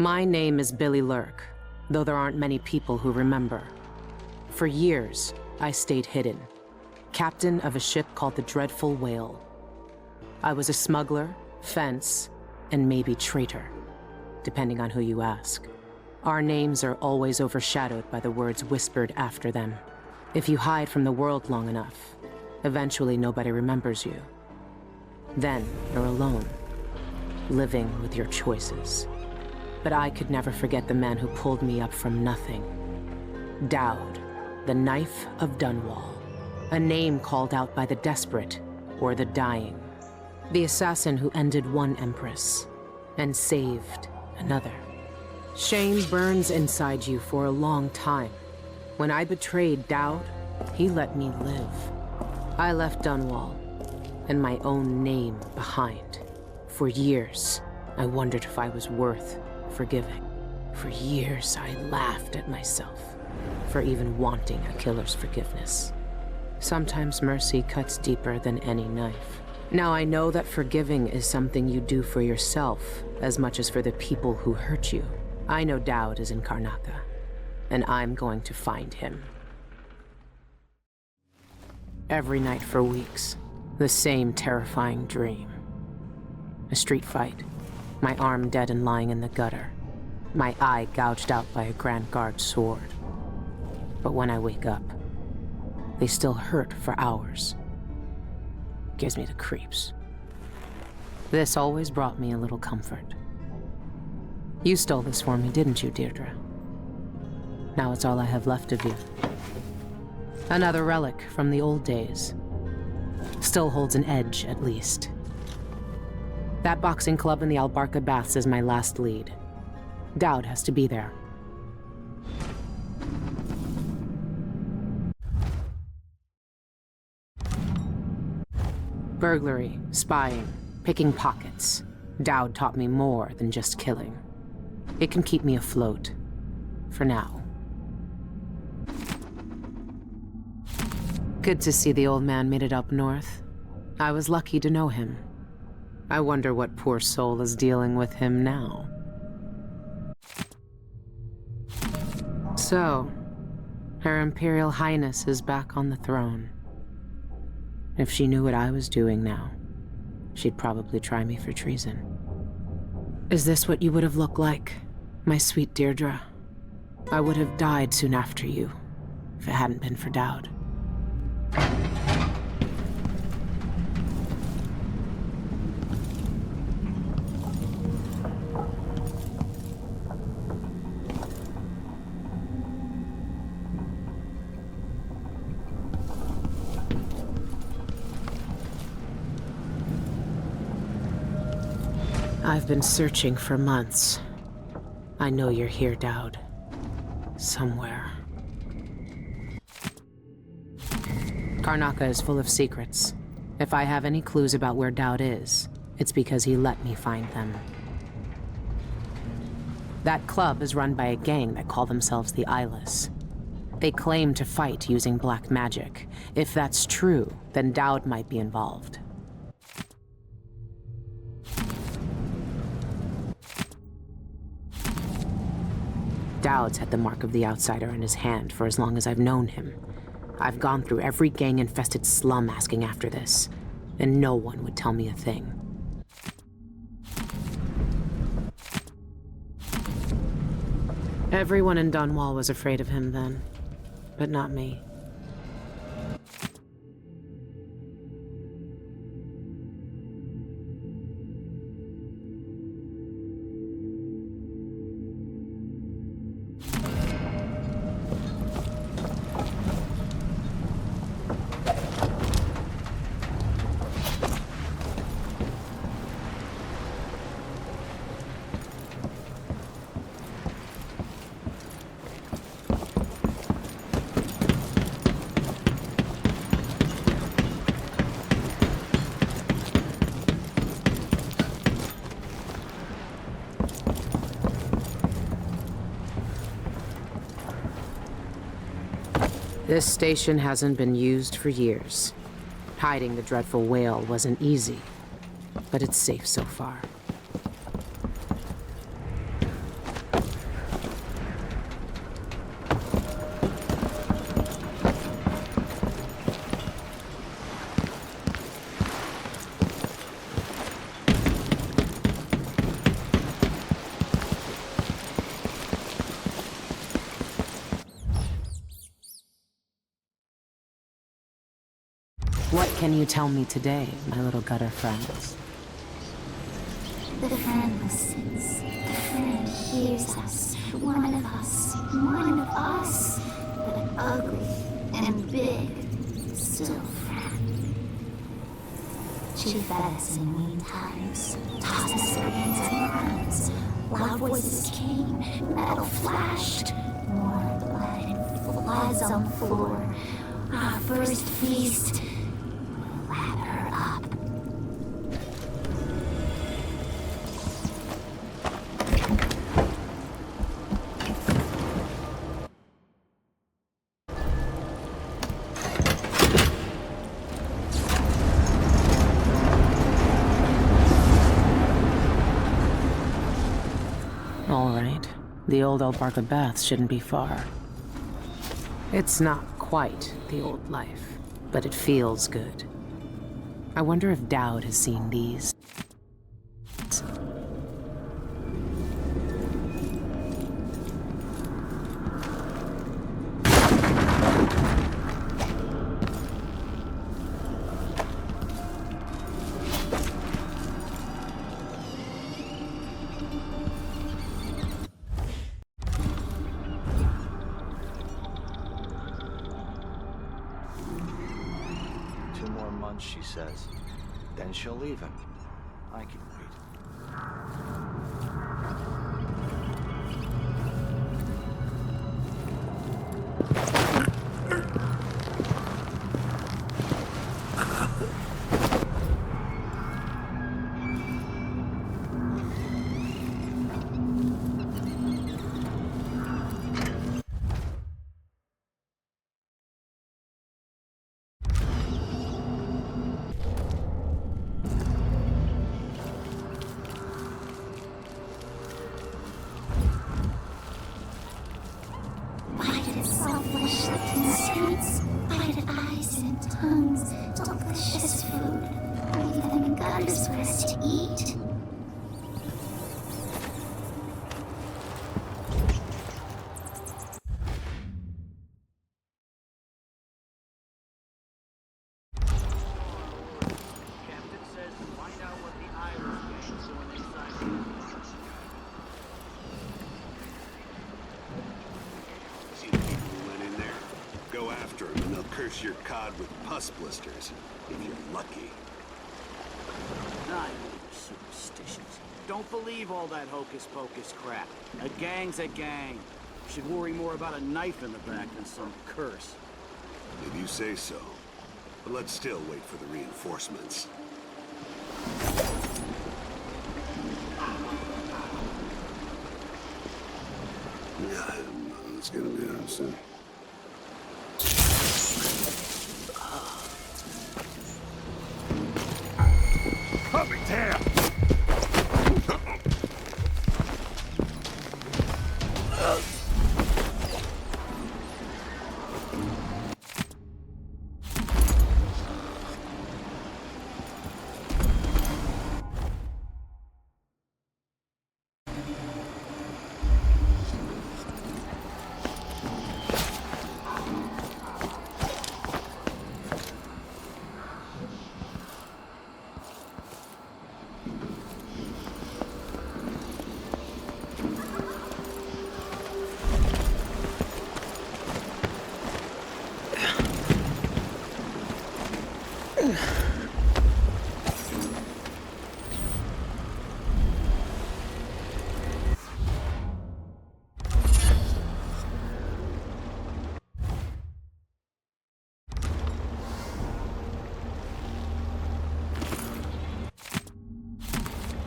My name is Billy Lurk, though there aren't many people who remember. For years, I stayed hidden, captain of a ship called the Dreadful Whale. I was a smuggler, fence, and maybe traitor, depending on who you ask. Our names are always overshadowed by the words whispered after them. If you hide from the world long enough, eventually nobody remembers you. Then you're alone, living with your choices. But I could never forget the man who pulled me up from nothing. Dowd, the Knife of Dunwall. A name called out by the desperate or the dying. The assassin who ended one empress and saved another. Shame burns inside you for a long time. When I betrayed Dowd, he let me live. I left Dunwall and my own name behind. For years, I wondered if I was worth forgiving. For years, I laughed at myself for even wanting a killer's forgiveness. Sometimes mercy cuts deeper than any knife. Now I know that forgiving is something you do for yourself as much as for the people who hurt you. I know Dowd is in Karnaca, and I'm going to find him. Every night for weeks, the same terrifying dream. A street fight, my arm dead and lying in the gutter, my eye gouged out by a Grand Guard sword. But when I wake up, they still hurt for hours. Gives me the creeps. This always brought me a little comfort. You stole this for me, didn't you, Deirdre? Now it's all I have left of you. Another relic from the old days. Still holds an edge, at least. That boxing club in the Albarca Baths is my last lead. Dowd has to be there. Burglary, spying, picking pockets. Dowd taught me more than just killing. It can keep me afloat. For now. Good to see the old man made it up north. I was lucky to know him. I wonder what poor soul is dealing with him now. So, Her Imperial Highness is back on the throne. If she knew what I was doing now, she'd probably try me for treason. Is this what you would have looked like, my sweet Deirdre? I would have died soon after you, if it hadn't been for Dowd. I've been searching for months. I know you're here, Dowd. Somewhere. Karnaca is full of secrets. If I have any clues about where Dowd is, it's because he let me find them. That club is run by a gang that call themselves the Eyeless. They claim to fight using black magic. If that's true, then Dowd might be involved. Dowd's had the mark of the outsider in his hand for as long as I've known him. I've gone through every gang-infested slum asking after this, and no one would tell me a thing. Everyone in Dunwall was afraid of him then, but not me. This station hasn't been used for years. Hiding the Dreadful Whale wasn't easy, but it's safe so far. What can you tell me today, my little gutter friends? The friend listens. The friend hears us. One of us. One of us. But ugly and big. Still friend. She fed us in lean times. Tossed us grains and crumbs. Loud voices came. Metal flashed. More blood and floods on the floor. Our first feast. Let her up. All right. The old Albarca Baths shouldn't be far. It's not quite the old life, but it feels good. I wonder if Dowd has seen these. She says. Then she'll leave him. I can wait. Delicious food. Leave them in gutters for us to eat. Captain says find out what the Irish gang's doing inside here. See the people who went in there? Go after them and they'll curse your cod with pus blisters, if you're lucky. Not superstitions. Don't believe all that hocus-pocus crap. A gang's a gang. Should worry more about a knife in the back than some curse. If you say so. But let's still wait for the reinforcements. Yeah, it's gonna be on soon. Coming down!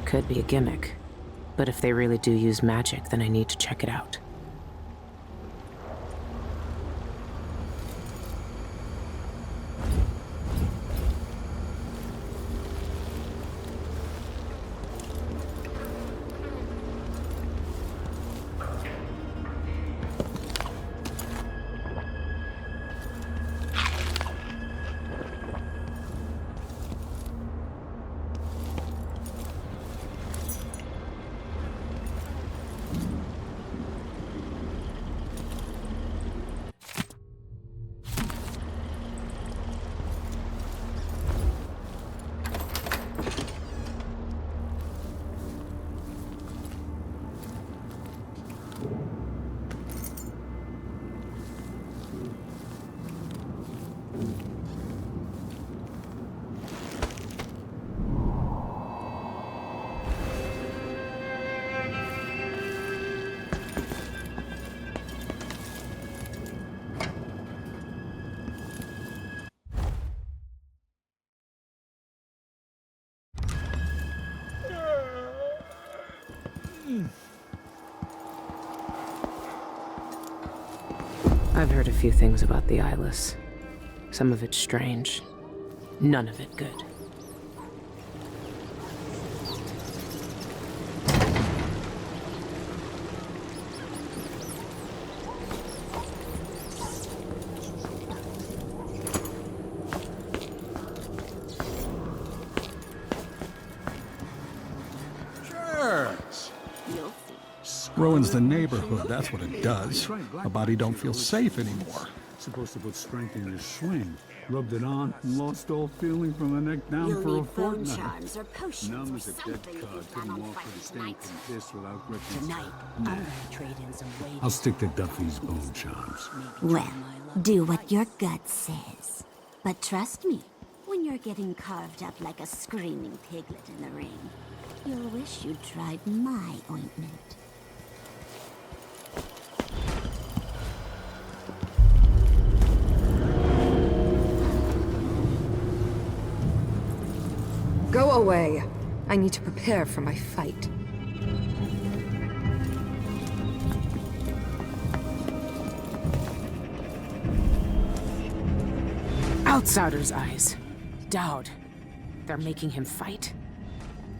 Could be a gimmick. But if they really do use magic, then I need to check it out. I've heard a few things about the Eyeless. Some of it strange. None of it good. Ruins the neighborhood, that's what it does. A body don't feel safe anymore. Supposed to put strength in his swing. Rubbed it on and lost all feeling from the neck down You'll for a need bone fortnot. charms or potions Numb or as a dead something if you cod. plan Couldn't on walk with a fighting stink tonight. and piss without gripping. Tonight, I'm gonna trade in some wages. I'll stick to Duffy's bone charms. Well, do what your gut says. But trust me, when you're getting carved up like a screaming piglet in the ring, you'll wish you'd tried my ointment. Go away. I need to prepare for my fight. Outsider's eyes. Dowd. They're making him fight.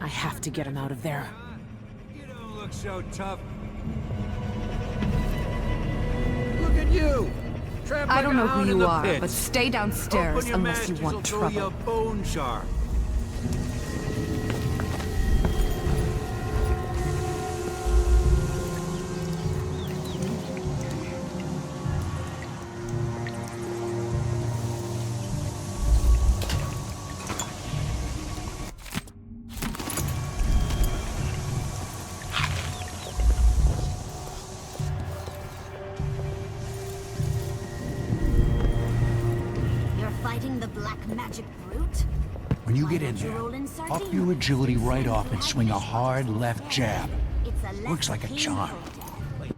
I have to get him out of there. You don't look so tough. Look at you! Trapped I like don't a know hound who in you the are, pits. but stay downstairs Open your unless you matches, want I'll throw you a trouble. bone charm. You're fighting the black magic brute? When you Why get in don't you there, roll in up sardines? your agility right off and swing a hard left jab. It's a less Works like a painful charm. death.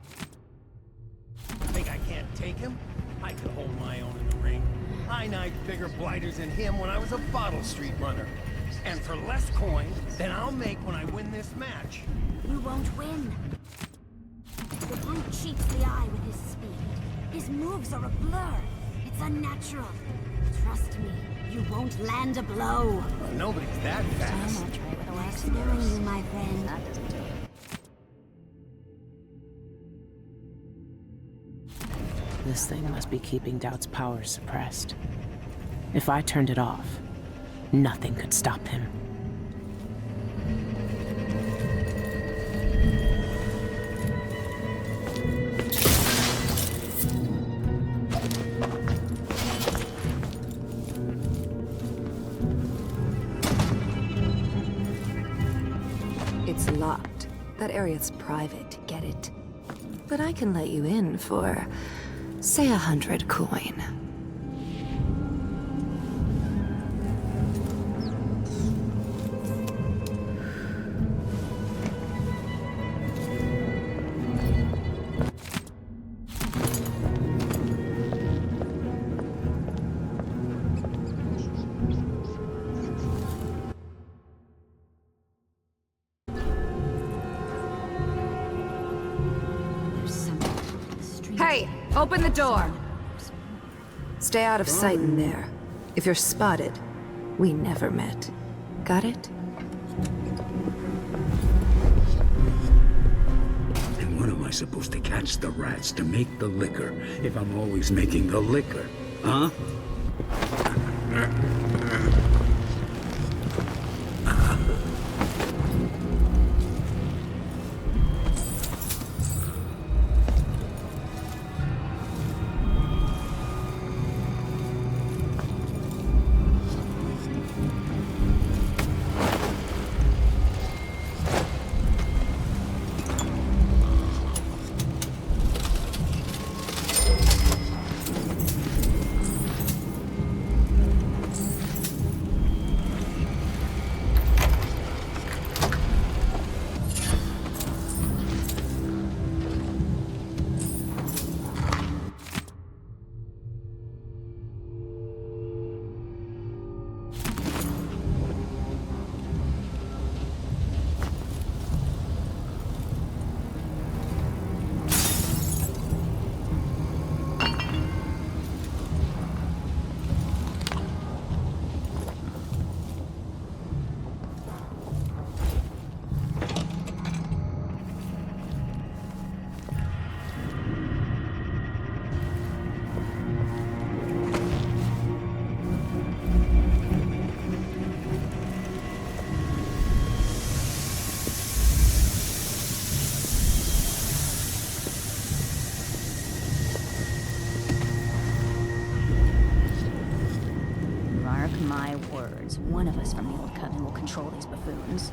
Think I can't take him? I could hold my own in the ring. I knifed bigger blighters than him when I was a bottle street runner. And for less coin than I'll make when I win this match. You won't win. The brute cheats the eye with his speed. His moves are a blur. It's unnatural. Trust me, you won't land a blow. Well, nobody's that fast. Nice knowing you, my friend. This thing must be keeping Dowd's powers suppressed. If I turned it off, nothing could stop him. It's locked. That area's private, get it? But I can let you in for, say, 100 coin. There's something on the street. Hey, open the door! Stay out of sight in there. If you're spotted, we never met. Got it? And when am I supposed to catch the rats to make the liquor if I'm always making the liquor? Huh? words, one of us from the old coven will control these buffoons.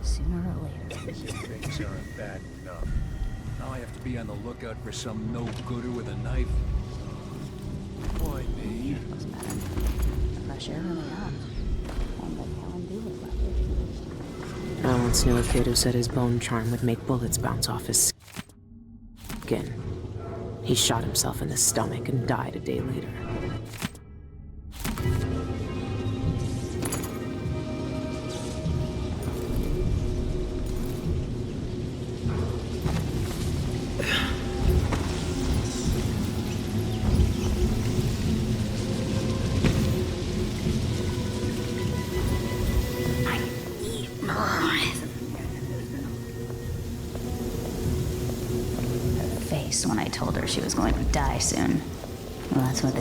Sooner or later. Things aren't bad enough. Now I have to be on the lookout for some no-gooder with a knife. Why me? What's better? Fresh air really helps. And let Helen do it. I once knew a kid who said his bone charm would make bullets bounce off his skin. He shot himself in the stomach and died a day later. When I told her she was going to die soon. Well, that's what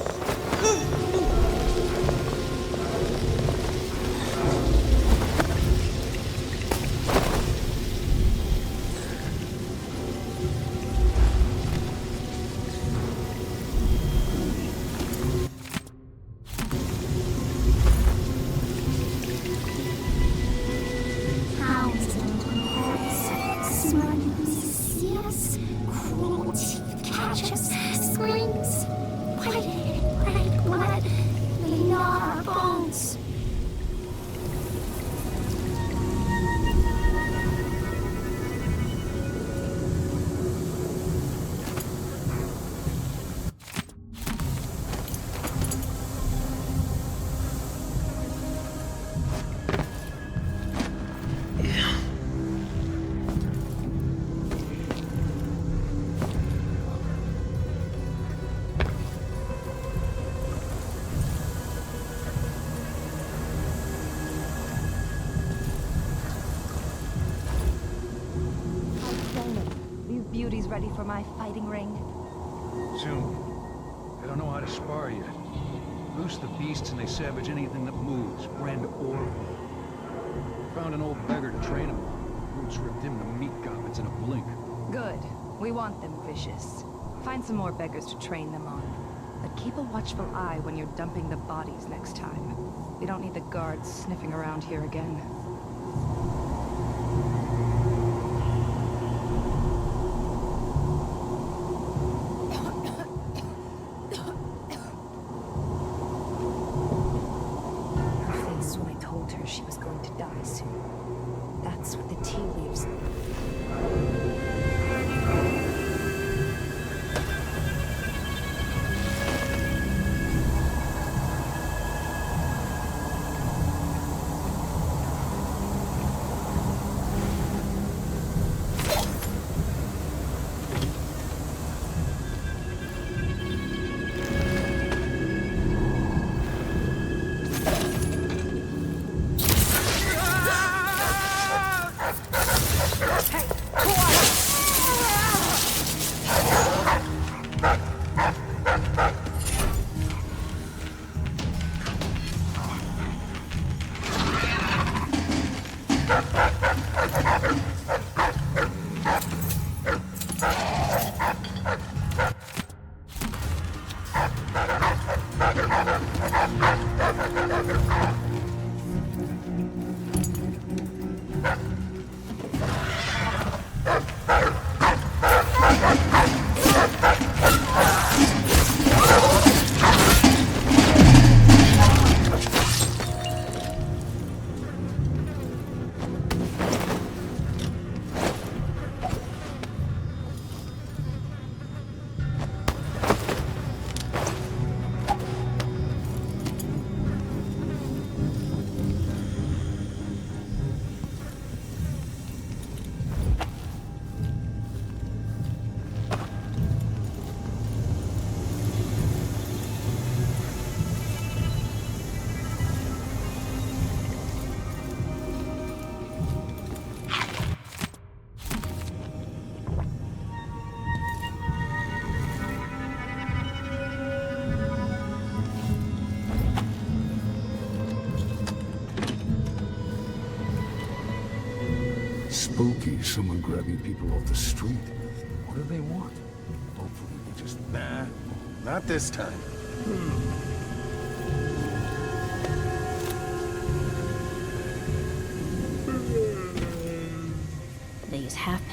beauties ready for my fighting ring? Soon. I don't know how to spar yet. Loose the beasts and they savage anything that moves, friend or foe. Found an old beggar to train him on. Roots ripped him to meat goblins in a blink. Good. We want them vicious. Find some more beggars to train them on. But keep a watchful eye when you're dumping the bodies next time. We don't need the guards sniffing around here again. She was going to die soon. That's what the tea leaves. Spooky, someone grabbing people off the street. What do they want? Hopefully they just... Nah, not this time.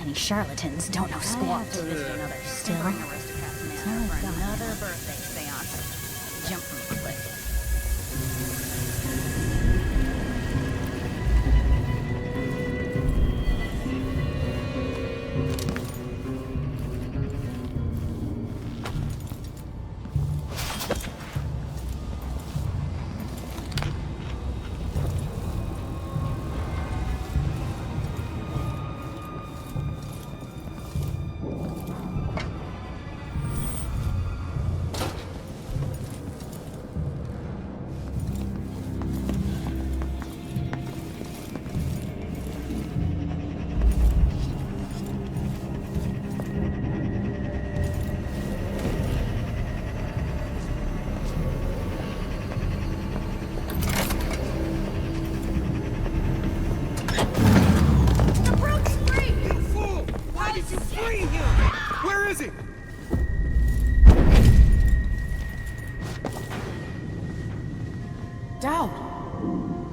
Any charlatans don't know squat. Still, it's not like that. Another birthday seance. Jump from a cliff.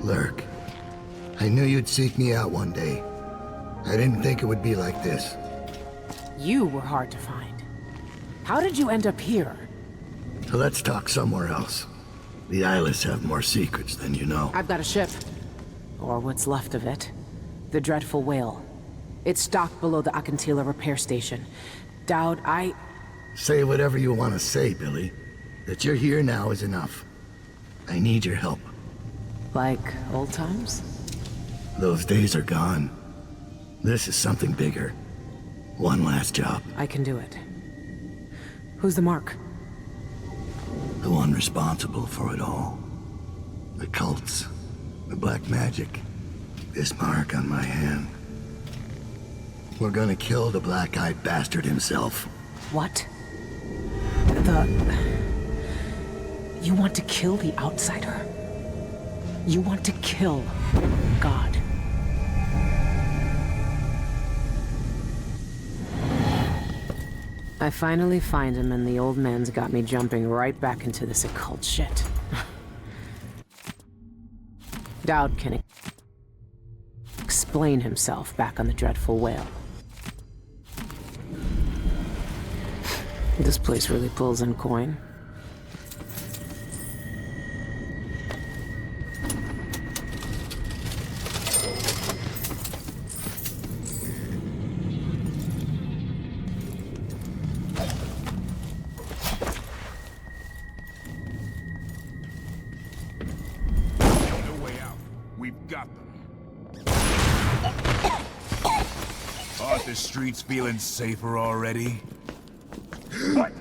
Lurk, I knew you'd seek me out one day. I didn't think it would be like this. You were hard to find. How did you end up here? So let's talk somewhere else. The Eyeless have more secrets than you know. I've got a ship. Or what's left of it. The Dreadful Whale. It's docked below the Akantila repair station. Dowd, Say whatever you want to say, Billy. That you're here now is enough. I need your help. Like old times? Those days are gone. This is something bigger. One last job. I can do it. Who's the mark? The one responsible for it all. The cults. The black magic. This mark on my hand. We're gonna kill the black-eyed bastard himself. What? You want to kill the Outsider? You want to kill God? I finally find him, and the old man's got me jumping right back into this occult shit. Dowd can explain himself back on the Dreadful Whale. This place really pulls in coin. No way out. We've got them. Aren't the streets feeling safer already? What?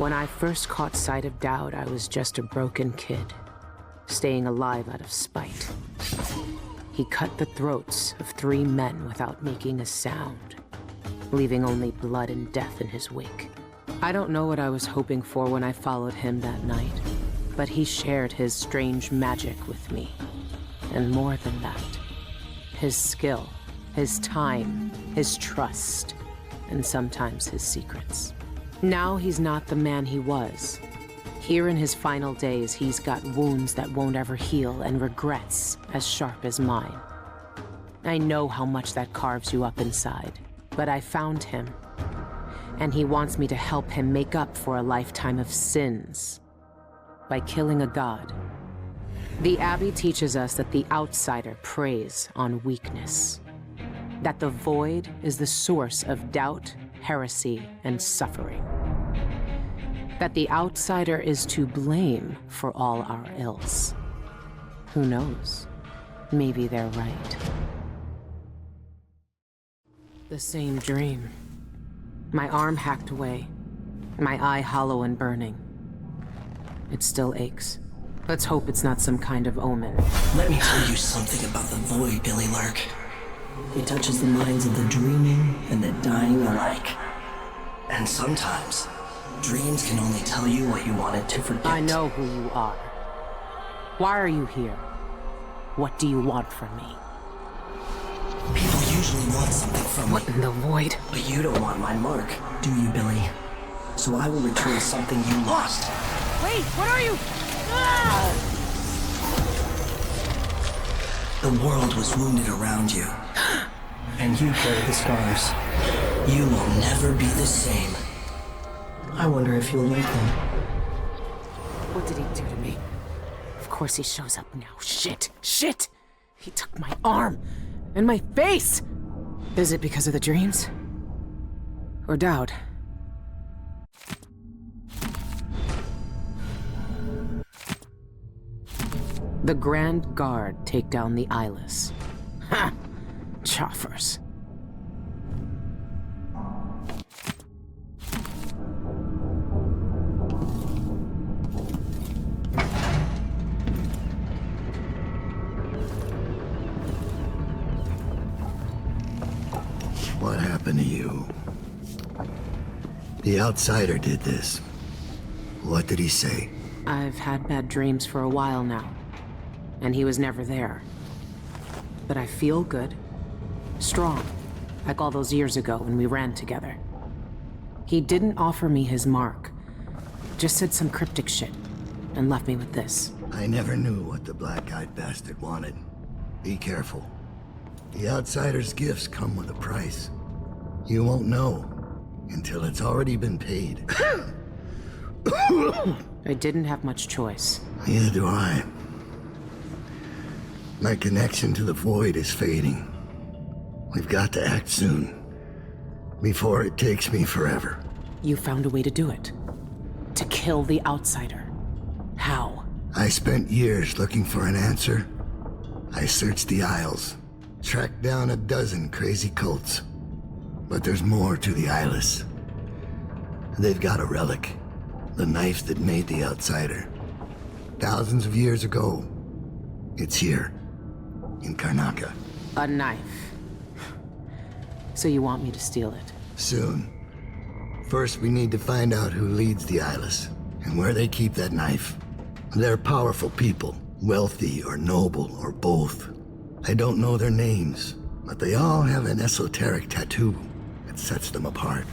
When I first caught sight of Dowd, I was just a broken kid, staying alive out of spite. He cut the throats of 3 men without making a sound, leaving only blood and death in his wake. I don't know what I was hoping for when I followed him that night, but he shared his strange magic with me. And more than that, his skill, his time, his trust, and sometimes his secrets. Now he's not the man he was. Here in his final days, he's got wounds that won't ever heal and regrets as sharp as mine. I know how much that carves you up inside, but I found him, and he wants me to help him make up for a lifetime of sins by killing a god. The Abbey teaches us that the outsider preys on weakness, that the void is the source of doubt, heresy, and suffering. That the outsider is to blame for all our ills. Who knows? Maybe they're right. The same dream. My arm hacked away, my eye hollow and burning. It still aches. Let's hope it's not some kind of omen. Let me tell you something about the void, Billy Lark. It touches the minds of the dreaming and the dying alike. And sometimes, dreams can only tell you what you wanted to forget. I know who you are. Why are you here? What do you want from me? People usually want something from me. What in the void? But you don't want my mark, do you, Billy? So I will return something you lost. Wait, what are you? Ah! The world was wounded around you. And you carry the scars. You will never be the same. I wonder if you'll like them. What did he do to me? Of course he shows up now. Shit! Shit! He took my arm! And my face! Is it because of the dreams? Or Dowd? The Grand Guard take down the Eyeless. Ha! Choffers. What happened to you? The outsider did this. What did he say? I've had bad dreams for a while now, and he was never there. But I feel good. Strong. Like all those years ago when we ran together. He didn't offer me his mark. Just said some cryptic shit, and left me with this. I never knew what the black-eyed bastard wanted. Be careful. The outsider's gifts come with a price. You won't know until it's already been paid. I didn't have much choice. Neither do I. My connection to the void is fading. We've got to act soon, before it takes me forever. You found a way to do it. To kill the outsider. How? I spent years looking for an answer. I searched the Isles, tracked down a dozen crazy cults. But there's more to the Eyeless. They've got a relic. The knife that made the outsider. Thousands of years ago. It's here. In Karnaca. A knife. So you want me to steal it? Soon. First, we need to find out who leads the Eyeless, and where they keep that knife. They're powerful people, wealthy or noble or both. I don't know their names, but they all have an esoteric tattoo that sets them apart.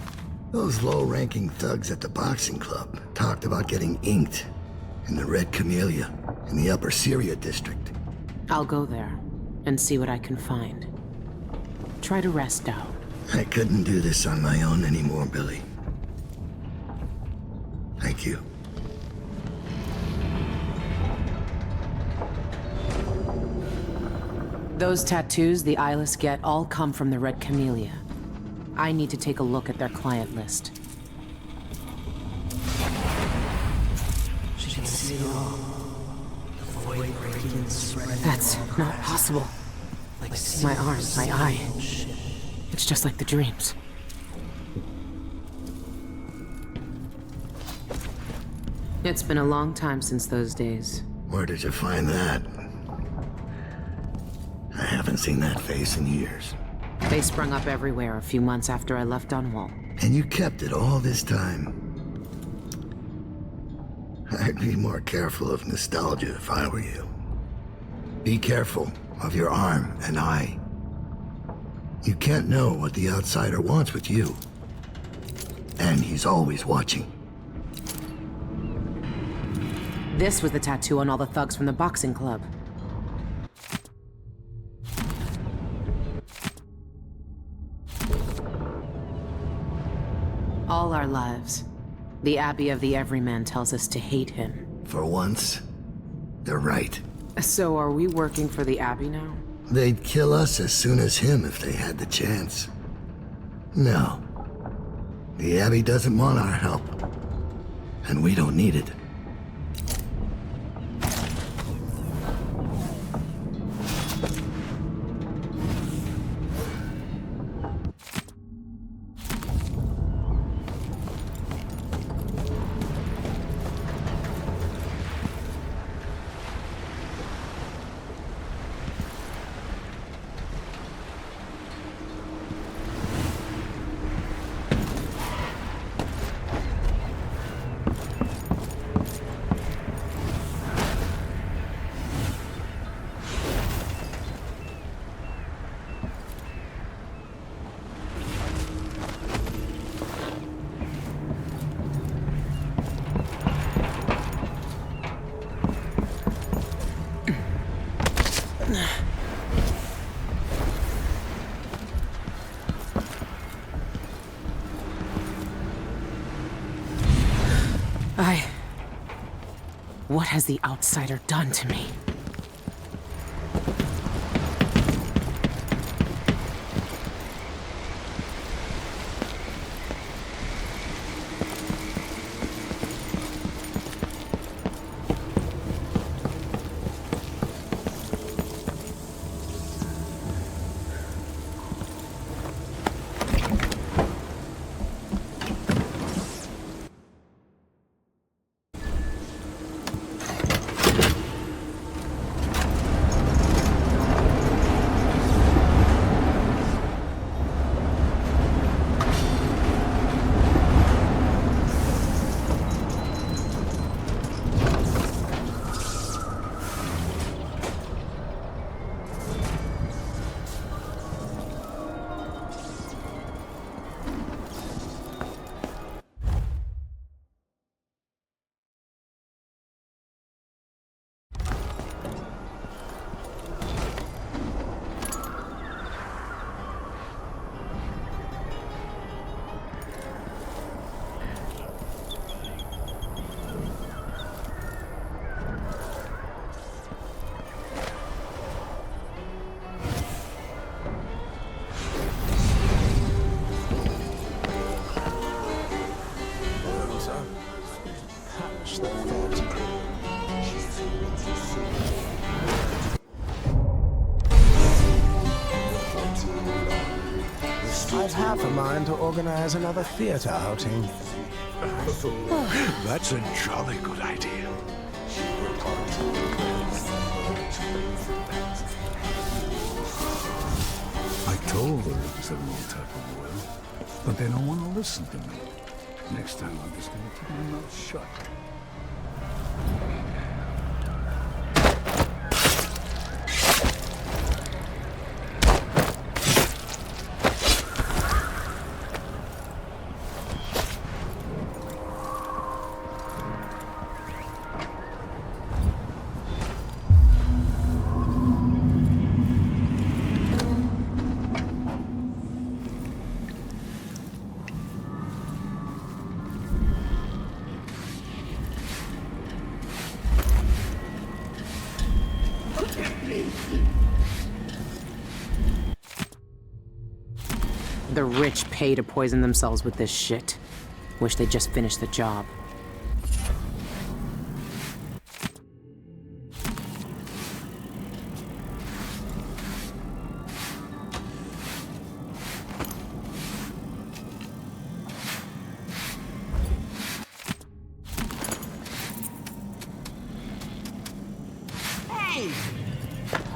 Those low-ranking thugs at the boxing club talked about getting inked in the Red Camellia in the Upper Syria district. I'll go there and see what I can find. Try to rest down. I couldn't do this on my own anymore, Billy. Thank you. Those tattoos the Eyeless get all come from the Red Camellia. I need to take a look at their client list. She can see it all. The void radiance spreading. That's not possible. Like my arm, my eye. It's just like the dreams. It's been a long time since those days. Where did you find that? I haven't seen that face in years. They sprung up everywhere a few months after I left Dunwall. And you kept it all this time. I'd be more careful of nostalgia if I were you. Be careful of your arm and eye. You can't know what the outsider wants with you. And he's always watching. This was the tattoo on all the thugs from the boxing club. All our lives, the Abbey of the Everyman tells us to hate him. For once, they're right. So are we working for the Abbey now? They'd kill us as soon as him if they had the chance. No. The Abbey doesn't want our help. And we don't need it. What has the outsider done to me? I've half a mind to organize another theater outing. That's a jolly good idea. I told her it was the wrong type of oil, but they don't want to listen to me. Next time I'm just gonna keep my mouth shut. The rich pay to poison themselves with this shit. Wish they'd just finished the job.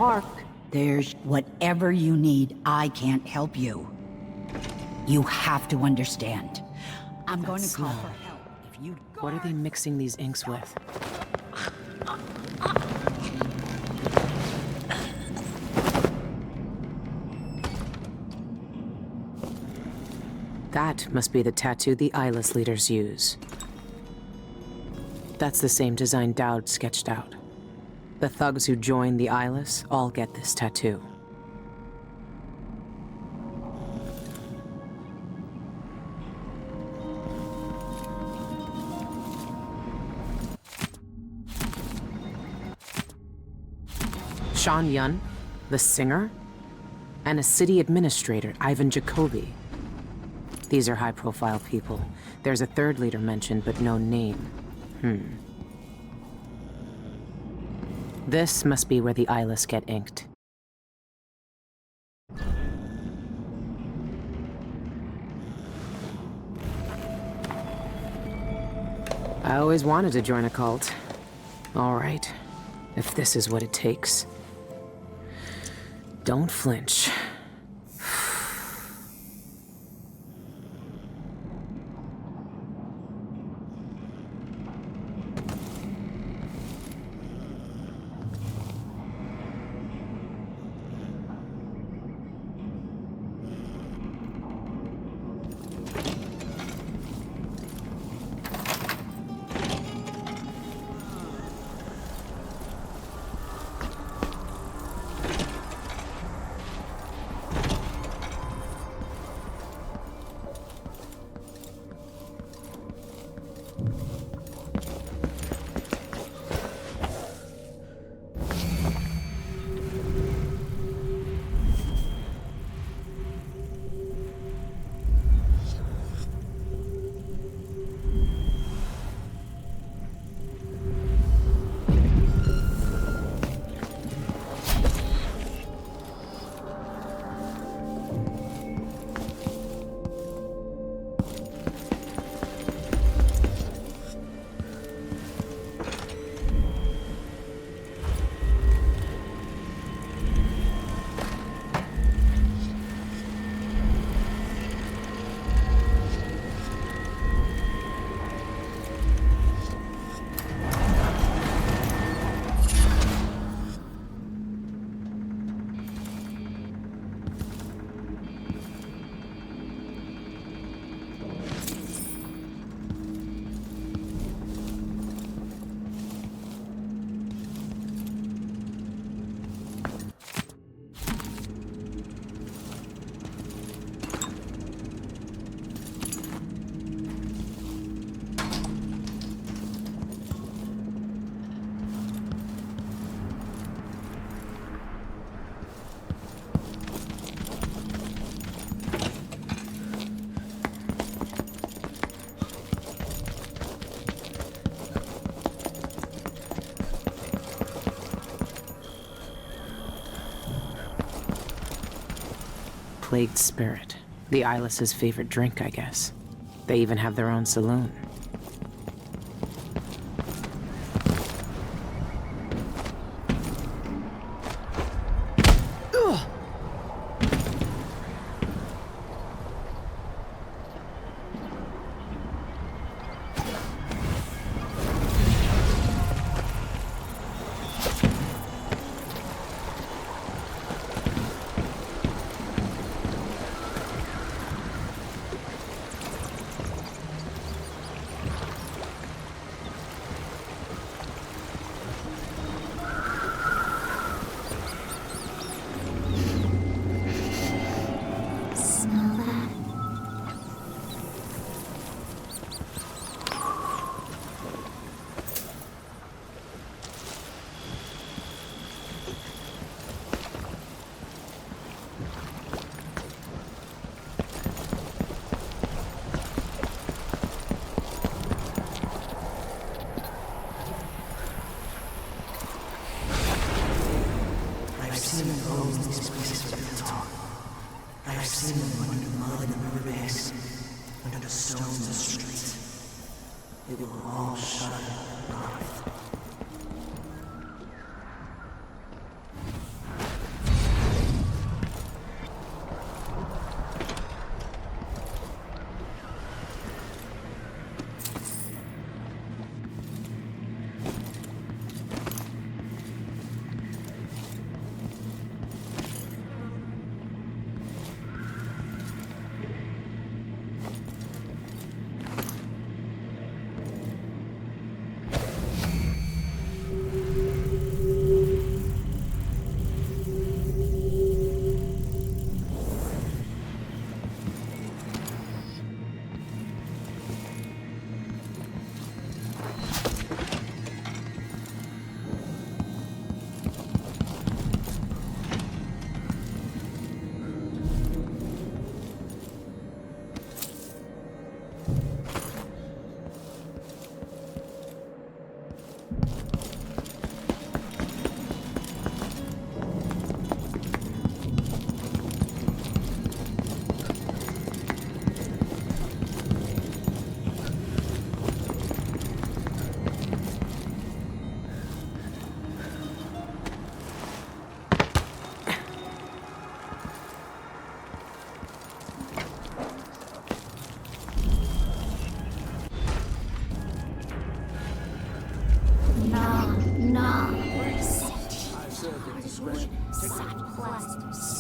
park. There's whatever you need. I can't help you. You have to understand. I'm going to call for help if you... What are they mixing these inks with? That must be the tattoo the Eyeless leaders use. That's the same design Dowd sketched out. The thugs who join the Eyeless all get this tattoo. Sean Yun, the singer, and a city administrator, Ivan Jacoby. These are high-profile people. There's a third leader mentioned, but no name. This must be where the Eyeless get inked. I always wanted to join a cult. All right, if this is what it takes. Don't flinch. Plagued spirit. The Eyeless's favorite drink, I guess. They even have their own saloon.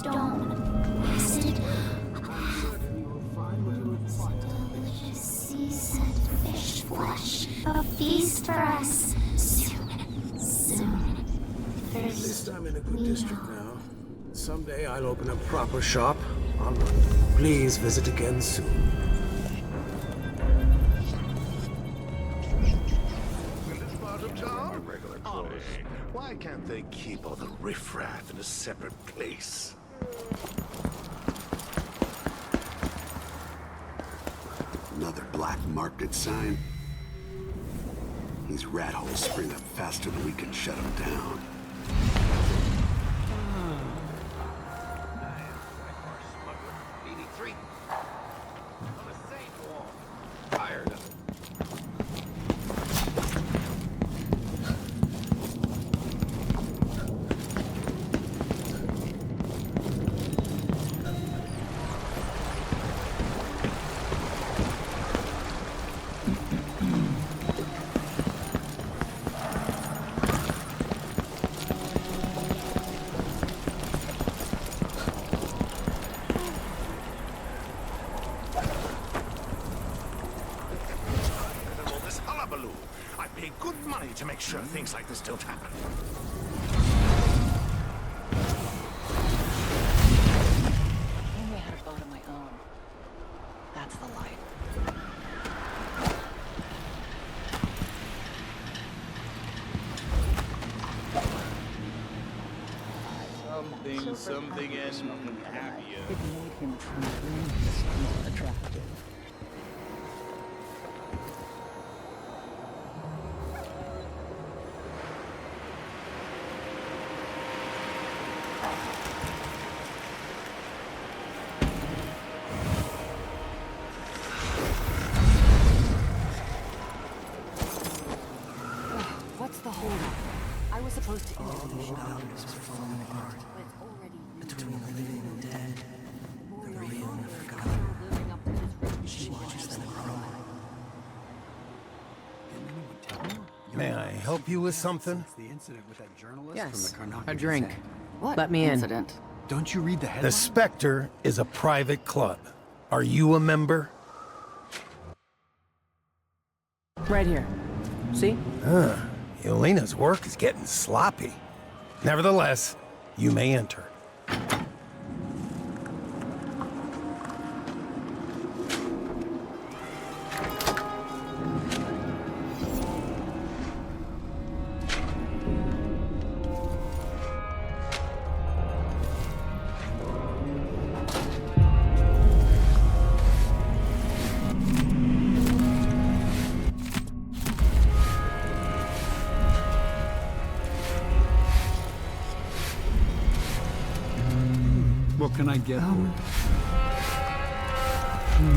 stone, acid, delicious seaside fish flesh. A feast for us. Soon, soon. At least I'm in a good district now. Someday I'll open a proper shop. Please visit again soon. Why can't they keep all the riffraff in a separate place? Another black market sign. These rat holes spring up faster than we can shut them down. I pay good money to make sure things like this don't happen. Maybe I had a boat of my own. That's the life. Something and happier. It made him tremendously attractive. What's the holdup? I was supposed to interview you. Boundaries are falling apart. Between the living and the dead, the real and the forgotten. She watches them cry. May I help you with something? Yes, a drink. Let me in. Don't you read the The headline? Spectre is a private club. Are you a member? Right here. See? Yelena's work is getting sloppy. Nevertheless, you may enter. What can I get?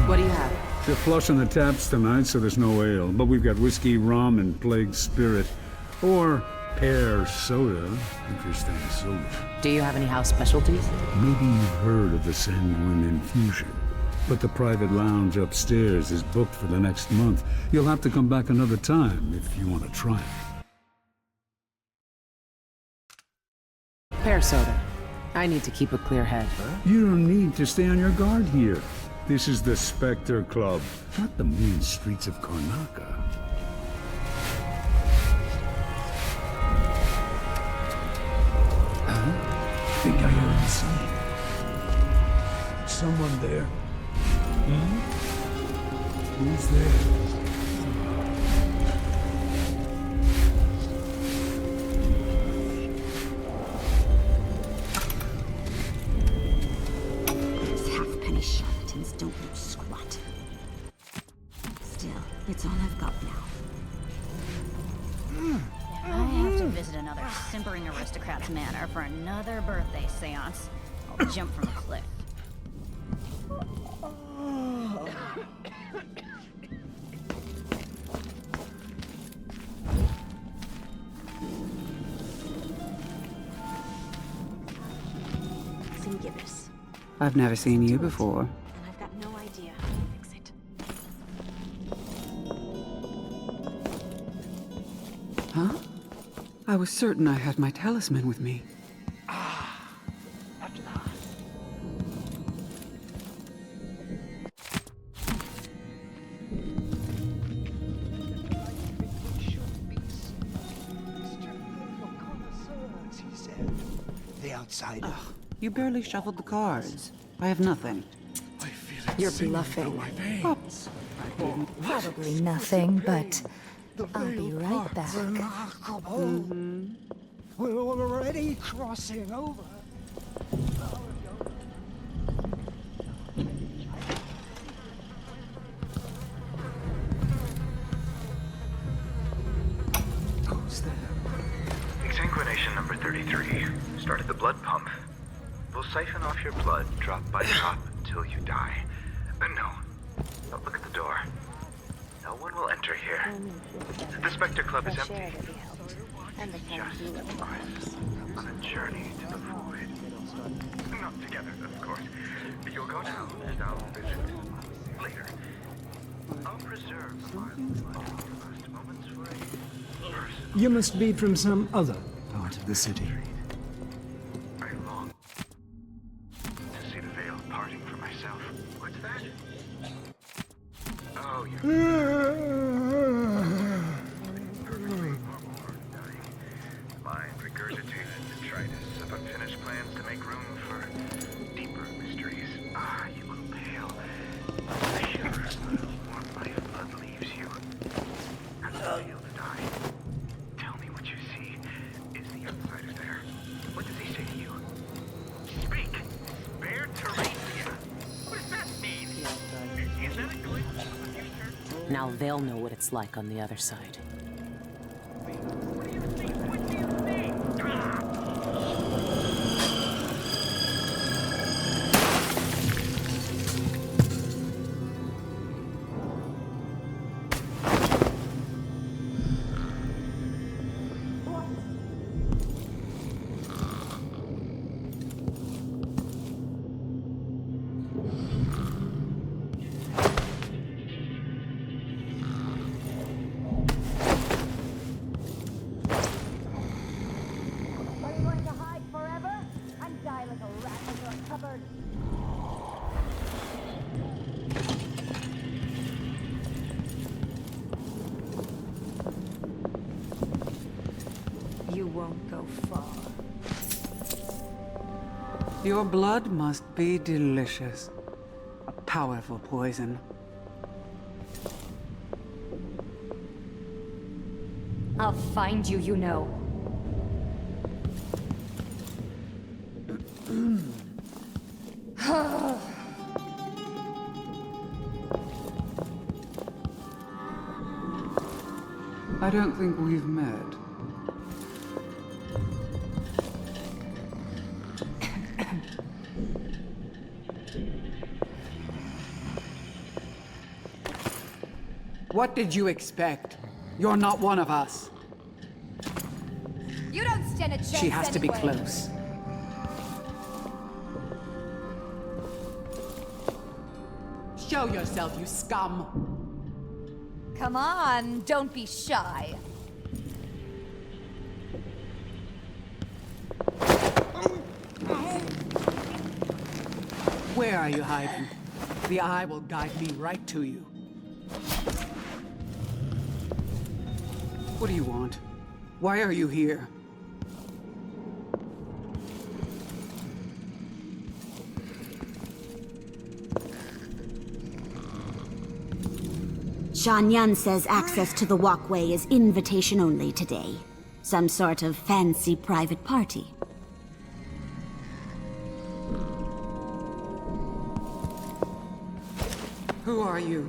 What do you have? They're flushing the taps tonight, so there's no ale. But we've got whiskey, rum, and plague spirit. Or pear soda, if you're staying sober. Do you have any house specialties? Maybe you've heard of the Sanguine Infusion. But the private lounge upstairs is booked for the next month. You'll have to come back another time if you want to try it. Pear soda. I need to keep a clear head. You don't need to stay on your guard here. This is the Spectre Club, not the mean streets of Karnaca. I think I heard something. Someone there? Who's there? Charlatans don't do squat. Still, it's all I've got now. I have to visit another simpering aristocrat's manor for another birthday seance. I'll jump from a cliff. Some gibbous. I've never seen you before. And I've got no idea how to fix it. Huh? I was certain I had my talisman with me. After that. outsider. Ugh, you barely shuffled the cards. I have nothing. I feel it You're singing bluffing. through my veins. Probably nothing, but I'll be right back. Remarkable. We're already crossing over. Who's there? Exsanguination number 33. Started the blood pump. We'll siphon off your blood drop by drop until you die. No. Don't look at the door. No one will enter here. The Spectre Club is empty. Just us on a journey to the void. Not together, of course. You'll go now, and I'll visit later. I'll preserve my last moments for a person. You must be from some other part of the city. I long to see the veil parting for myself. What's that? Oh, mind regurgitated detritus of unfinished plans to make room for deeper mysteries. Ah, you grow pale. The shiver of warm lifeblood leaves you. And you'll die. Tell me what you see. Is the outsider there? What does he say to you? Speak! Spare Teresia! What does that mean? Is that a glimpse of the future? Now they'll know what it's like on the other side. You won't go far. Your blood must be delicious. A powerful poison. I'll find you, you know. I don't think we've met. What did you expect? You're not one of us. You don't stand a chance. She has to be anyway. close. Show yourself, you scum! Come on, don't be shy. Where are you hiding? The eye will guide me right to you. What do you want? Why are you here? Shanyan says access to the walkway is invitation only today. Some sort of fancy private party. Who are you?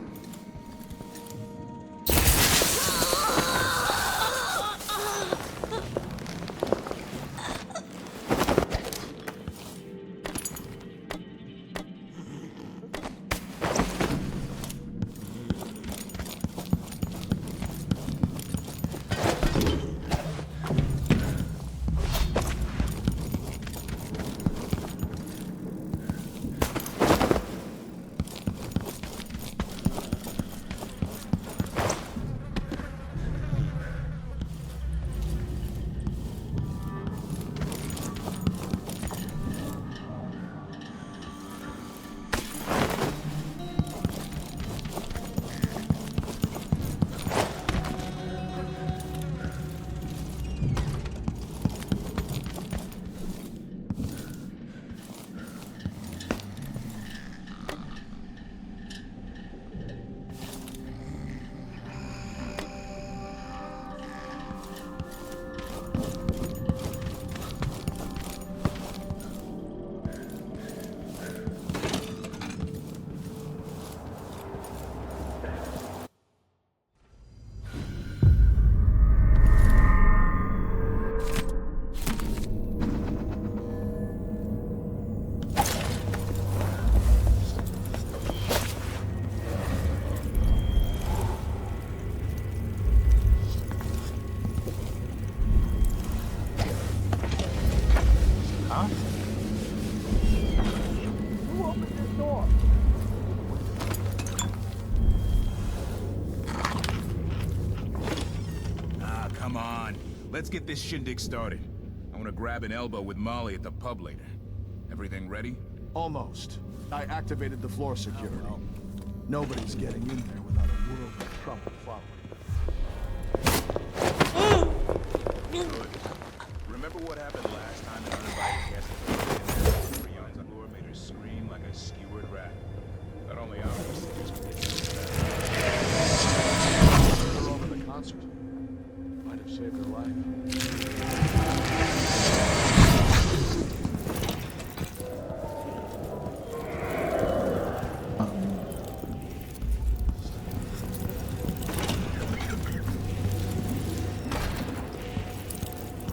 let's get this shindig started. I want to grab an elbow with Molly at the pub later. Everything ready? Almost. I activated the floor security. Nobody's getting in there without a world of trouble following. Good. Remember what happened last time an uninvited guest was in there? On the floor made her scream like a skewered rat. Not only our procedures could get her over the concert. Might have saved her life.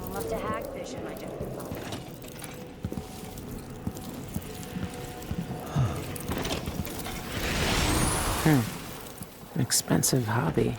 I'll love to hagfish in my jungle. Expensive hobby.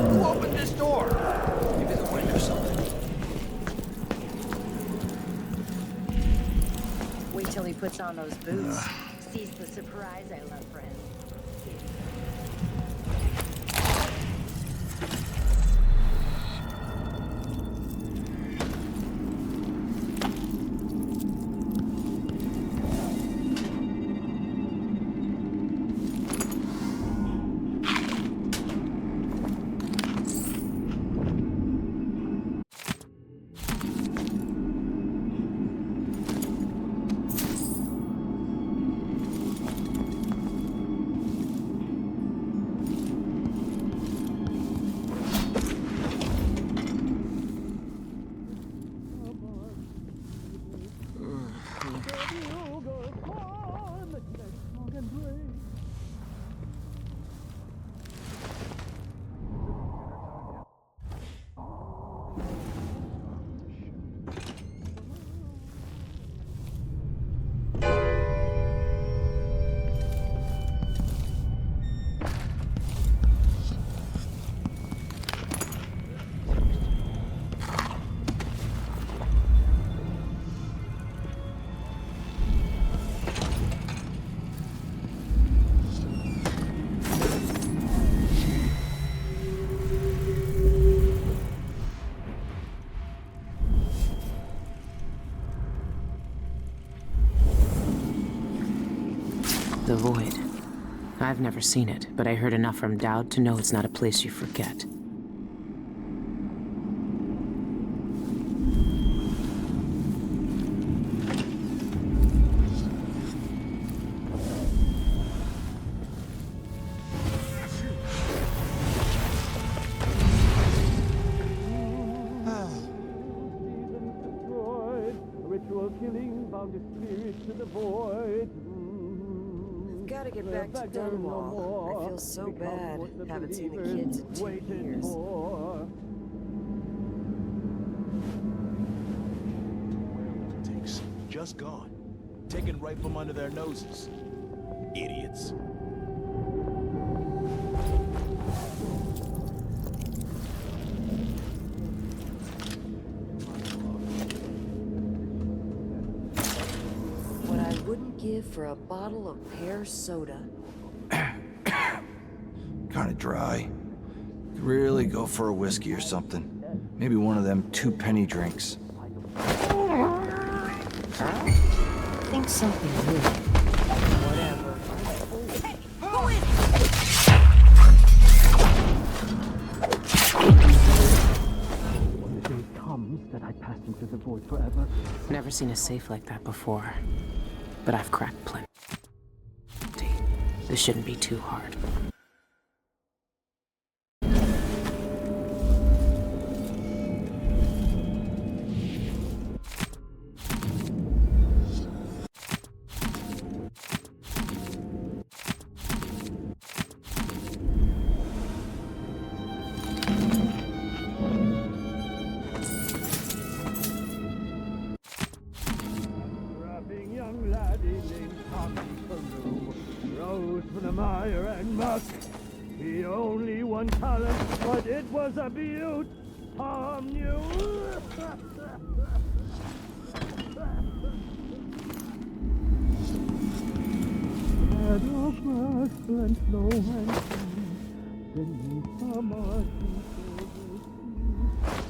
Who opened this door? Maybe the wind or something. Wait till he puts on those boots. Sees the surprise I love, friend. The Void. I've never seen it, but I heard enough from Dowd to know it's not a place you forget. Ritual killing bound the spirits to the void. Gotta get back to Dunwall. I feel so bad. Haven't seen the kids in 2 years. Werewolves just gone. Taken right from under their noses. Idiots. What I wouldn't give for a bottle of pear soda. kind of dry. Could really go for a whiskey or something. Maybe one of them 2-penny drinks. I think something new. Whatever. Hey, who is When the day comes that I pass into the void forever. Never seen a safe like that before, but I've cracked plenty. This shouldn't be too hard. Young laddie named Tommy Carew rose from the mire and muck. He only one talent, but it was a beaut. Tom knew. Meadow grass and snow and sea, beneath the muddy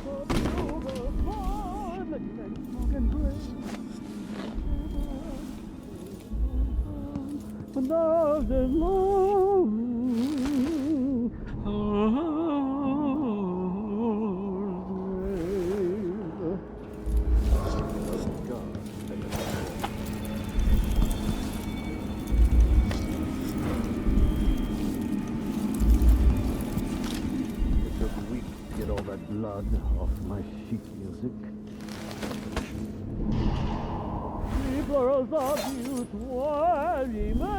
silver sea, a bugle call that meant smoke and gray. When love is lonely, it took weeks to get all that blood off my sheet music. Florals of youth, worry me.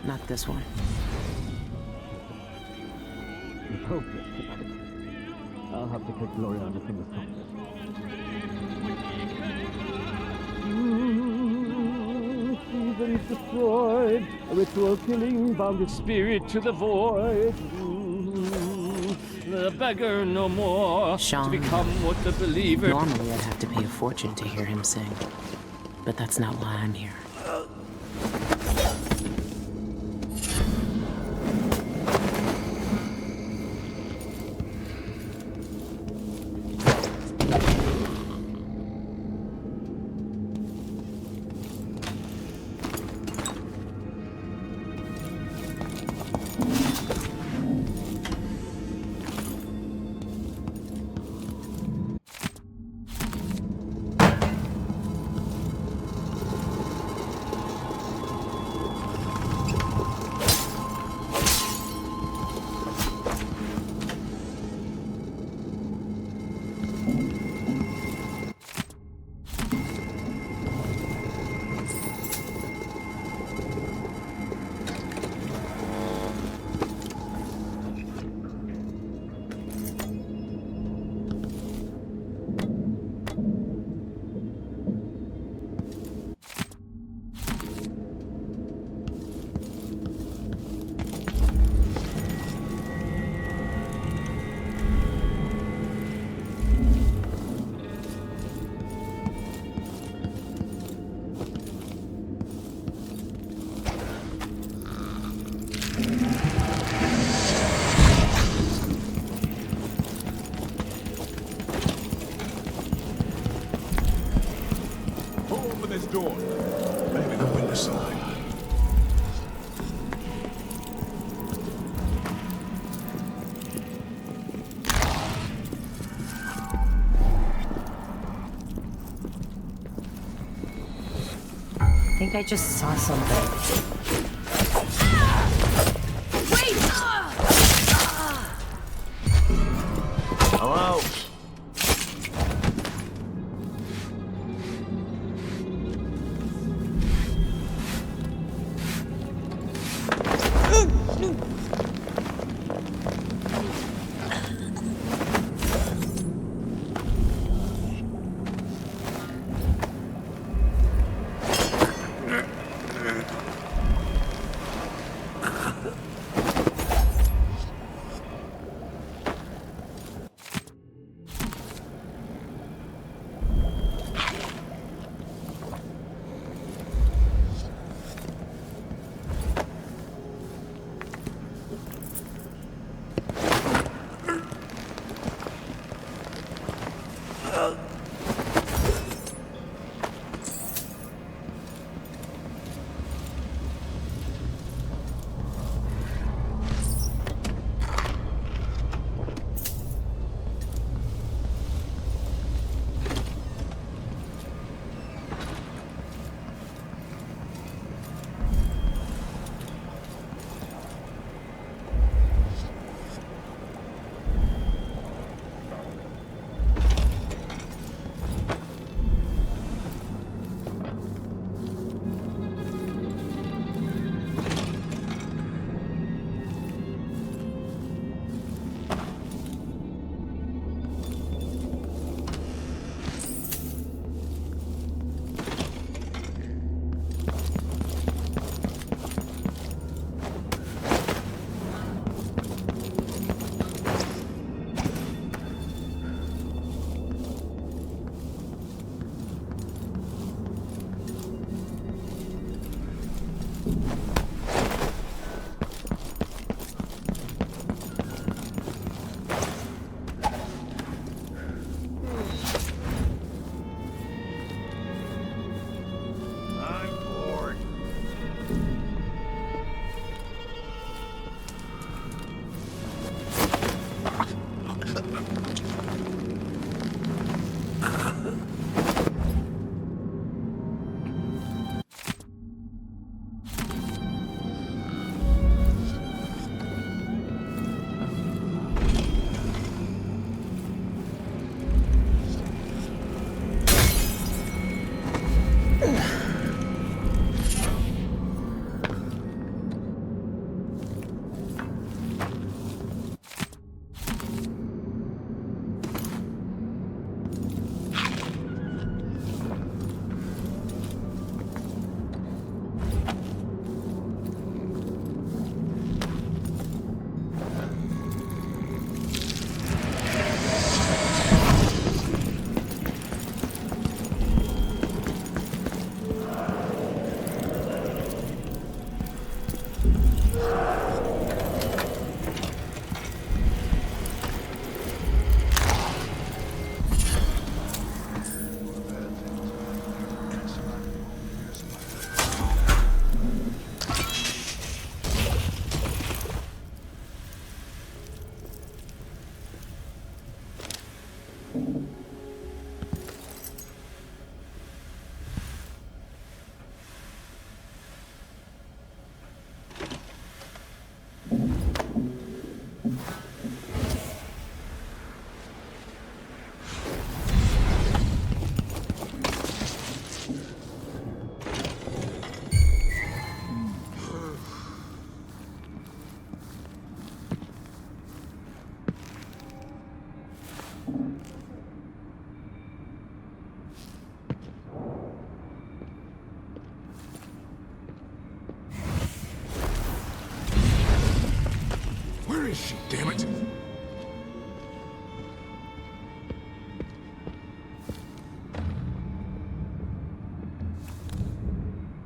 Not this one. It's hopeless. I'll have to take Gloriana from the top. Seasons destroyed, a ritual killing bound its spirit to the void. The beggar no more, Sean, to become what the believer. Normally I'd have to pay a fortune to hear him sing, but that's not why I'm here. this door. Maybe the window side. I think I just saw something. Hello? Where is she, damn it?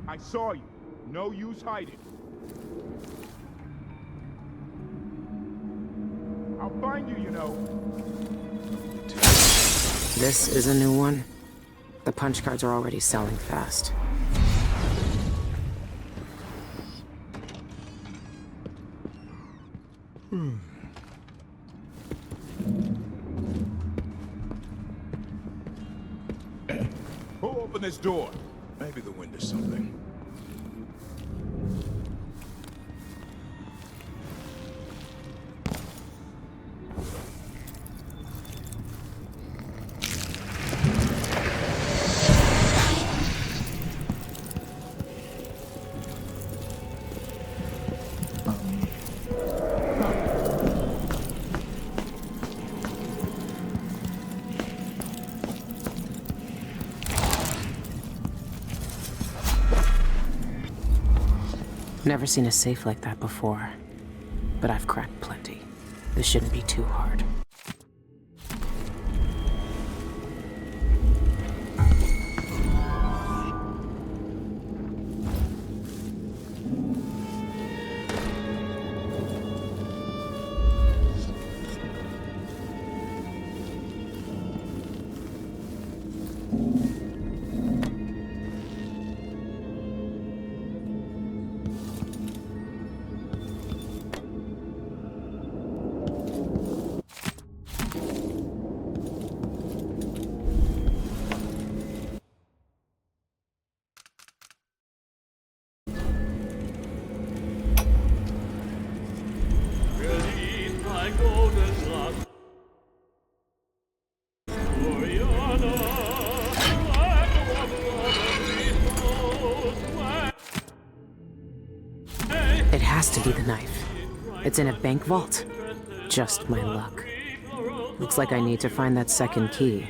I saw you. No use hiding. I'll find you, you know. This is a new one. The punch cards are already selling fast. Who opened this door? Maybe the wind or something. Never seen a safe like that before, but I've cracked plenty. This shouldn't be too hard. It has to be the knife. It's in a bank vault. Just my luck. Looks like I need to find that second key.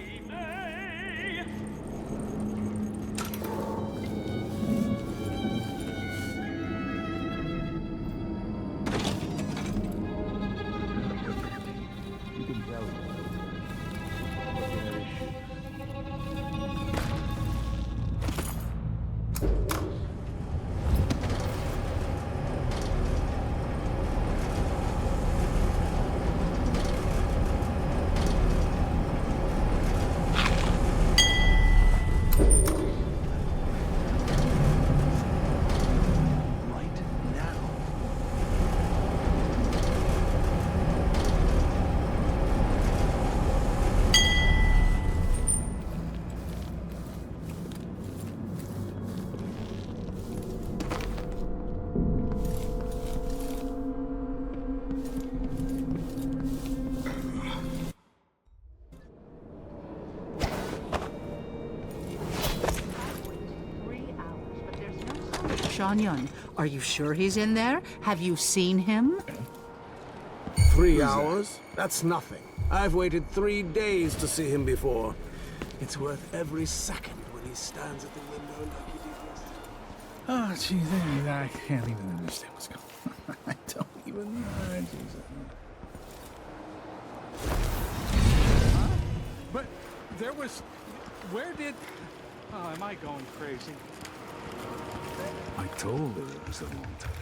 Shangyun, are you sure he's in there? Have you seen him? 3 hours? That's nothing. I've waited 3 days to see him before. It's worth every second when he stands at the window like he did yesterday. Oh, jeez, I can't even understand what's going on. I don't even know. Jesus. Huh? But there was... Where did... Oh, am I going crazy? I told her it was a long time.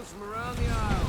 From around the aisle.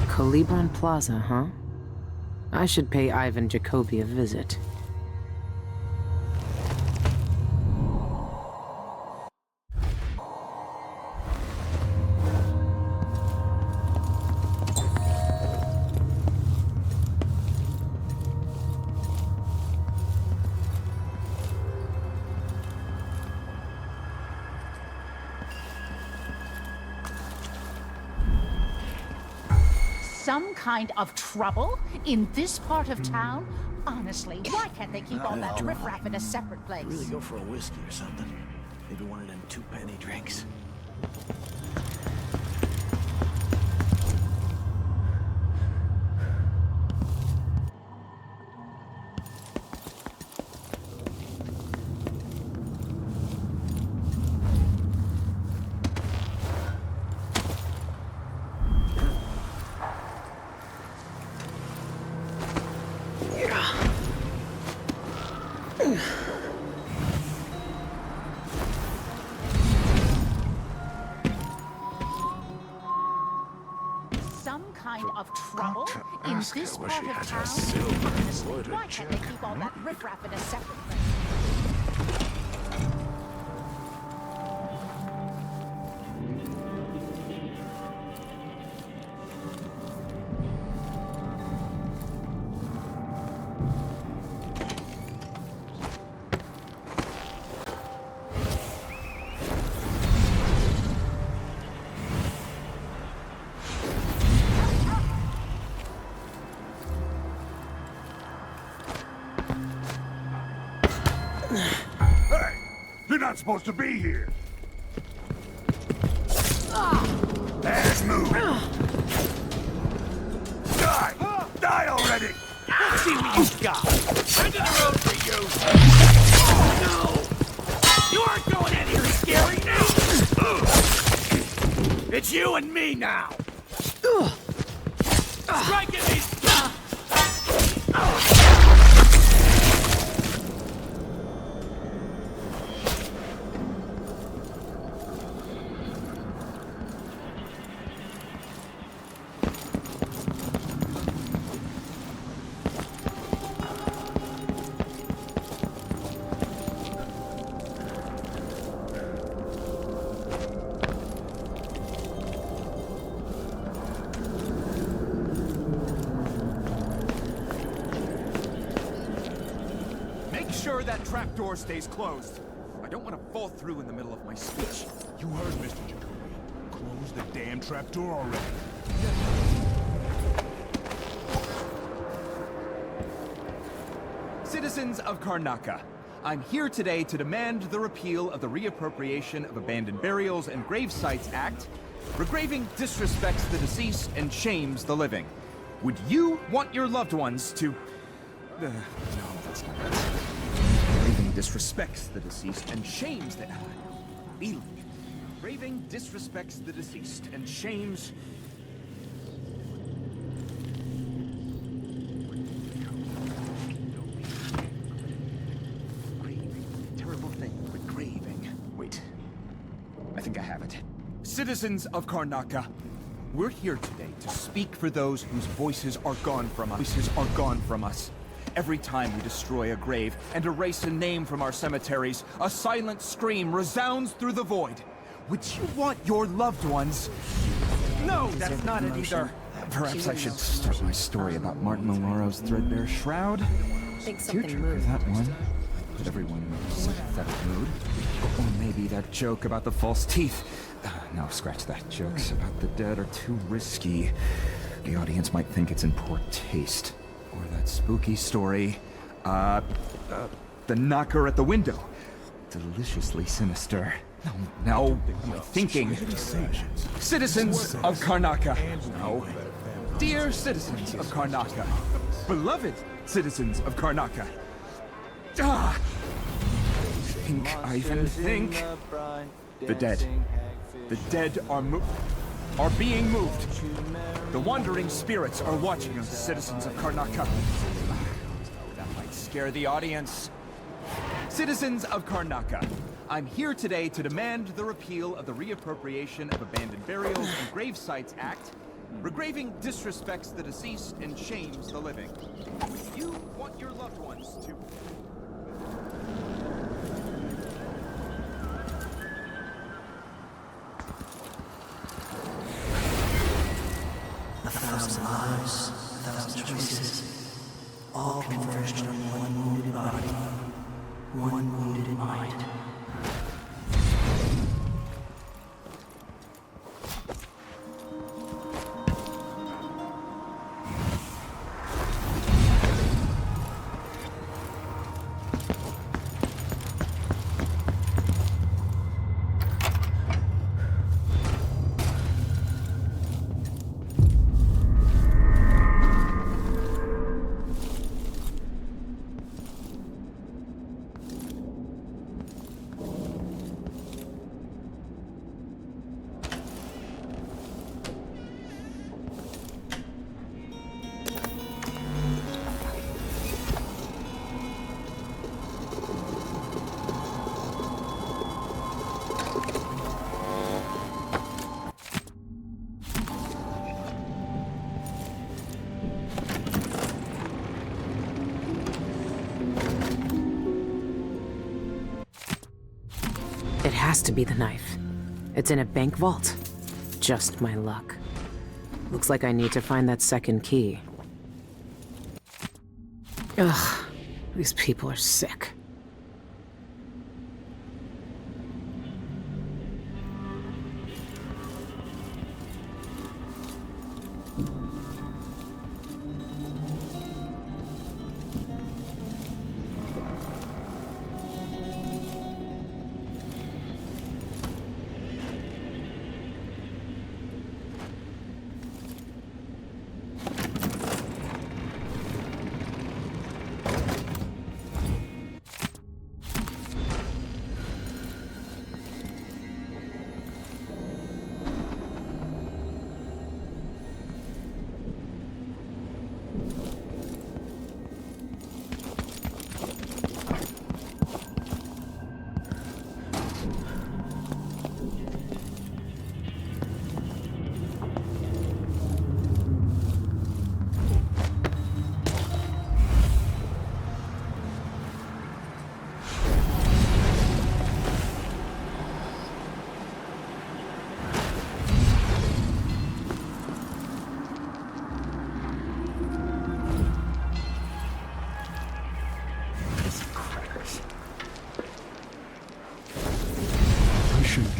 Calibron Plaza, huh? I should pay Ivan Jacoby a visit. Some kind of trouble in this part of town? Honestly, why can't they keep all that riffraff in a separate place? Really go for a whiskey or something. Maybe one of them 2-penny drinks. Some kind of trouble in this where part she of has her town? silver Honestly, embroidered why can't they keep all that riffraff in a separate place? not supposed to be here. Bad move. Die! Die already! Let's see what you got. End of the road for you. No! You aren't going anywhere scary now. It's you and me now. Strike at me. Sure that trapdoor stays closed. I don't want to fall through in the middle of my speech. You heard, Mr. Jacoby. Close the damn trapdoor already. Citizens of Karnaca, I'm here today to demand the repeal of the Reappropriation of Abandoned Burials and Grave Sites Act. Regraving disrespects the deceased and shames the living. Would you want your loved ones to... no, that's not it. Raving disrespects the deceased and shames the... Raving disrespects the deceased and shames... Terrible thing with graving. Wait. I think I have it. Citizens of Karnaca, we're here today to speak for those whose voices are gone from us. Every time we destroy a grave and erase a name from our cemeteries, a silent scream resounds through the void. Would you want your loved ones... No, that's not it either. Perhaps I should start my story about Martin Maloro's threadbare shroud. Tearjerker, that one. Put everyone in a sympathetic mood. Or maybe that joke about the false teeth. No, scratch that. Jokes about the dead are too risky. The audience might think it's in poor taste. Or that spooky story, the knocker at the window. Deliciously sinister. No, am I thinking? Citizens of Karnaca. No. Dear citizens of Karnaca. Beloved citizens of Karnaca. Ah! I even think... The dead. The dead are being moved. The wandering spirits are watching us, citizens of Karnaca. That might scare the audience. Citizens of Karnaca, I'm here today to demand the repeal of the Reappropriation of Abandoned Burials and Grave Sites Act. Regraving disrespects the deceased and shames the living. Would you want your loved ones to... A thousand lives, a thousand choices, all converged on one wounded body, one wounded mind. It has to be the knife. It's in a bank vault. Just my luck. Looks like I need to find that second key. Ugh, these people are sick.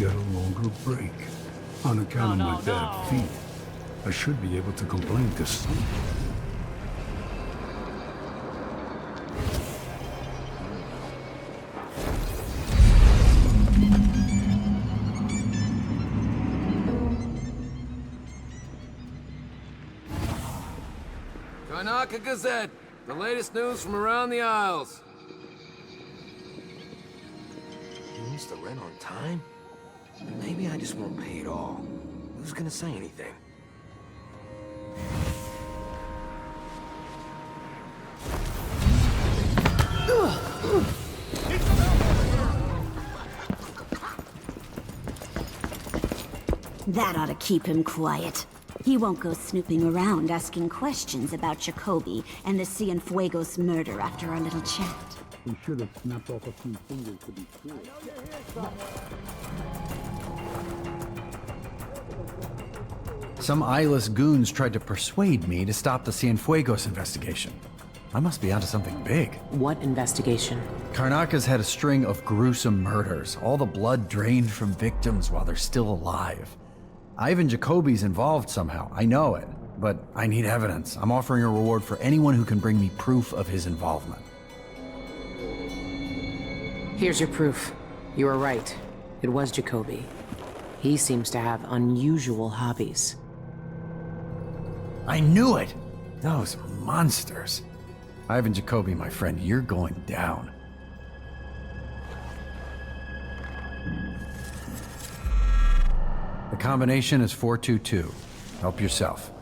get a longer break. On account of my bad feet, I should be able to complain to someone. Karnaca Gazette, the latest news from around the Isles. He needs the rent on time? Maybe I just won't pay it all. Who's gonna say anything? That ought to keep him quiet. He won't go snooping around asking questions about Jacoby and the Cienfuegos murder after our little chat. We should have snapped off a few fingers to be sure. Some eyeless goons tried to persuade me to stop the Cienfuegos investigation. I must be onto something big. What investigation? Karnaca's had a string of gruesome murders, all the blood drained from victims while they're still alive. Ivan Jacoby's involved somehow, I know it, but I need evidence. I'm offering a reward for anyone who can bring me proof of his involvement. Here's your proof. You were right. It was Jacoby. He seems to have unusual hobbies. I knew it! Those monsters. Ivan Jacoby, my friend, you're going down. The combination is 422. Help yourself.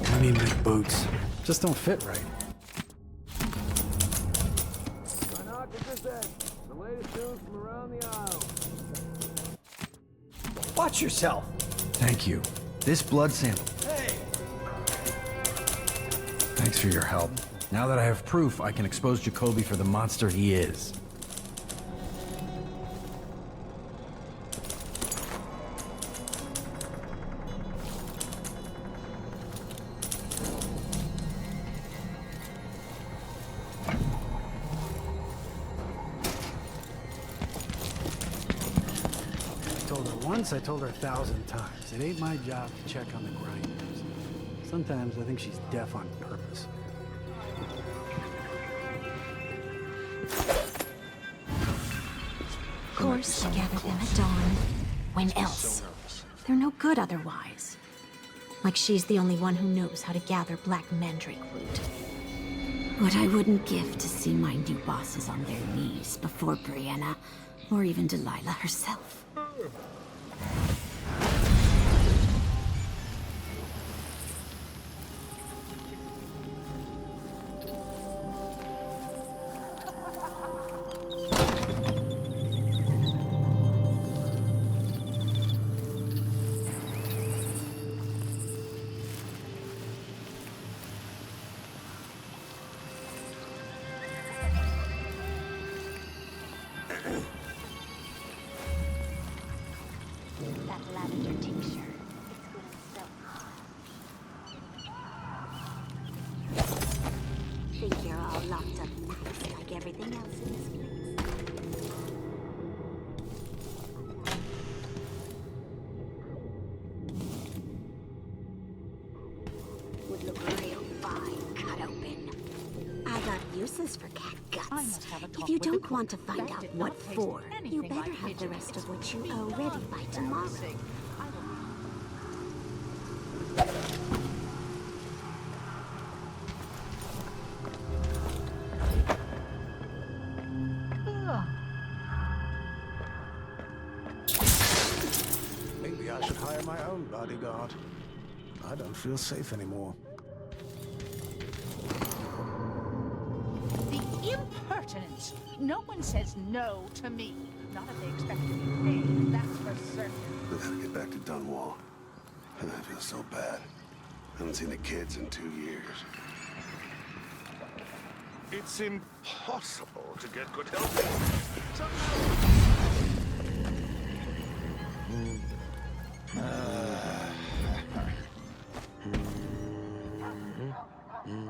I need new boots. Just don't fit right. The latest news from around the Isles. Watch yourself! Thank you. This blood sample. Hey! Thanks for your help. Now that I have proof, I can expose Jacoby for the monster he is. I told her 1,000 times. It ain't my job to check on the grinders. Sometimes I think she's deaf on purpose. Of course, they gather them at dawn. When else? They're no good otherwise. Like she's the only one who knows how to gather black mandrake root. What I wouldn't give to see my new bosses on their knees before Brianna, or even Delilah herself. Think you're all locked up nice like everything else in this place. Would look real fine cut open. I got uses for cat guts. If you don't want to find out what for, you better have the rest of what you owe ready by tomorrow. Maybe I should hire my own bodyguard. I don't feel safe anymore. The impertinence! No one says no to me. Not if they expect to be paid, that's for certain. We gotta get back to Dunwall. I feel so bad. I haven't seen the kids in 2 years. It's impossible to get good help.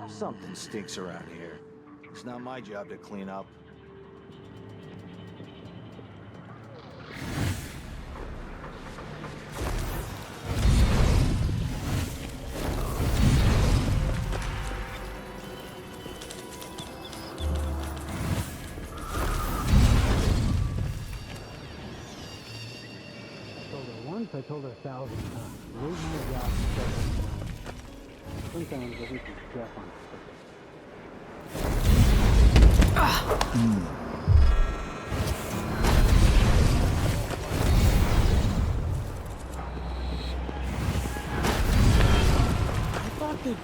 Something stinks around here. It's not my job to clean up. I told her 1,000 times. It ain't my job to tell her. Sometimes I think she's deaf on I thought that...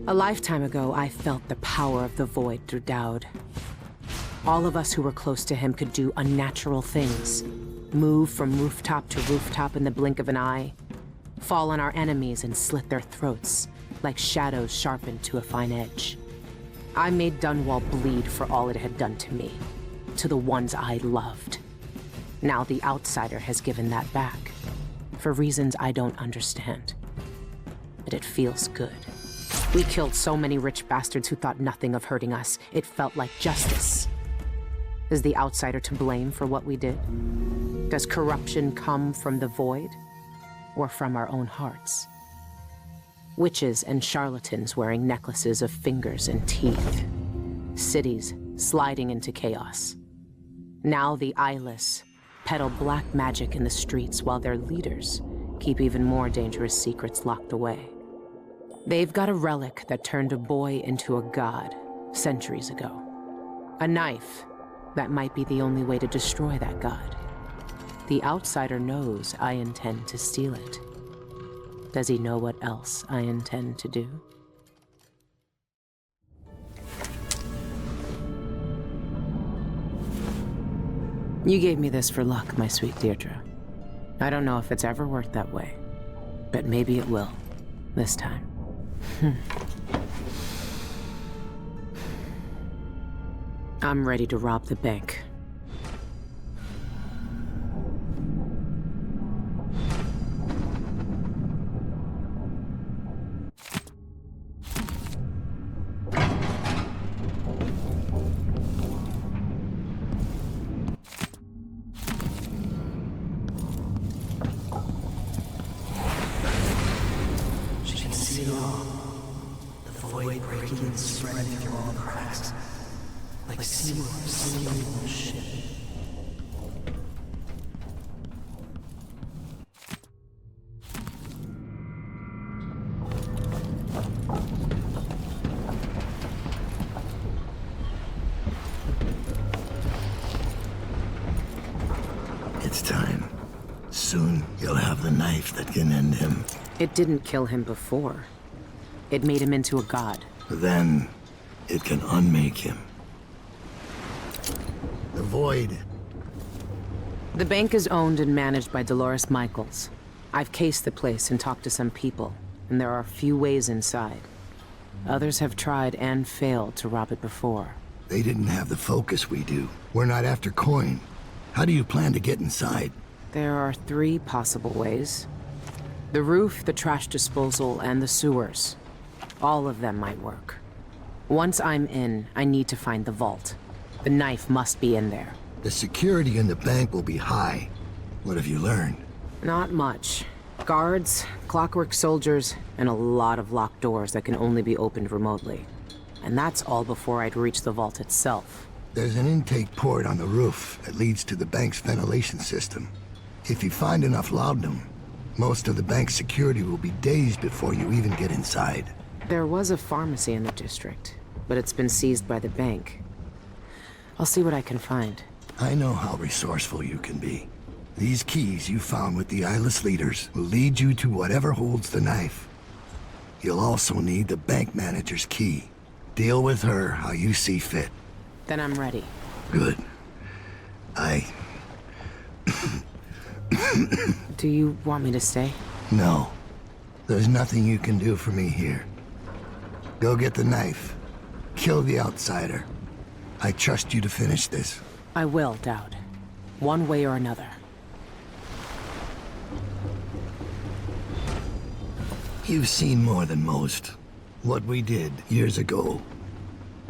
A lifetime ago, I felt the power of the Void through Dowd. All of us who were close to him could do unnatural things. Move from rooftop to rooftop in the blink of an eye. Fall on our enemies and slit their throats, like shadows sharpened to a fine edge. I made Dunwall bleed for all it had done to me, to the ones I loved. Now the Outsider has given that back, for reasons I don't understand. But it feels good. We killed so many rich bastards who thought nothing of hurting us. It felt like justice. Is the Outsider to blame for what we did? Does corruption come from the Void, or from our own hearts? Witches and charlatans wearing necklaces of fingers and teeth. Cities sliding into chaos. Now the eyeless peddle black magic in the streets while their leaders keep even more dangerous secrets locked away. They've got a relic that turned a boy into a god centuries ago. A knife that might be the only way to destroy that god. The Outsider knows I intend to steal it. Does he know what else I intend to do? You gave me this for luck, my sweet Deirdre. I don't know if it's ever worked that way, but maybe it will, this time. I'm ready to rob the bank. She can see it all. The void breaking and spreading through all the cracks. Like seawater sailing on a ship. It's time. Soon you'll have the knife that can end him. It didn't kill him before. It made him into a god. Then it can unmake him. The Void. The bank is owned and managed by Dolores Michaels. I've cased the place and talked to some people, and there are a few ways inside. Others have tried and failed to rob it before. They didn't have the focus we do. We're not after coin. How do you plan to get inside? There are 3 possible ways. The roof, the trash disposal, and the sewers. All of them might work. Once I'm in, I need to find the vault. The knife must be in there. The security in the bank will be high. What have you learned? Not much. Guards, clockwork soldiers, and a lot of locked doors that can only be opened remotely. And that's all before I'd reach the vault itself. There's an intake port on the roof that leads to the bank's ventilation system. If you find enough laudanum, Most of the bank's security will be days before you even get inside. There was a pharmacy in the district, but it's been seized by the bank. I'll see what I can find. I know how resourceful you can be. These keys you found with the eyeless leaders will lead you to whatever holds the knife. You'll also need the bank manager's key. Deal with her how you see fit. Then I'm ready. Good. Do you want me to stay? No. There's nothing you can do for me here. Go get the knife. Kill the outsider. I trust you to finish this. I will, Dowd. One way or another. You've seen more than most. What we did years ago.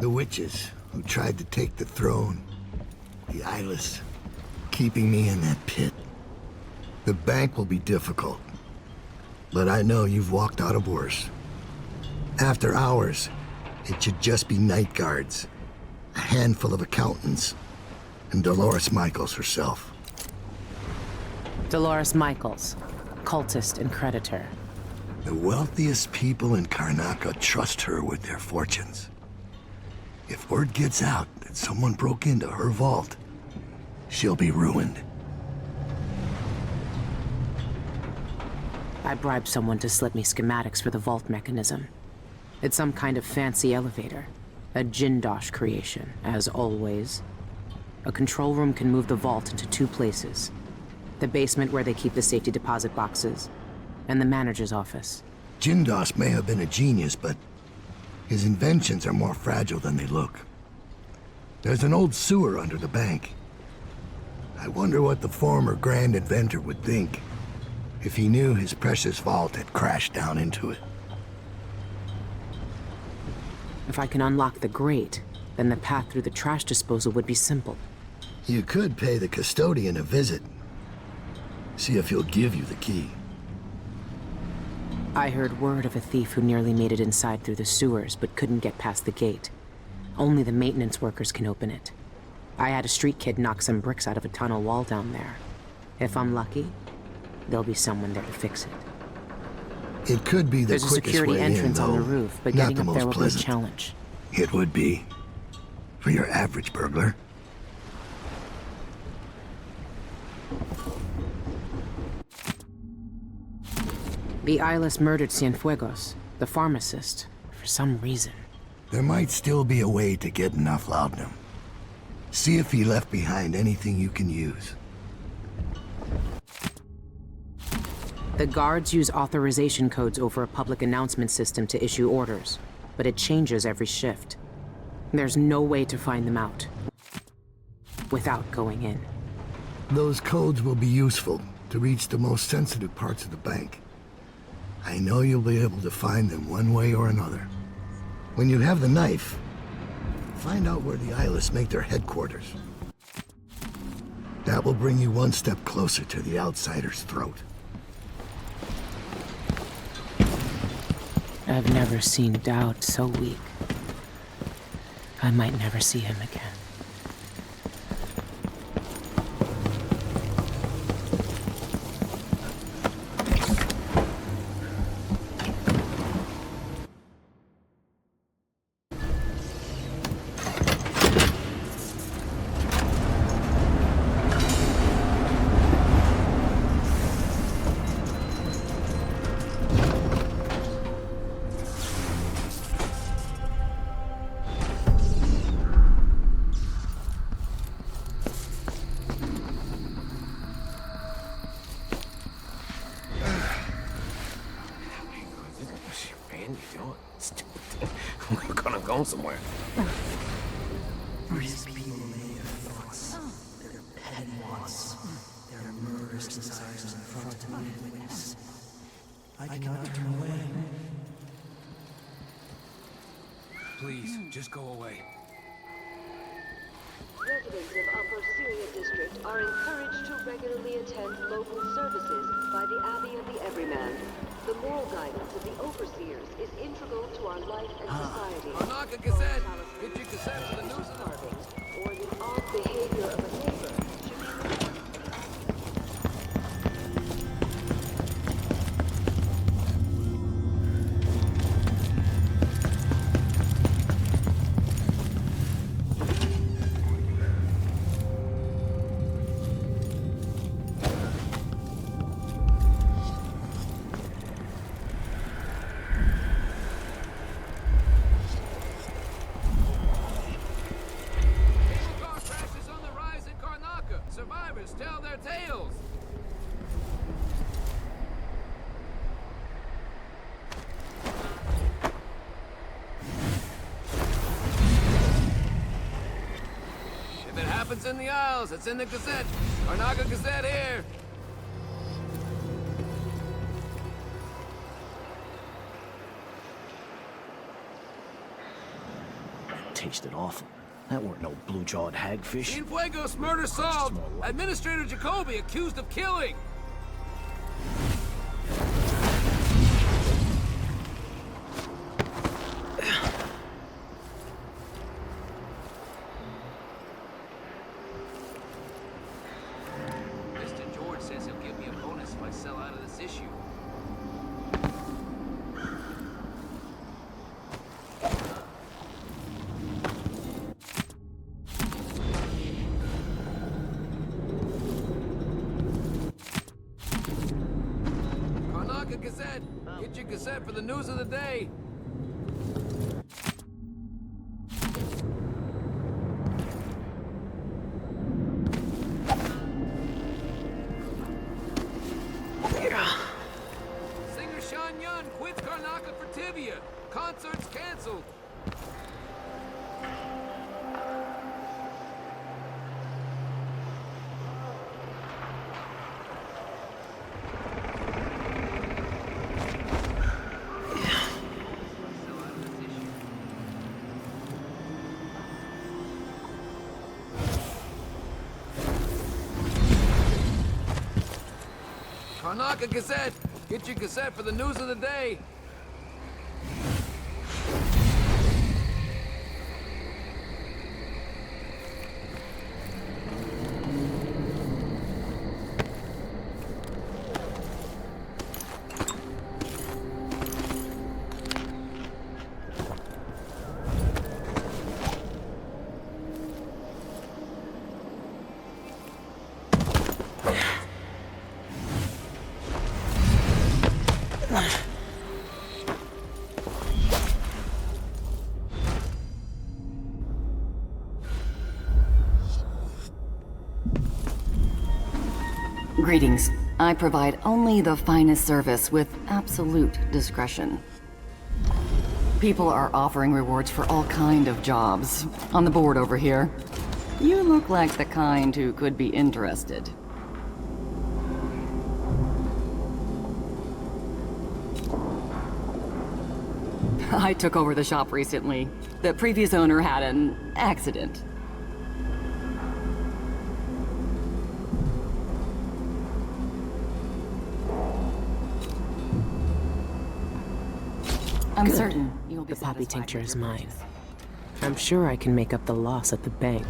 The witches who tried to take the throne. The eyeless. Keeping me in that pit. The bank will be difficult. But I know you've walked out of worse. After hours, it should just be night guards. A handful of accountants. And Dolores Michaels herself. Dolores Michaels, cultist and creditor. The wealthiest people in Karnaca trust her with their fortunes. If word gets out that someone broke into her vault, she'll be ruined. I bribed someone to slip me schematics for the vault mechanism. It's some kind of fancy elevator. A Jindosh creation, as always. A control room can move the vault into two places. The basement where they keep the safety deposit boxes, and the manager's office. Jindosh may have been a genius, but his inventions are more fragile than they look. There's an old sewer under the bank. I wonder what the former grand inventor would think if he knew his precious vault had crashed down into it. If I can unlock the grate, then the path through the trash disposal would be simple. You could pay the custodian a visit. See if he'll give you the key. I heard word of a thief who nearly made it inside through the sewers, but couldn't get past the gate. Only the maintenance workers can open it. I had a street kid knock some bricks out of a tunnel wall down there. If I'm lucky, there'll be someone there to fix it. It could be the There's a quickest security way entrance in, on the though. roof, but Not getting the up most there will be a pleasant. challenge. It would be. For your average burglar. The eyeless murdered Cienfuegos, the pharmacist, for some reason. There might still be a way to get enough laudanum. See if he left behind anything you can use. The guards use authorization codes over a public announcement system to issue orders, but it changes every shift. There's no way to find them out without going in. Those codes will be useful to reach the most sensitive parts of the bank. I know you'll be able to find them one way or another. When you have the knife, find out where the eyeless make their headquarters. That will bring you one step closer to the outsider's throat. I've never seen Dowd so weak. I might never see him again. We're gonna go somewhere. These people made their thoughts, their petty wants, their murderous desires in front of me and witness. I cannot turn away. Please, just go away. Residents of Upper Syria District are encouraged to regularly attend local services by the Abbey of the Everyman. The moral guidance of the overseers is integral to our life and society. Karnaca Gazette! Get your Gazette to the news of Carving, or the odd behavior of a neighbor should be happens in the Isles, it's in the Gazette. Karnaca Gazette here. Tasted awful. That weren't no blue-jawed hagfish. Cienfuegos murder solved. Administrator Jacoby accused of killing. Mr. George says he'll give me a bonus if I sell out of this issue. Gazette! Get your Gazette for the news of the day! Singer Sean Yun quits Karnaca for Tibia. Concert's canceled. Karnaca Gazette! Get your Gazette for the news of the day! Greetings. I provide only the finest service with absolute discretion. People are offering rewards for all kind of jobs. On the board over here. You look like the kind who could be interested. I took over the shop recently. The previous owner had an accident. I'm Good. certain you'll be The poppy satisfied tincture with is your mine. purchase. I'm sure I can make up the loss at the bank.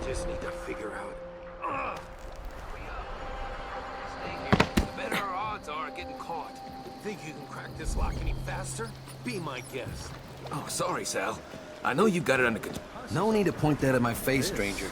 just need to figure out. Stay here. The better our odds are of getting caught. Think you can crack this lock any faster? Be my guest. Oh, sorry, Sal. I know you got it under control. No need to point that at my face, stranger.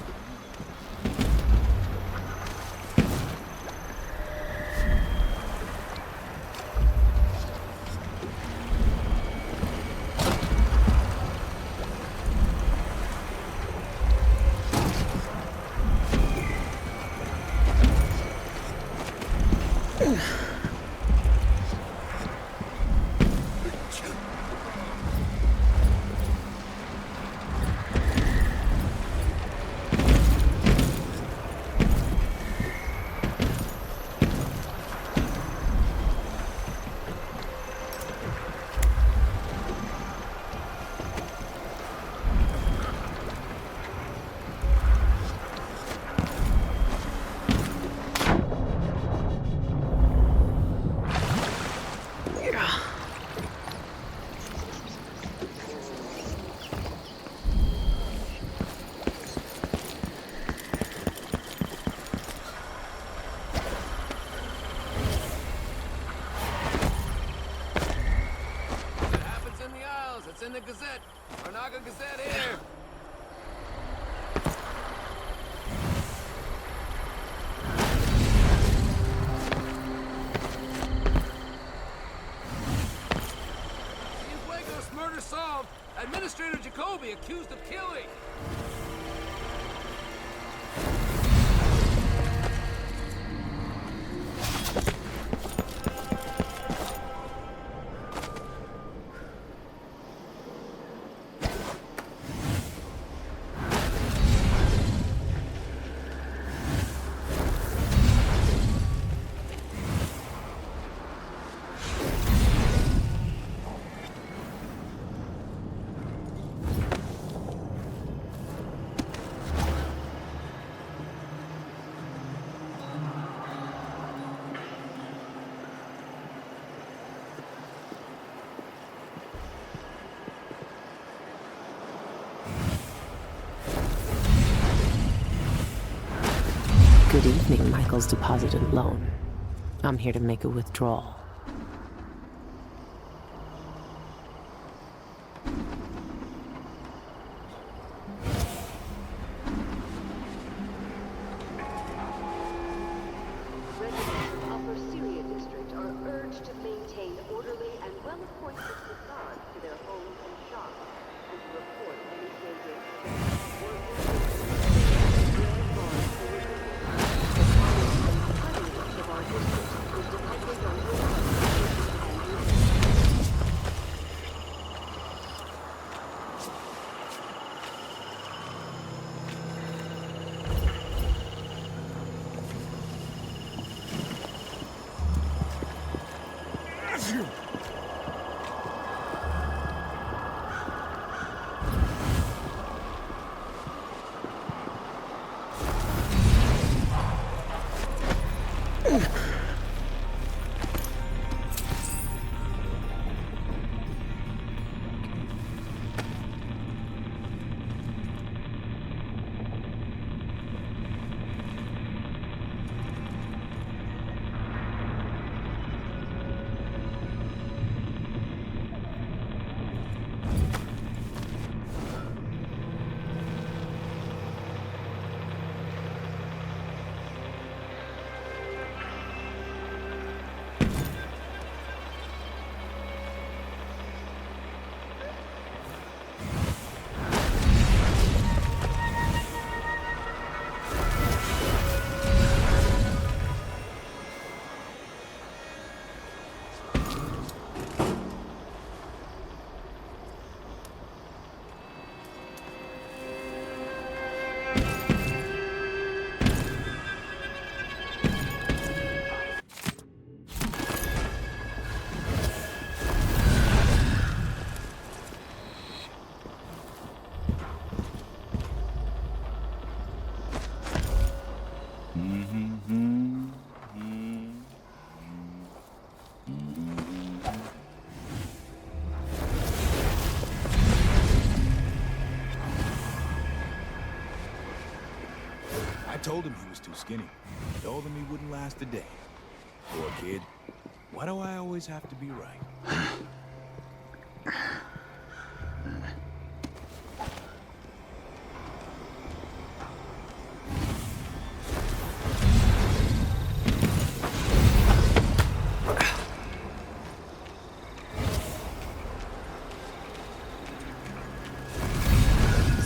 It's in the Gazette. Karnaca Gazette here. Cienfuegos murder solved. Administrator Jacoby accused of killing. Good evening, Michael's deposited loan. I'm here to make a withdrawal. Residents of Upper Syria District are urged to maintain orderly and well-appointed facades to their homes and shops, and to report any changes. I told him he was too skinny. Told him he wouldn't last a day. Poor kid. Why do I always have to be right?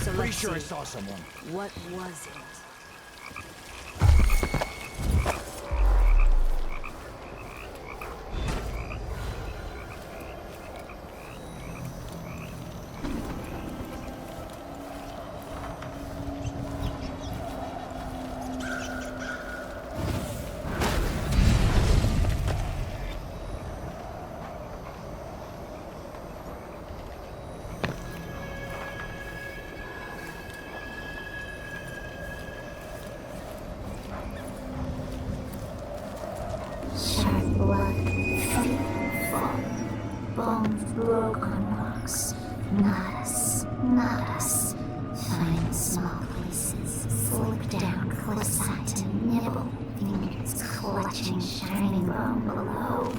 So Pretty let's sure I see. saw someone. What was it? of broken rocks. Not us, not us. Find small places, slip down cliffside to nibble, fingers clutching shining bone below.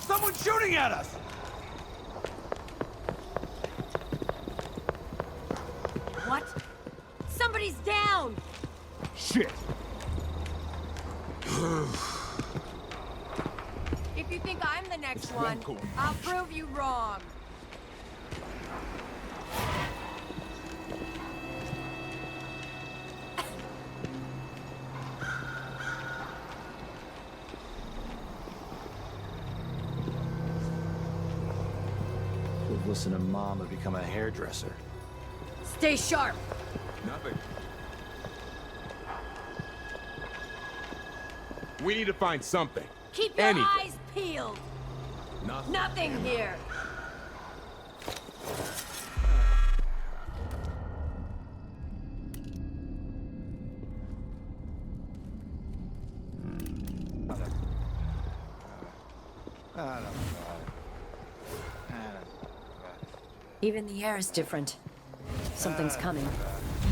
Someone's shooting at us! What? Somebody's down! Shit! If you think I'm the next one, I'll prove you wrong. Listen to Mom and become a hairdresser. Stay sharp. Nothing. We need to find something. Keep your Anything. eyes peeled. Nothing. Nothing here. Even the air is different. Something's coming.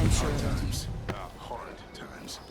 I'm sure of it. Hard times.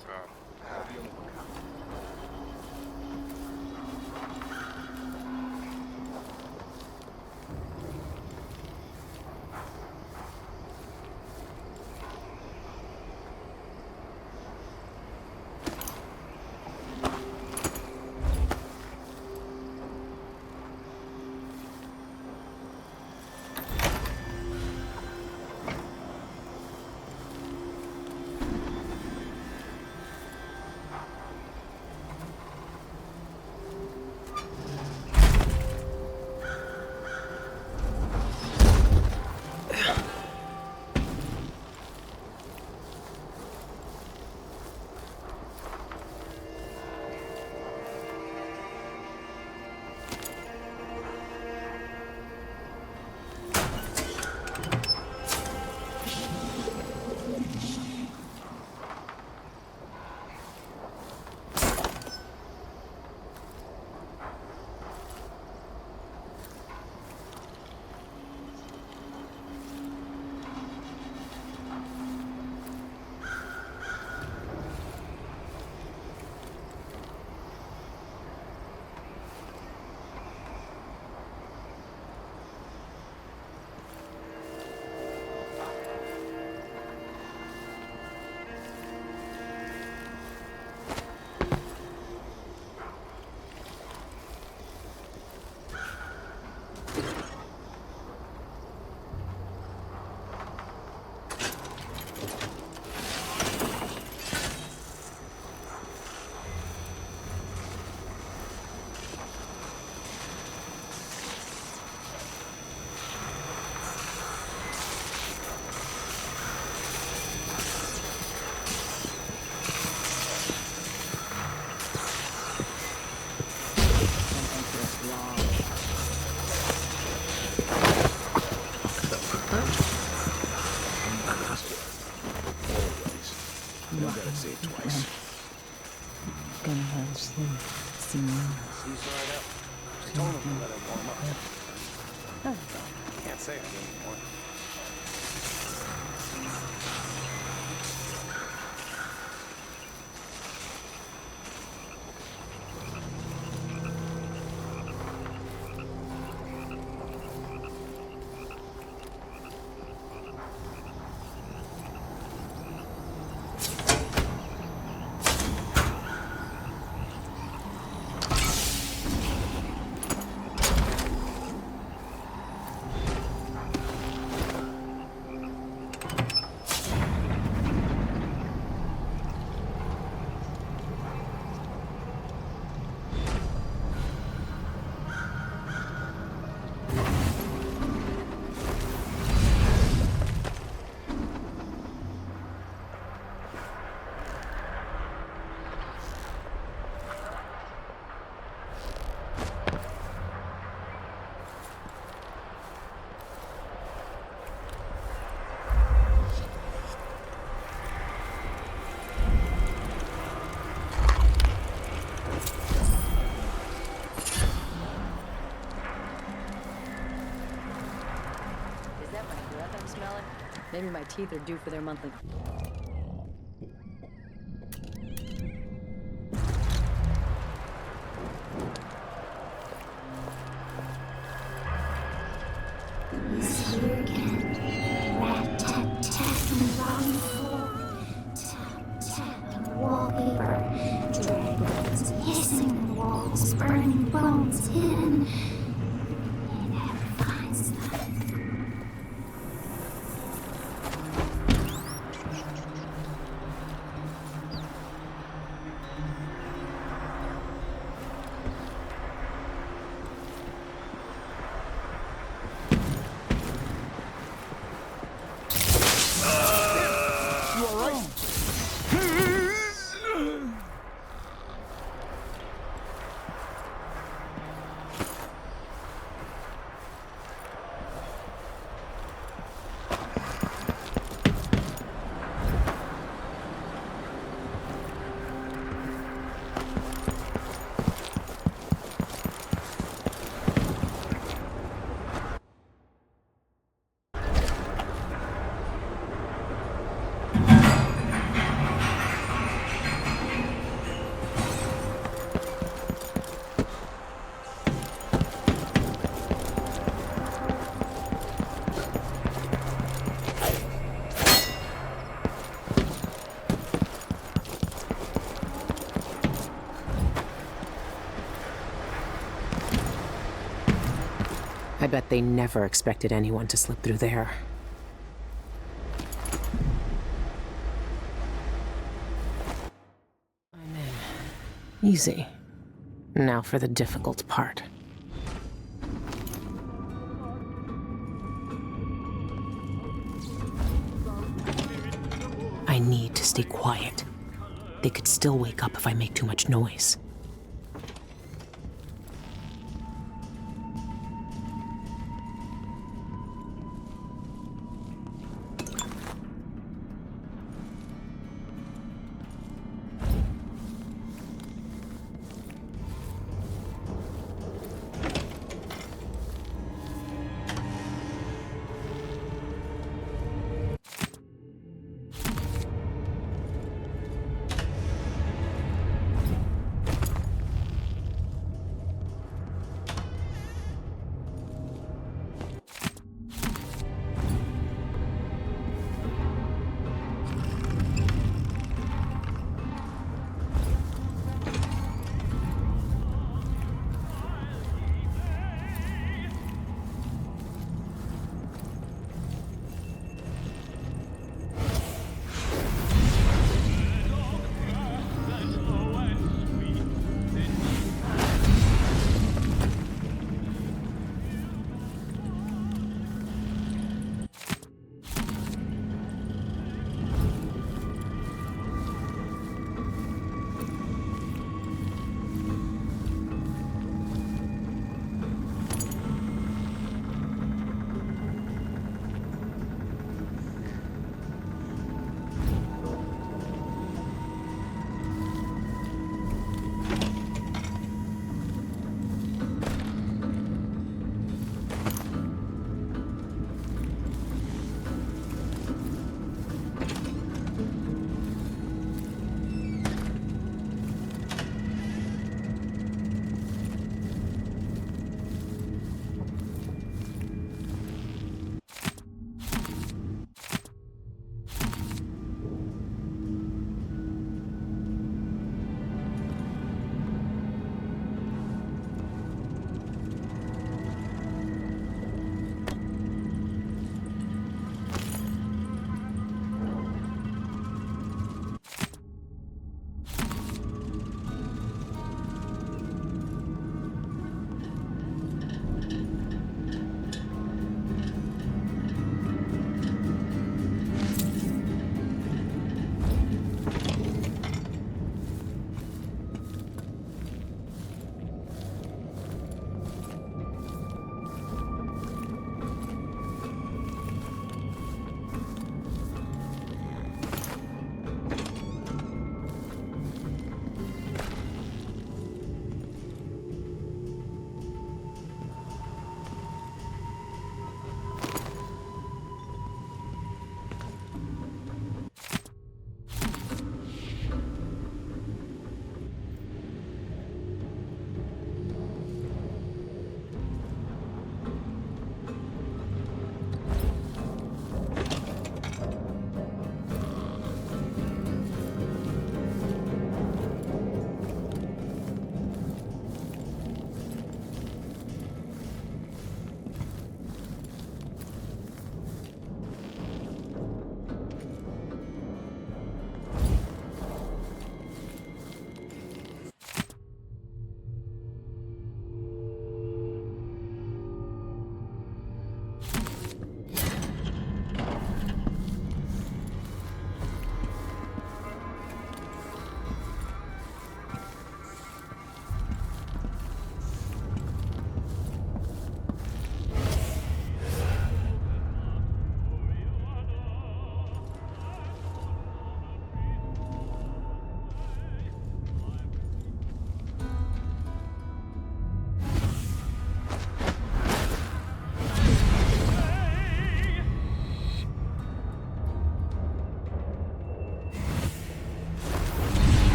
Told him to let her warm up. Can't say I didn't warn him. Maybe my teeth are due for their monthly. He's here again. Rat-tat-tat and round floor. Tap-tap and wallpaper. Dragons hissing in the walls, burning bones hidden. He never finds them. I bet they never expected anyone to slip through there. I'm in. Easy. Now for the difficult part. I need to stay quiet. They could still wake up if I make too much noise.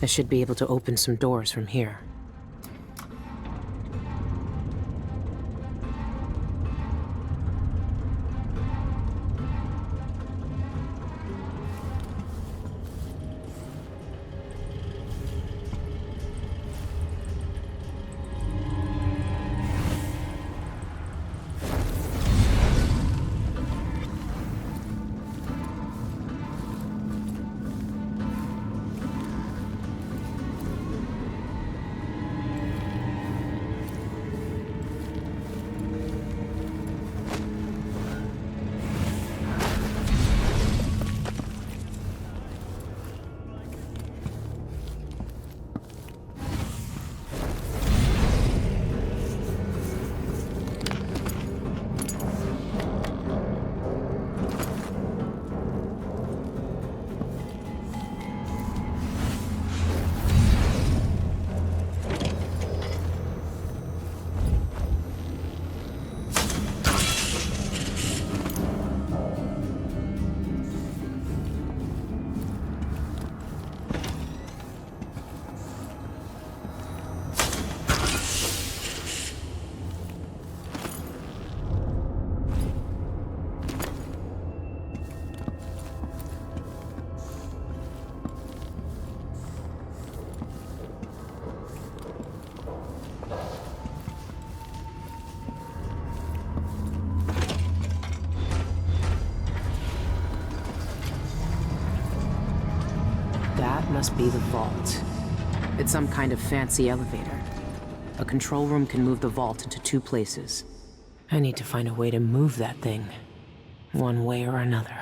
I should be able to open some doors from here. That must be the vault. It's some kind of fancy elevator. A control room can move the vault into 2 places. I need to find a way to move that thing, one way or another.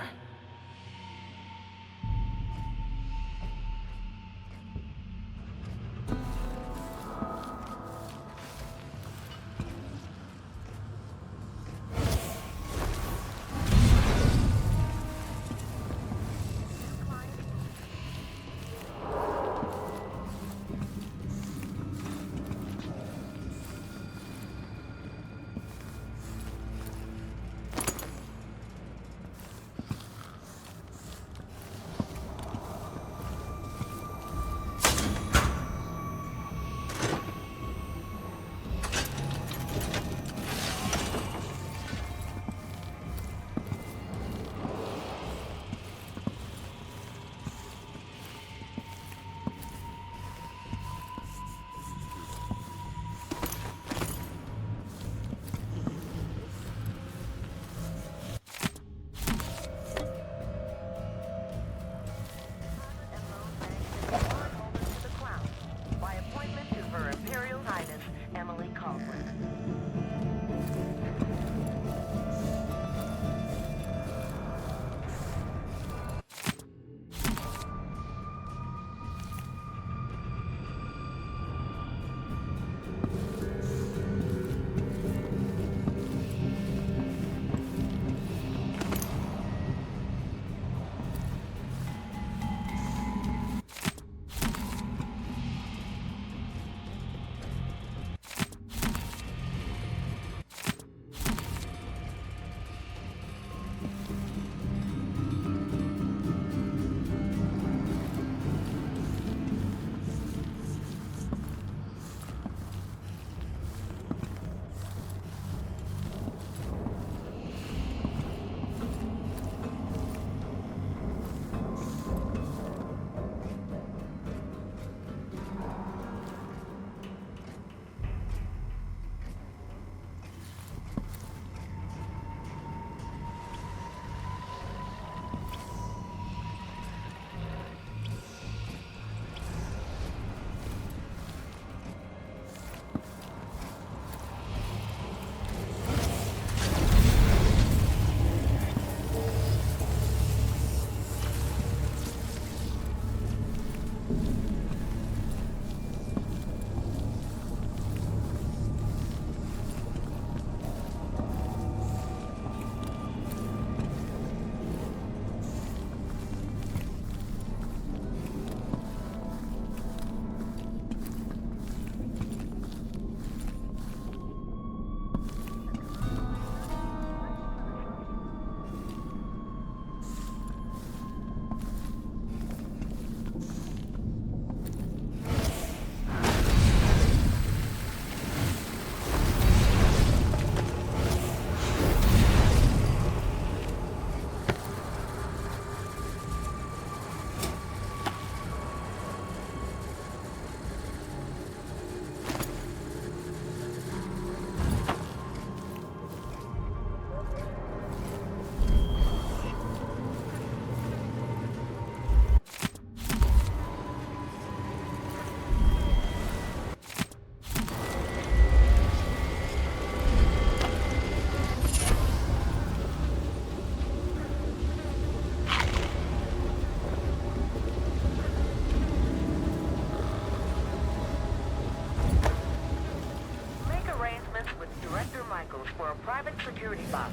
Michaels for a private security box.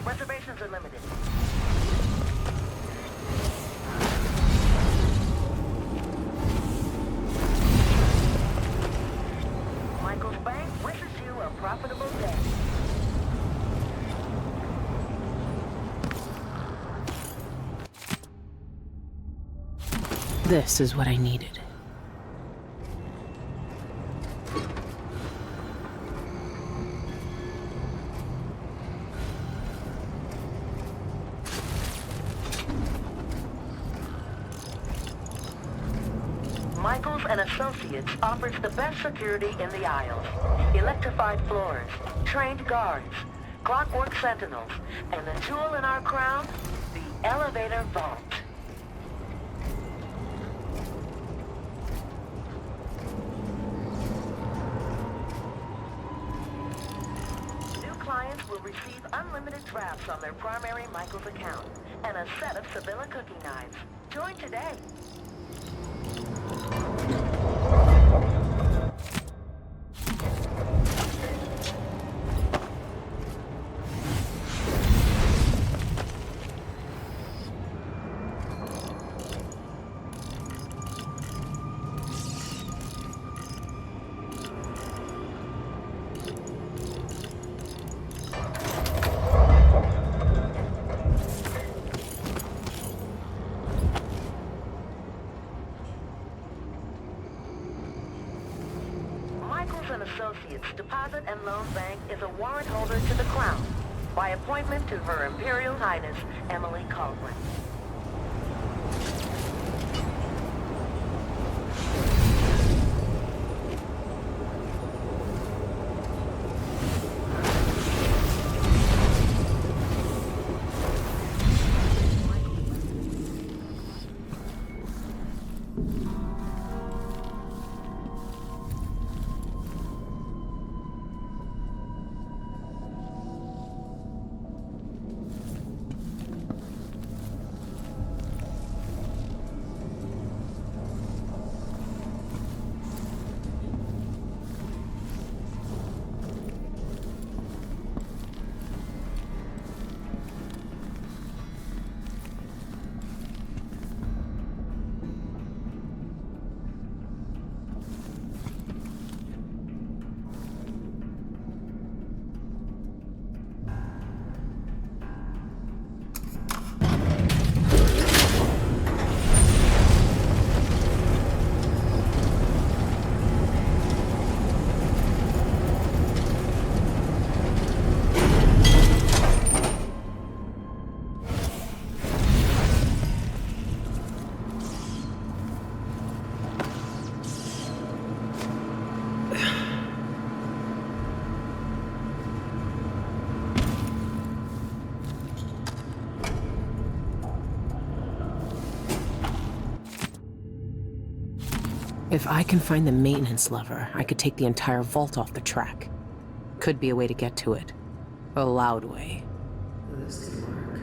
Reservations are limited. Michaels Bank wishes you a profitable day. This is what I needed. Michaels and Associates offers the best security in the aisles. Electrified floors, trained guards, clockwork sentinels, and the jewel in our crown, the elevator vault. New clients will receive unlimited drafts on their primary Michaels account and a set of Sevilla cooking knives. Join today. Associates Deposit and Loan Bank is a warrant holder to the Crown by appointment to Her Imperial Highness Emily Caldwell. If I can find the maintenance lever, I could take the entire vault off the track. Could be a way to get to it. A loud way. This could work.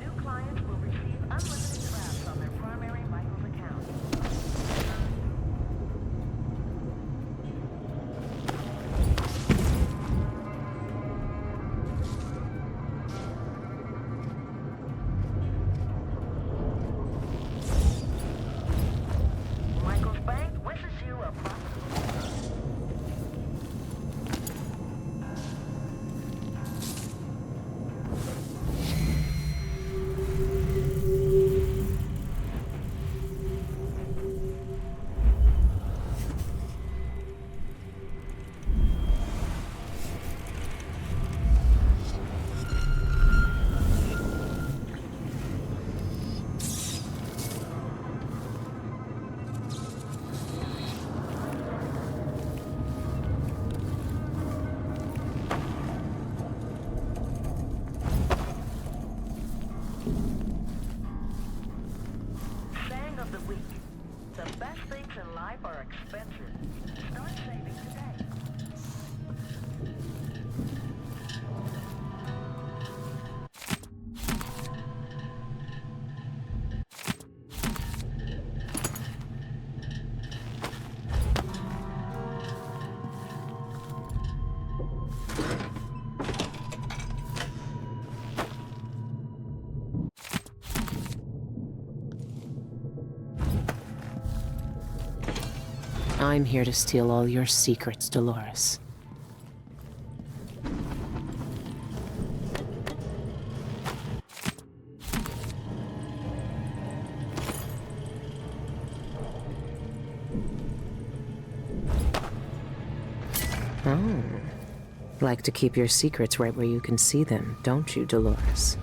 New clients will receive unlimited drafts on their I'm here to steal all your secrets, Dolores. Oh. Like to keep your secrets right where you can see them, don't you, Dolores?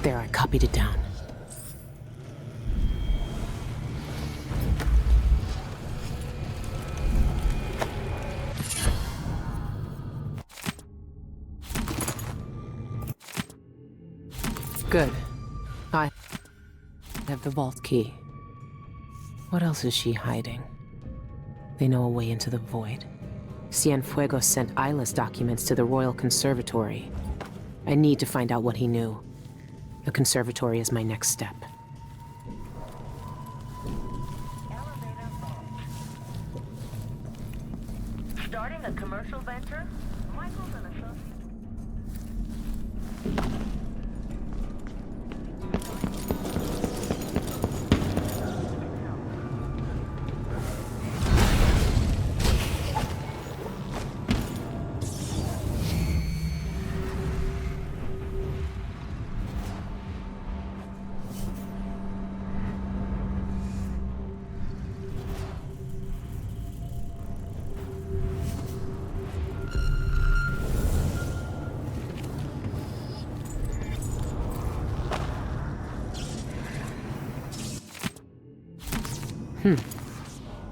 There, I copied it down. Good. I have the vault key. What else is she hiding? They know a way into the void. Cienfuegos sent Isla's documents to the Royal Conservatory. I need to find out what he knew. The conservatory is my next step. Starting a commercial venture? Michael's an associate.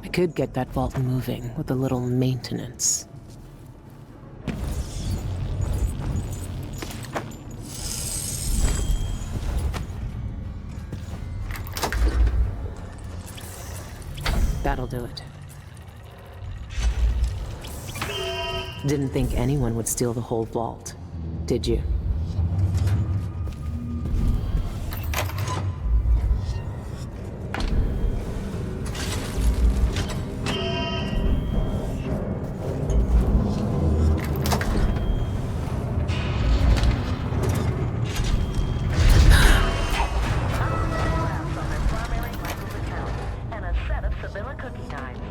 I could get that vault moving with a little maintenance. That'll do it. Didn't think anyone would steal the whole vault, did you?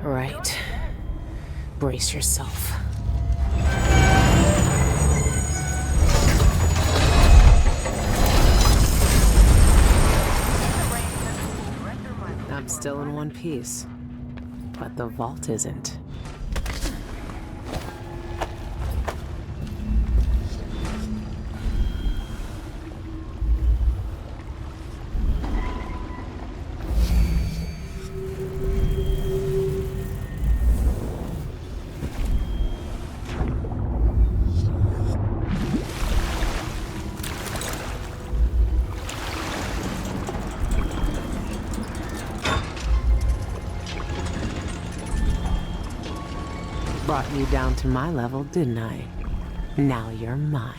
Right. Brace yourself. I'm still in one piece, but the vault isn't. Brought you down to my level, didn't I? Now you're mine.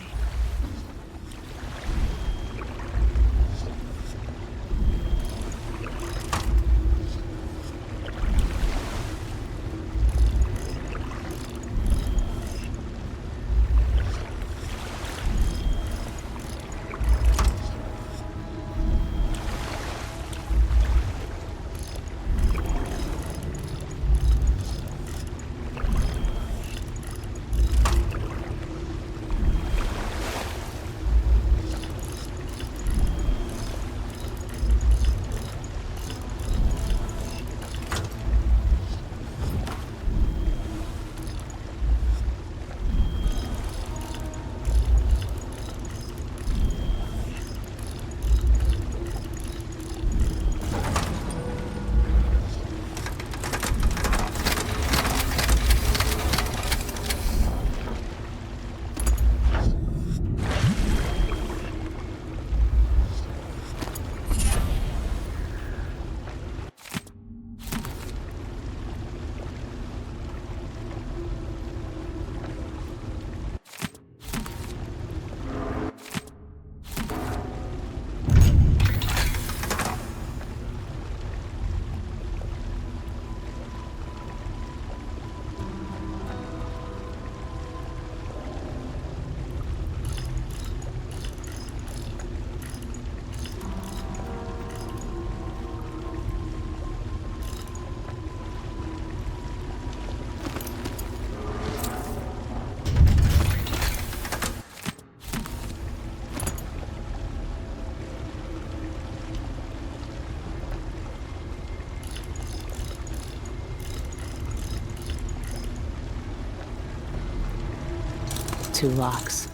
2 locks.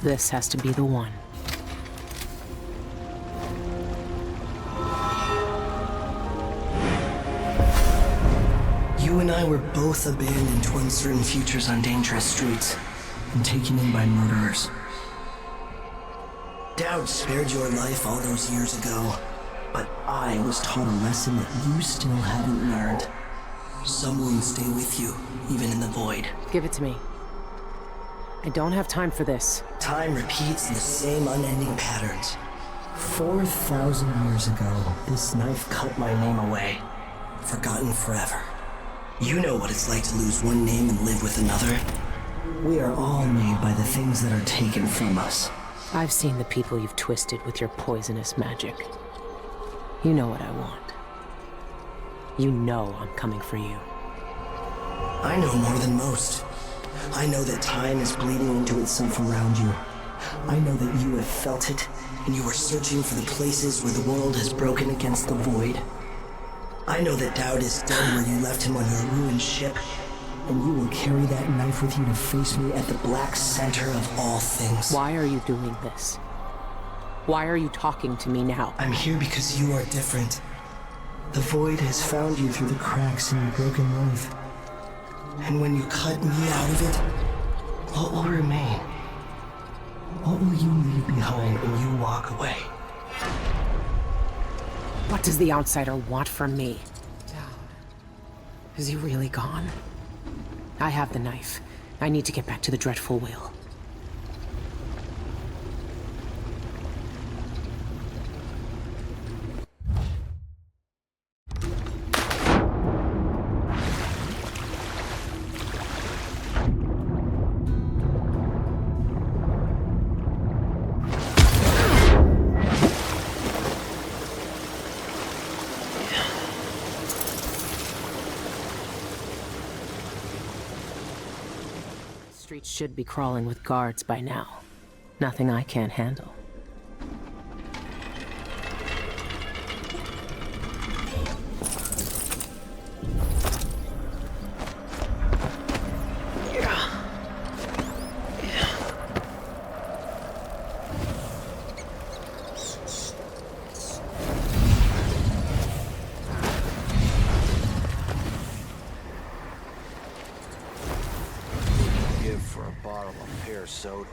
This has to be the one. You and I were both abandoned to uncertain futures on dangerous streets and taken in by murderers. Dowd spared your life all those years ago, but I was taught a lesson that you still haven't learned. Some wounds stay with you, even in the void. Give it to me. I don't have time for this. Time repeats the same unending patterns. 4,000 years ago, this knife cut my name away, forgotten forever. You know what it's like to lose one name and live with another. We are all made by the things that are taken from us. I've seen the people you've twisted with your poisonous magic. You know what I want. You know I'm coming for you. I know more than most. I know that time is bleeding into itself around you. I know that you have felt it, and you are searching for the places where the world has broken against the void. I know that Dowd is dead where you left him on your ruined ship, and you will carry that knife with you to face me at the black center of all things. Why are you doing this? Why are you talking to me now? I'm here because you are different. The void has found you through the cracks in your broken life. And when you cut me out of it, what will remain? What will you leave behind when you walk away? What does the outsider want from me? Is he really gone? I have the knife. I need to get back to the Dreadful Whale. Streets should be crawling with guards by now. Nothing I can't handle. For a bottle of pear soda.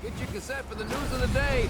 Get your cassette for the news of the day.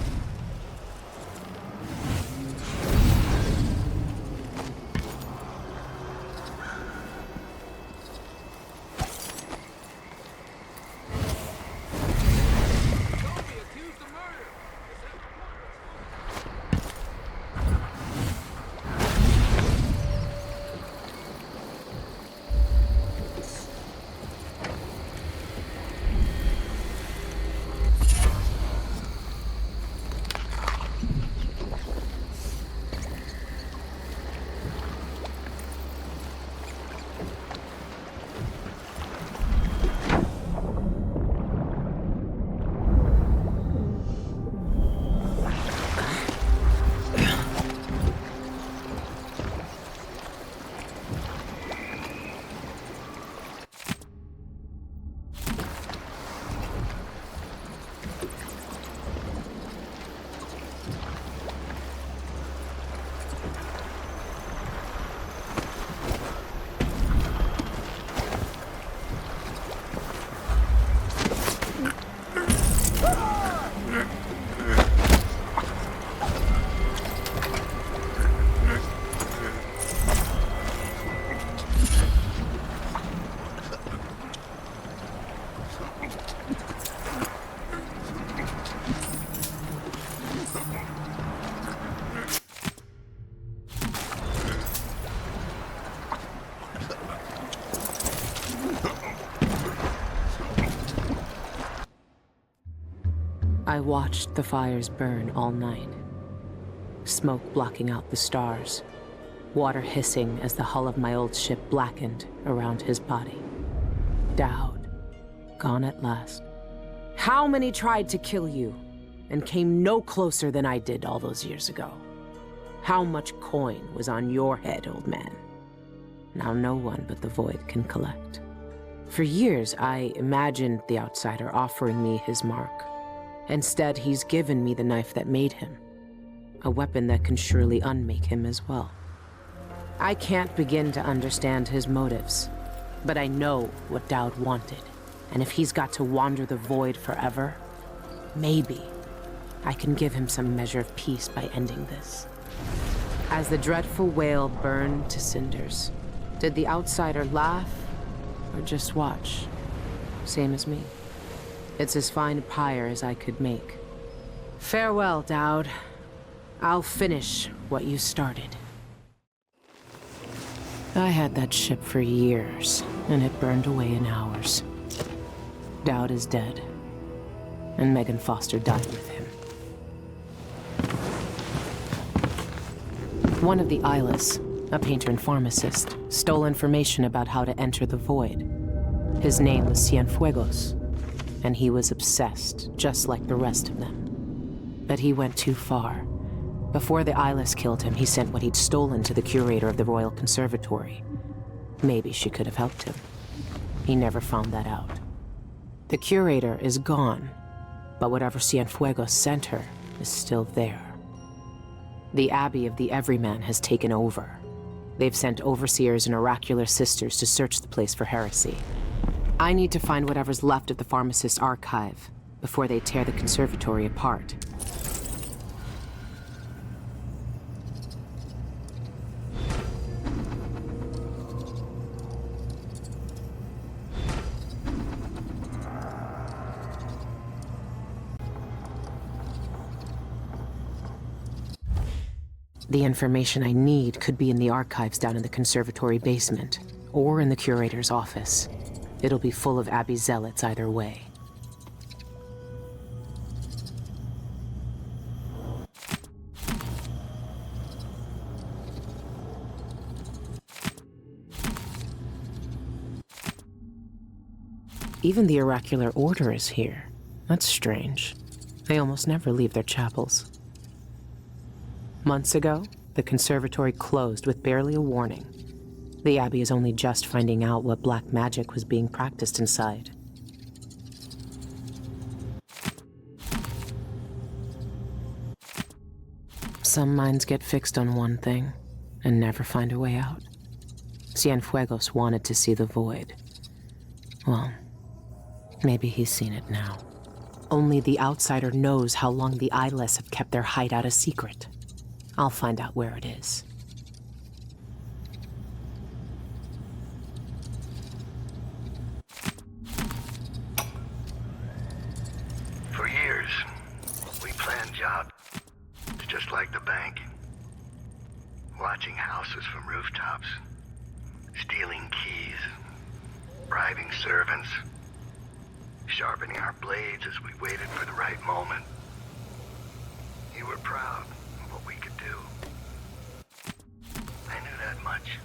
I watched the fires burn all night. Smoke blocking out the stars. Water hissing as the hull of my old ship blackened around his body. Dowd, gone at last. How many tried to kill you and came no closer than I did all those years ago? How much coin was on your head, old man? Now no one but the Void can collect. For years, I imagined the outsider offering me his mark. Instead, he's given me the knife that made him. A weapon that can surely unmake him as well. I can't begin to understand his motives, but I know what Dowd wanted. And if he's got to wander the Void forever, maybe I can give him some measure of peace by ending this. As the dreadful whale burned to cinders, did the outsider laugh or just watch? Same as me. It's as fine a pyre as I could make. Farewell, Dowd. I'll finish what you started. I had that ship for years, and it burned away in hours. Dowd is dead, and Megan Foster died with him. One of the Eyeless, a painter and pharmacist, stole information about how to enter the Void. His name was Cienfuegos, and he was obsessed, just like the rest of them. But he went too far. Before the Eyeless killed him, he sent what he'd stolen to the curator of the Royal Conservatory. Maybe she could have helped him. He never found that out. The curator is gone, but whatever Cienfuegos sent her is still there. The Abbey of the Everyman has taken over. They've sent overseers and oracular sisters to search the place for heresy. I need to find whatever's left of the pharmacist's archive before they tear the conservatory apart. The information I need could be in the archives down in the conservatory basement, or in the curator's office. It'll be full of Abbey zealots either way. Even the oracular order is here. That's strange. They almost never leave their chapels. Months ago, the conservatory closed with barely a warning. The Abbey is only just finding out what black magic was being practiced inside. Some minds get fixed on one thing and never find a way out. Cienfuegos wanted to see the Void. Well, maybe he's seen it now. Only the outsider knows how long the Eyeless have kept their hideout a secret. I'll find out where it is. For years, we planned jobs just like the bank. Watching houses from rooftops, stealing keys, bribing servants, sharpening our blades as we waited for the right moment. You were proud of what we could do. I knew that much.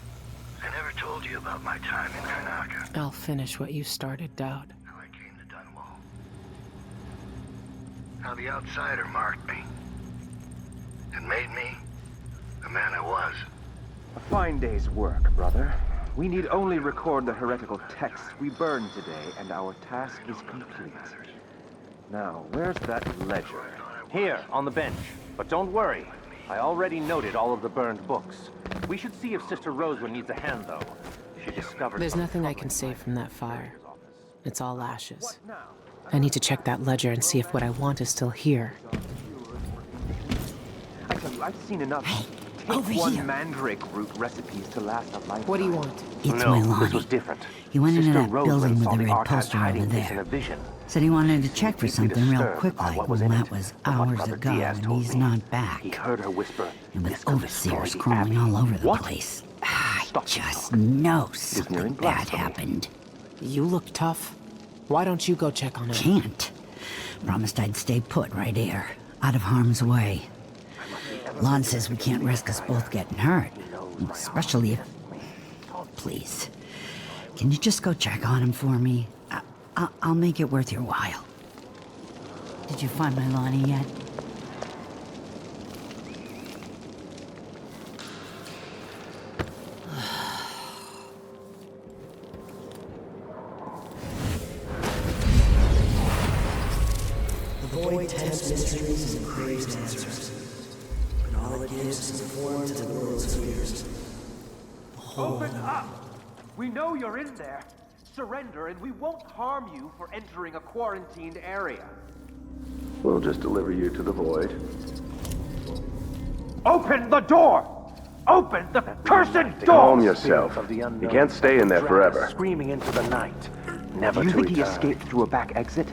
I never told you about my time in Karnaca. I'll finish what you started, Dowd. How I came to Dunwall. How the outsider marked me. And made me the man I was. A fine day's work, brother. We need only record the heretical texts we burned today, and our task is complete. Now, where's that ledger? Here, on the bench. But don't worry. I already noted all of the burned books. We should see if Sister Rosewood needs a hand, though. She discovered... There's nothing I can save from that fire. It's all ashes. I need to check that ledger and see if what I want is still here. I tell you, I've seen enough Over one mandrake root recipes to last a lifetime. What do you want? It's no, my Lonnie. this was different. He went into Sister that Rose building with saw the the red archive's poster over hiding place in there. a vision. Said he wanted to check for Deeply something real disturbed quick by like, what was well, in that it. was From what hours Brother ago, Diaz and told he's me. not back. He heard her whisper, And with "This could overseers destroy the crawling Abbey." all over the What? place. I Stop just talk. know Is nearing something bad blasphemy. happened. You look tough. Why don't you go check on him? Can't. Promised I'd stay put right here, out of harm's way. Lon says we can't risk us both getting hurt, especially if... Please, can you just go check on him for me? I'll make it worth your while. Did you find my Lonnie yet? The void tempts mysteries and craves answers. But all it gives is a form to the world's fears. Open up! We know you're in there. Surrender and we won't harm you for entering a quarantined area. We'll just deliver you to the void. Open the door! Open the cursed door! Calm yourself. You can't stay in there forever. Screaming into the night, never Do you to think he return. escaped through a back exit?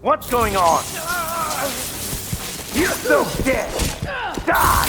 What's going on? You're so dead! Die!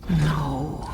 No.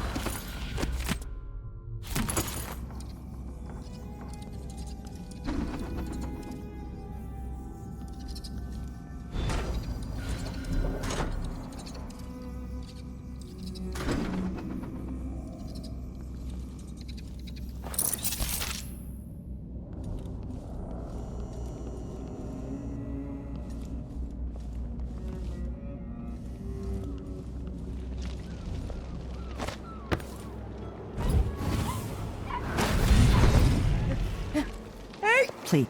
Please.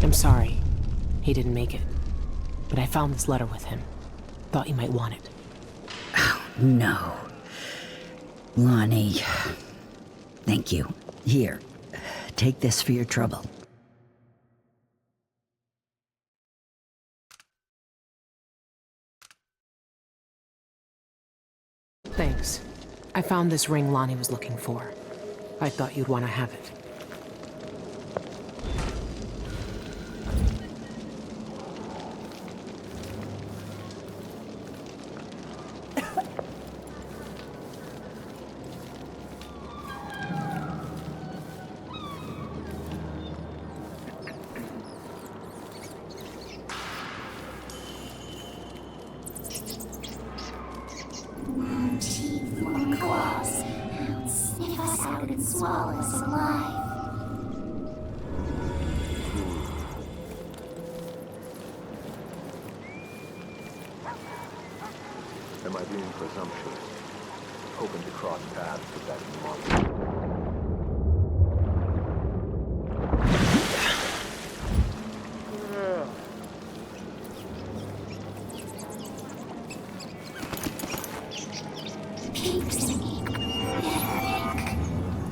I'm sorry. He didn't make it. But I found this letter with him. Thought you might want it. Oh, no. Lonnie. Thank you. Here. Take this for your trouble. Thanks. I found this ring Lonnie was looking for. I thought you'd want to have it. Teeth or claws. Sniff us out and swallow us alive. Am I being presumptuous? Hoping to cross paths with that monster. Peaks and ink, bitter ink.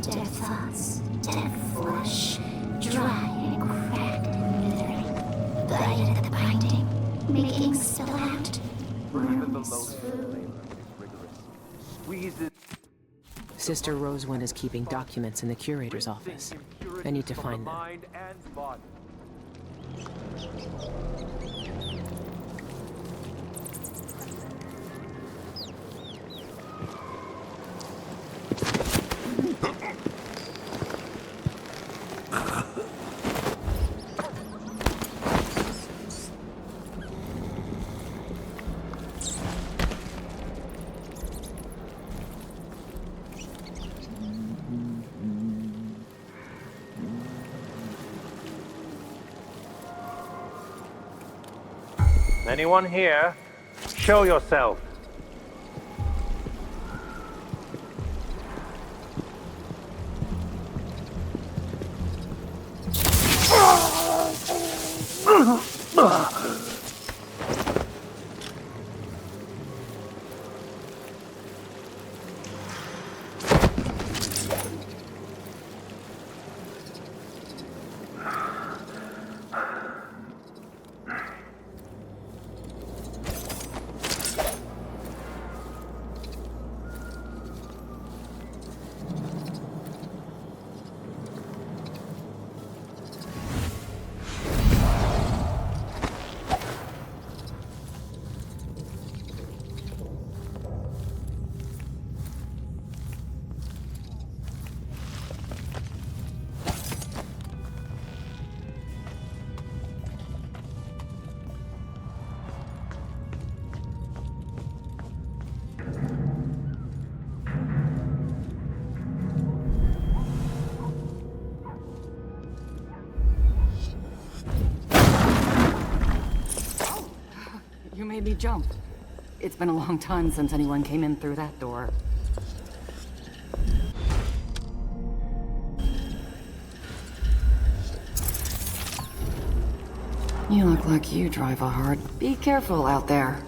Dead thoughts, dead flesh, dry and cracked and withering. Bite at the binding, making spill out. Even the Worms lonely food. flame is rigorous. Squeeze it. Sister Rosewin is keeping documents in the curator's office. I need to find them. Mind and body. Anyone here? Show yourself. You made me jump. It's been a long time since anyone came in through that door. You look like you drive a hard... Be careful out there.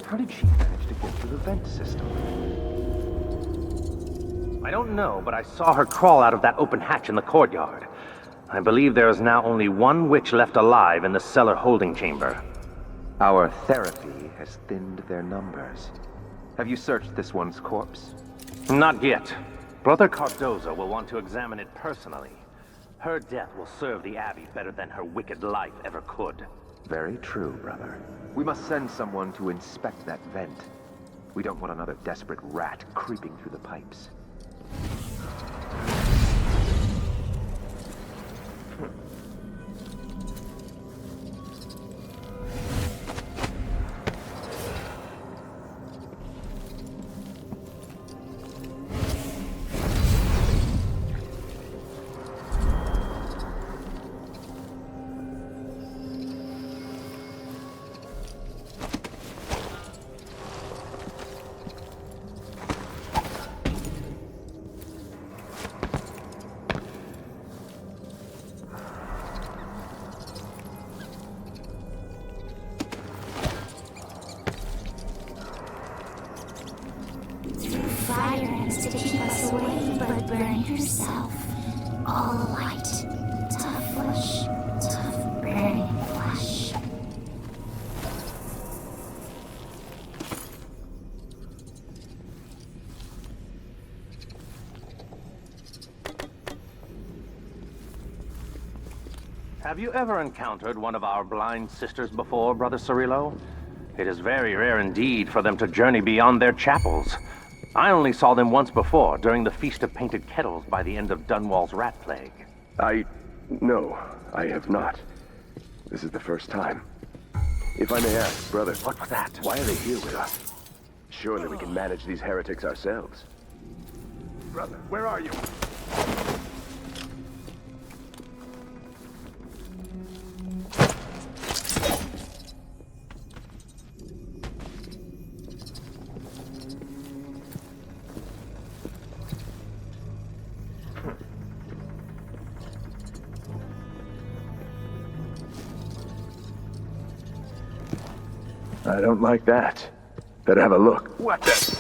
How did she manage to get through the vent system? I don't know, but I saw her crawl out of that open hatch in the courtyard. I believe there is now only one witch left alive in the cellar holding chamber. Our therapy has thinned their numbers. Have you searched this one's corpse? Not yet. Brother Cardozo will want to examine it personally. Her death will serve the Abbey better than her wicked life ever could. Very true, brother. We must send someone to inspect that vent. We don't want another desperate rat creeping through the pipes. Fire has to keep us away, but burn yourself. All light, tough flesh, tough burning flesh. Have you ever encountered one of our blind sisters before, Brother Cirillo? It is very rare indeed for them to journey beyond their chapels. I only saw them once before, during the Feast of Painted Kettles by the end of Dunwall's rat plague. No, I have not. This is the first time. If I may ask, brother... What was that? Why are they here with us? Surely we can manage these heretics ourselves. Brother, where are you? I don't like that. Better have a look. What the...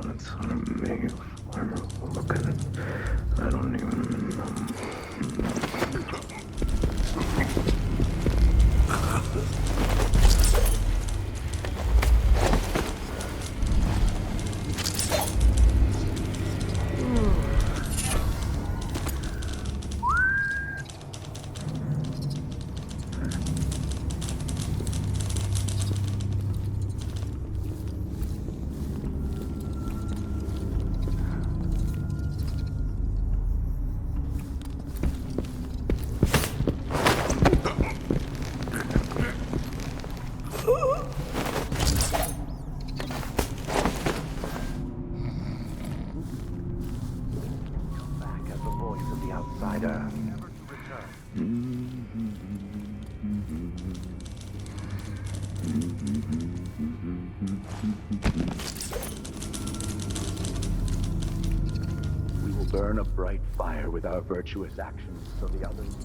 That's what I'm made for. Look at it. I don't even... outsider. We will burn a bright fire with our virtuous actions so the others...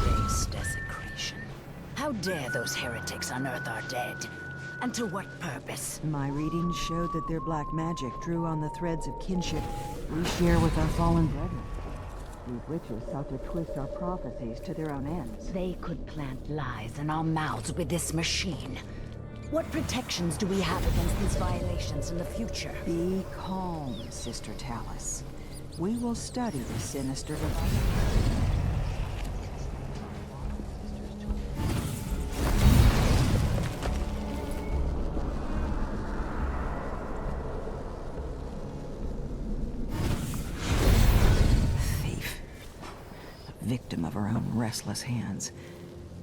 Race desecration. How dare those heretics unearth our dead? And to what purpose? My readings showed that their black magic drew on the threads of kinship we share with our fallen brethren. These witches sought to twist our prophecies to their own ends. They could plant lies in our mouths with this machine. What protections do we have against these violations in the future? Be calm, Sister Talus. We will study this sinister device. Victim of her own restless hands.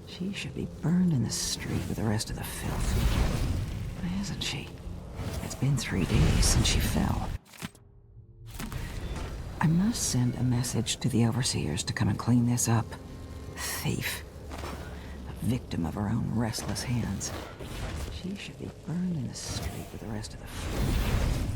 She should be burned in the street with the rest of the filth. Why isn't she? It's been 3 days since she fell. I must send a message to the overseers to come and clean this up. Thief. A victim of her own restless hands. She should be burned in the street with the rest of the filth.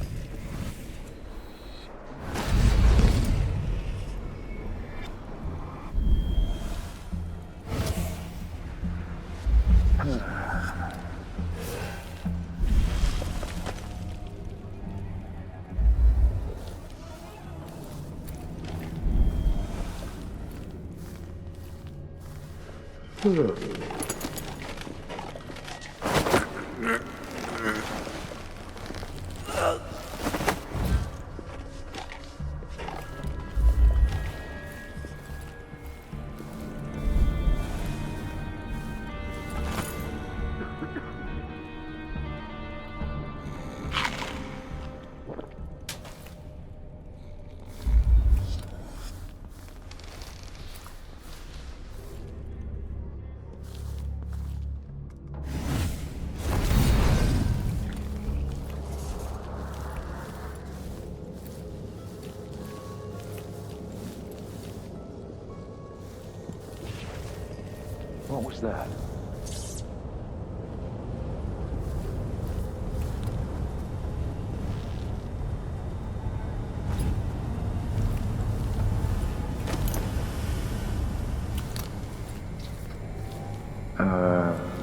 What was that?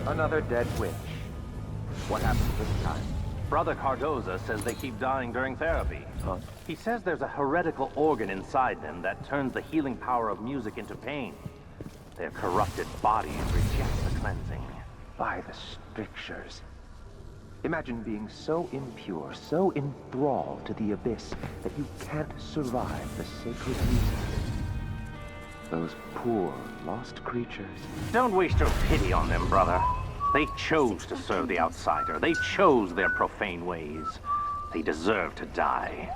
Another dead witch. What happened this time? Brother Cardoza says they keep dying during therapy. He says there's a heretical organ inside them that turns the healing power of music into pain. Their corrupted bodies reject the cleansing. By the strictures. Imagine being so impure, so enthralled to the abyss, that you can't survive the sacred music. Those poor, lost creatures. Don't waste your pity on them, brother. They chose to serve the outsider. They chose their profane ways. They deserve to die.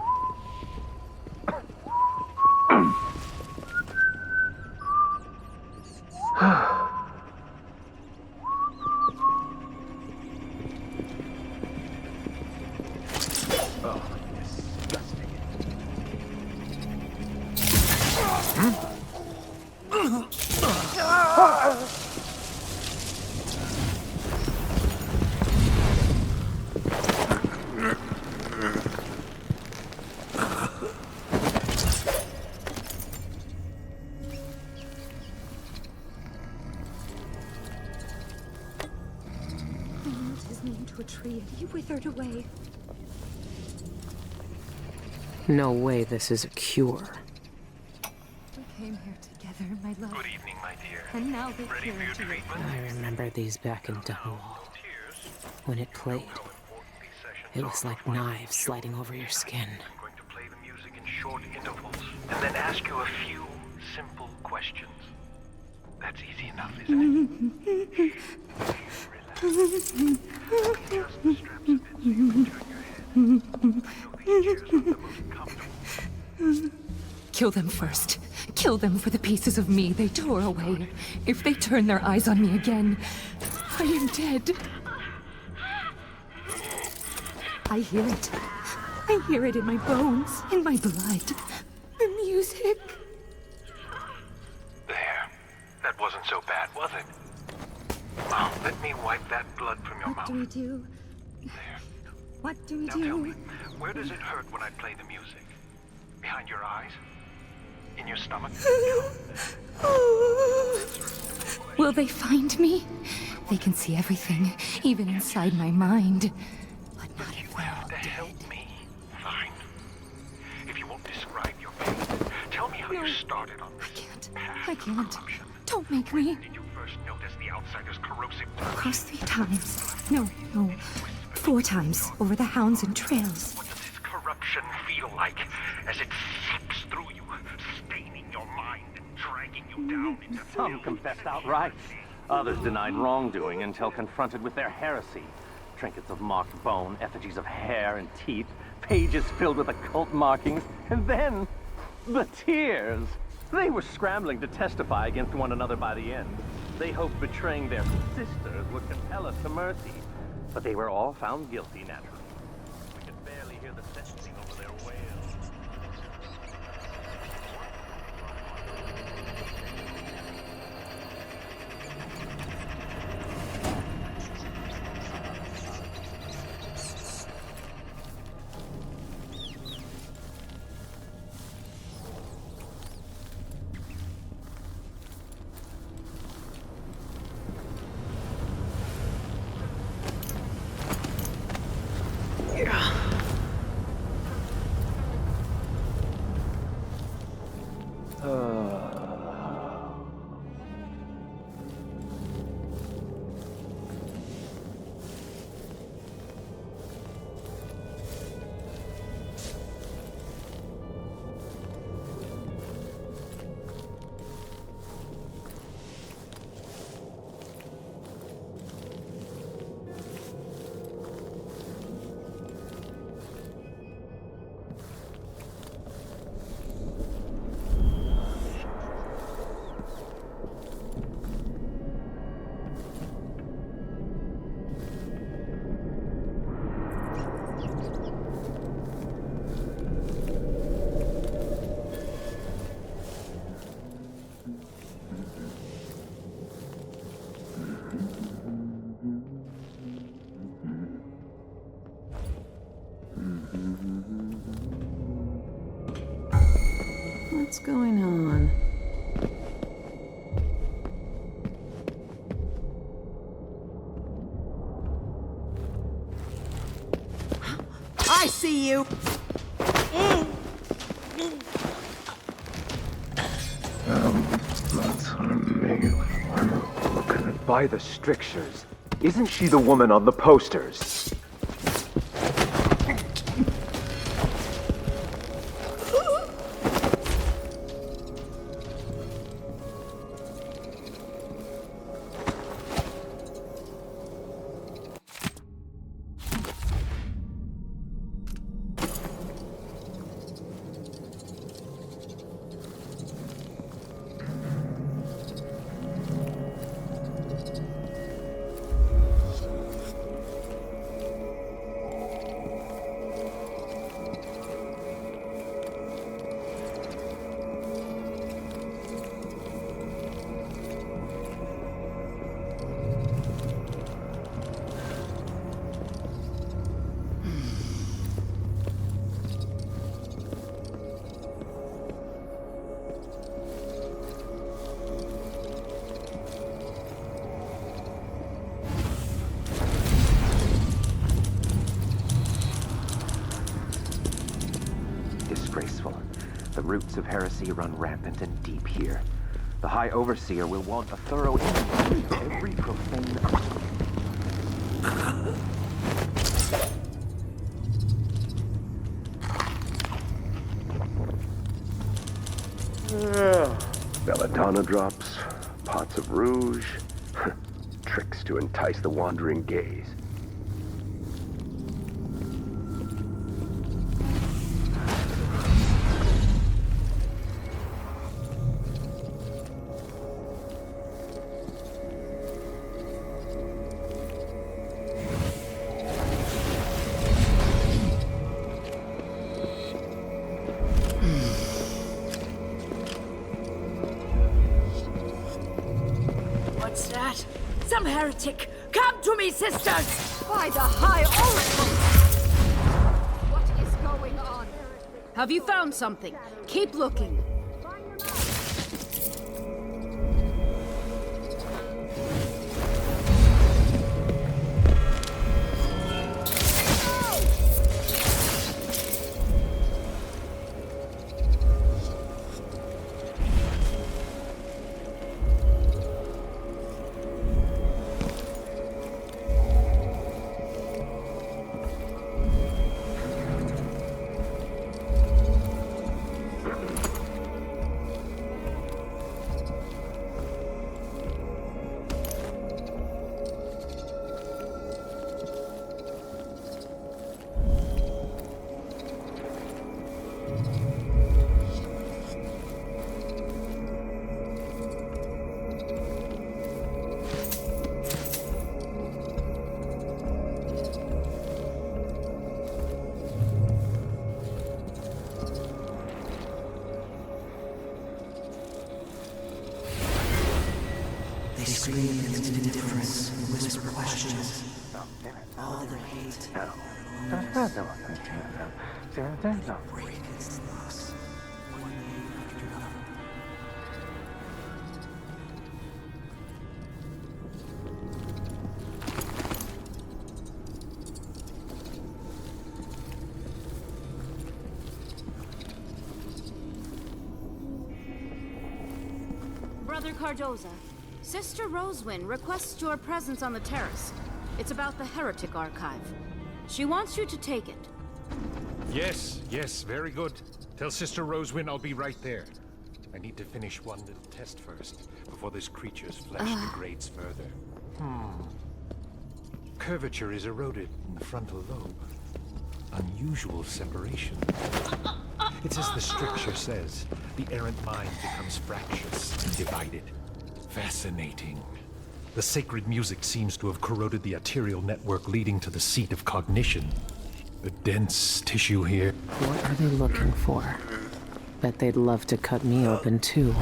To a tree and he withered away. No way this is a cure. We came here together, my love. Good evening, my dear. And now they Ready for your treatment? I remember these back in Dunwall. When it played, it was like knives sliding over your skin. I'm going to play the music in short intervals and then ask you a few simple questions. That's easy enough, isn't it? Just the straps a bit so you can turn your head. I know these chairs aren't the most comfortable. Kill them first. Kill them for the pieces of me they tore away. If they turn their eyes on me again, I am dead. I hear it. I hear it in my bones, in my blood. The music. There. That wasn't so bad, was it? Now, let me wipe that blood from your mouth. What do we do? There. What do we Now do? tell me, where does it hurt when I play the music? Behind your eyes? In your stomach? Will they find me? They can see everything, even inside my mind. But not if they're all To dead. help me? Fine. If you won't describe your pain, tell me how you started on this path I of can't. corruption. Don't make me. Did you first notice the outsider's corrosive Across 3 times. No, 4 times. Over the hounds and trails. What does this corruption feel like as it seeps through you, staining your mind and dragging you down into Some confessed outright. Others denied wrongdoing until confronted with their heresy. Trinkets of marked bone, effigies of hair and teeth, pages filled with occult markings, and then the tears. They were scrambling to testify against one another by the end. They hoped betraying their sisters would compel us to mercy, but they were all found guilty, naturally. We could barely hear the sentencing over their wails. What's going on? I see you! Blood's on me. By the strictures, isn't she the woman on the posters? disgraceful. The roots of heresy run rampant and deep here. The High Overseer will want a thorough inventory of every profane... Belladonna drops, pots of rouge, tricks to entice the wandering gaze. What's that? Some heretic! Come to me, sisters! By the High Oracle! What is going on? Have you found something? Keep looking. They scream against indifference and whisper questions. All their hate. Break its locks, one move after another. Brother Cardoza, Sister Rosewyn requests your presence on the terrace. It's about the Heretic Archive. She wants you to take it. Yes, very good. Tell Sister Rosewyn I'll be right there. I need to finish one little test first, before this creature's flesh degrades further. Curvature is eroded in the frontal lobe. Unusual separation. It's as the stricture says, the errant mind becomes fractious and divided. Fascinating. The sacred music seems to have corroded the arterial network leading to the seat of cognition. The dense tissue here. What are they looking for? Bet they'd love to cut me open too.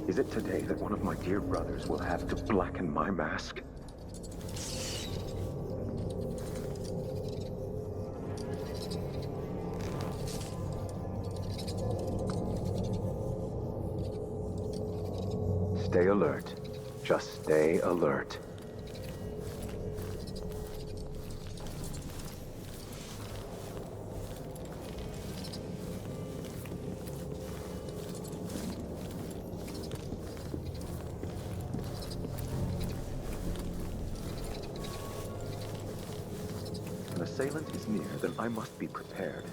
Is it today that one of my dear brothers will have to blacken my mask? Stay alert. Just stay alert. If an assailant is near, then I must be prepared.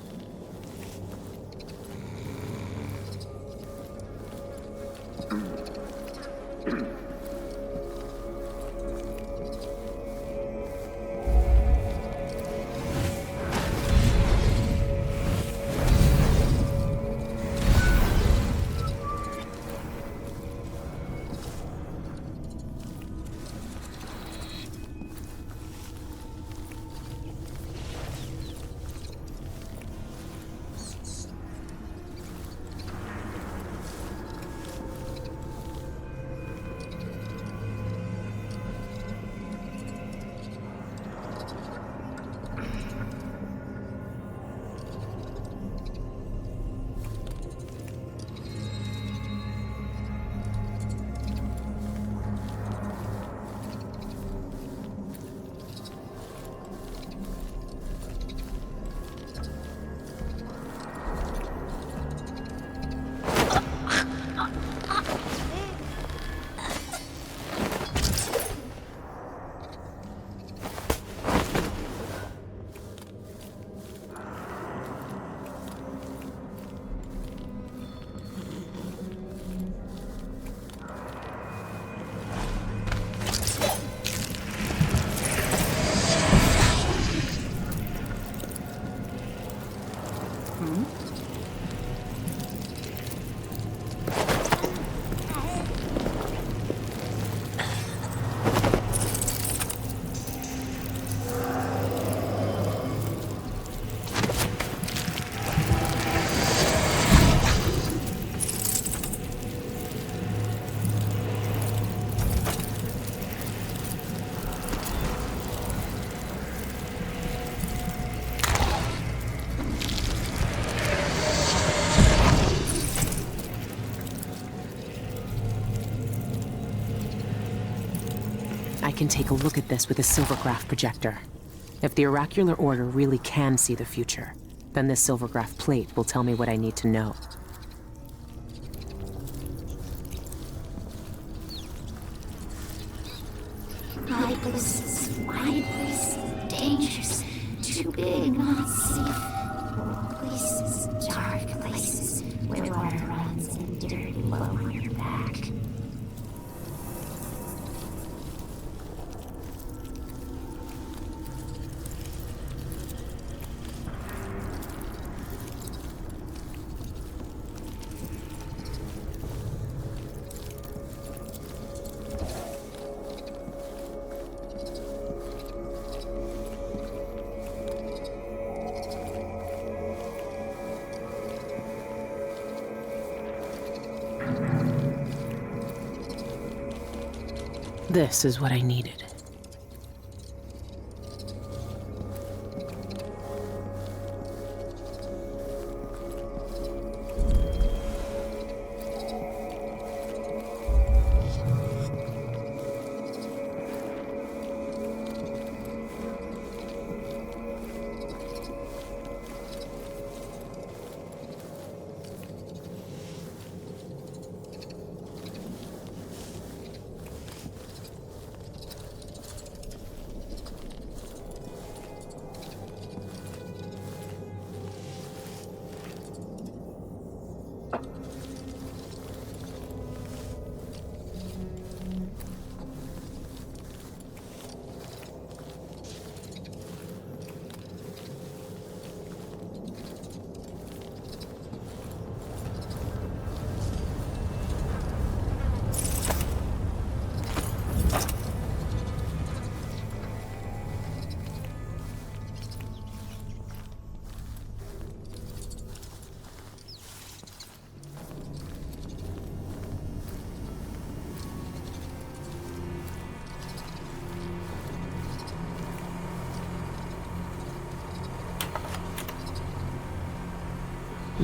I can take a look at this with a silvergraph projector. If the oracular order really can see the future, then this silvergraph plate will tell me what I need to know. High places, wide places, dangerous, too big, not safe. Places, dark places, where water runs and dirt low on your back. This is what I needed.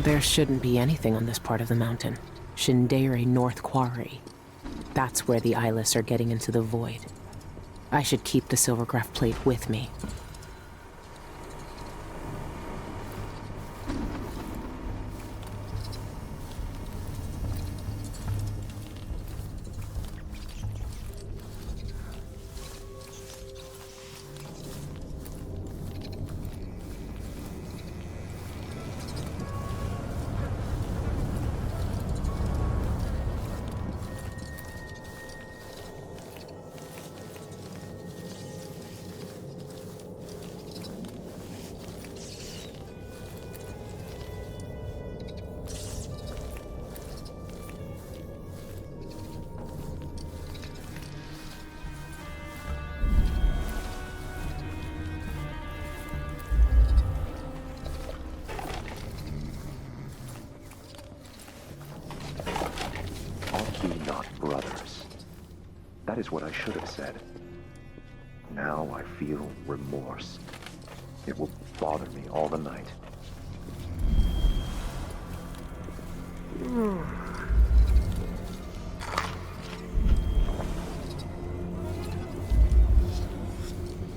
There shouldn't be anything on this part of the mountain. Shindere North Quarry. That's where the eyeless are getting into the void. I should keep the silvergraph plate with me. Brothers. That is what I should have said. Now I feel remorse. It will bother me all the night.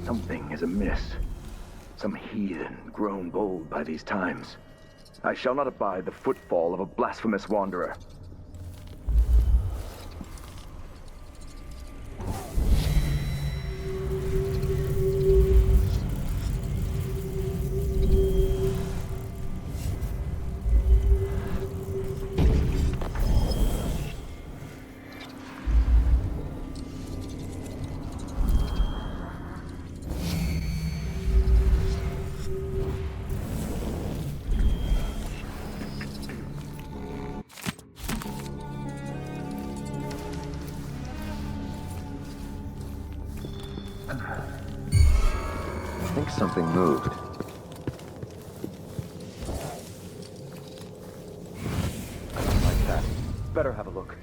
Something is amiss. Some heathen grown bold by these times. I shall not abide the footfall of a blasphemous wanderer. I think something moved. I don't like that. Better have a look.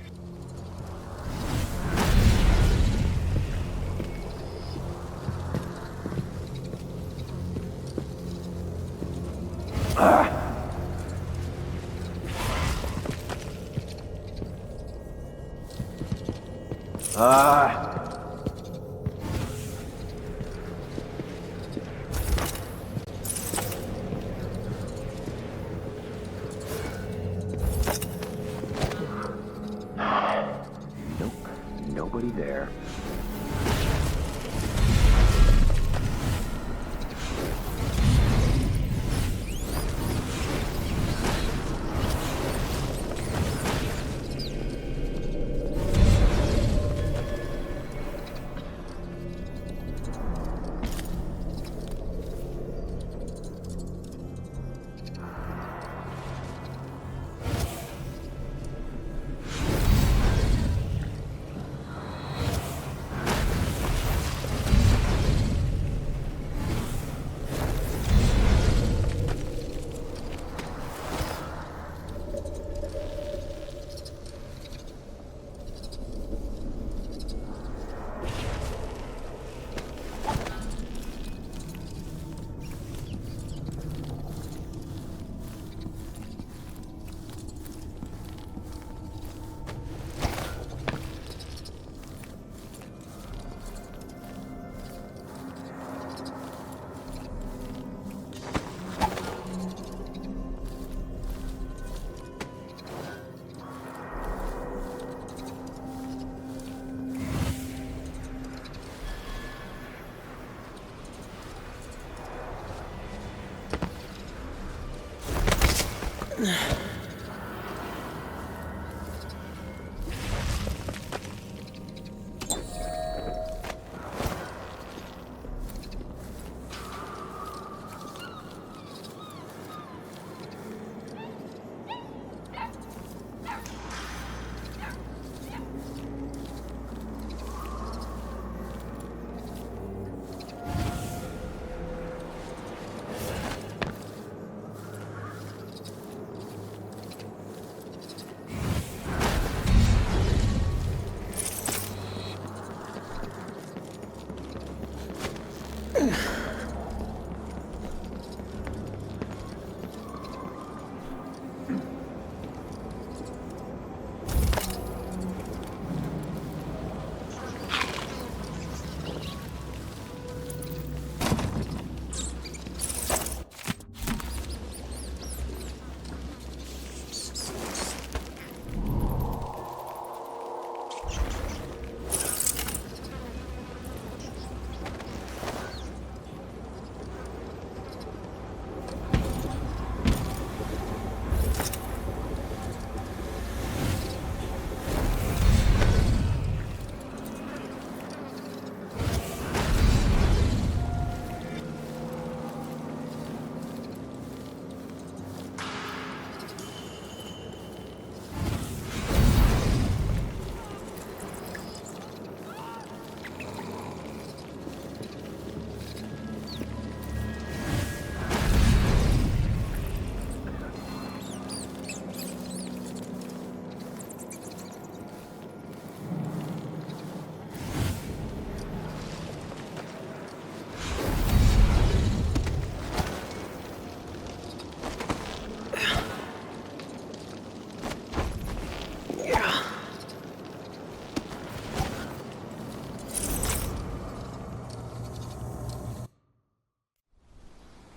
Nope, nobody there.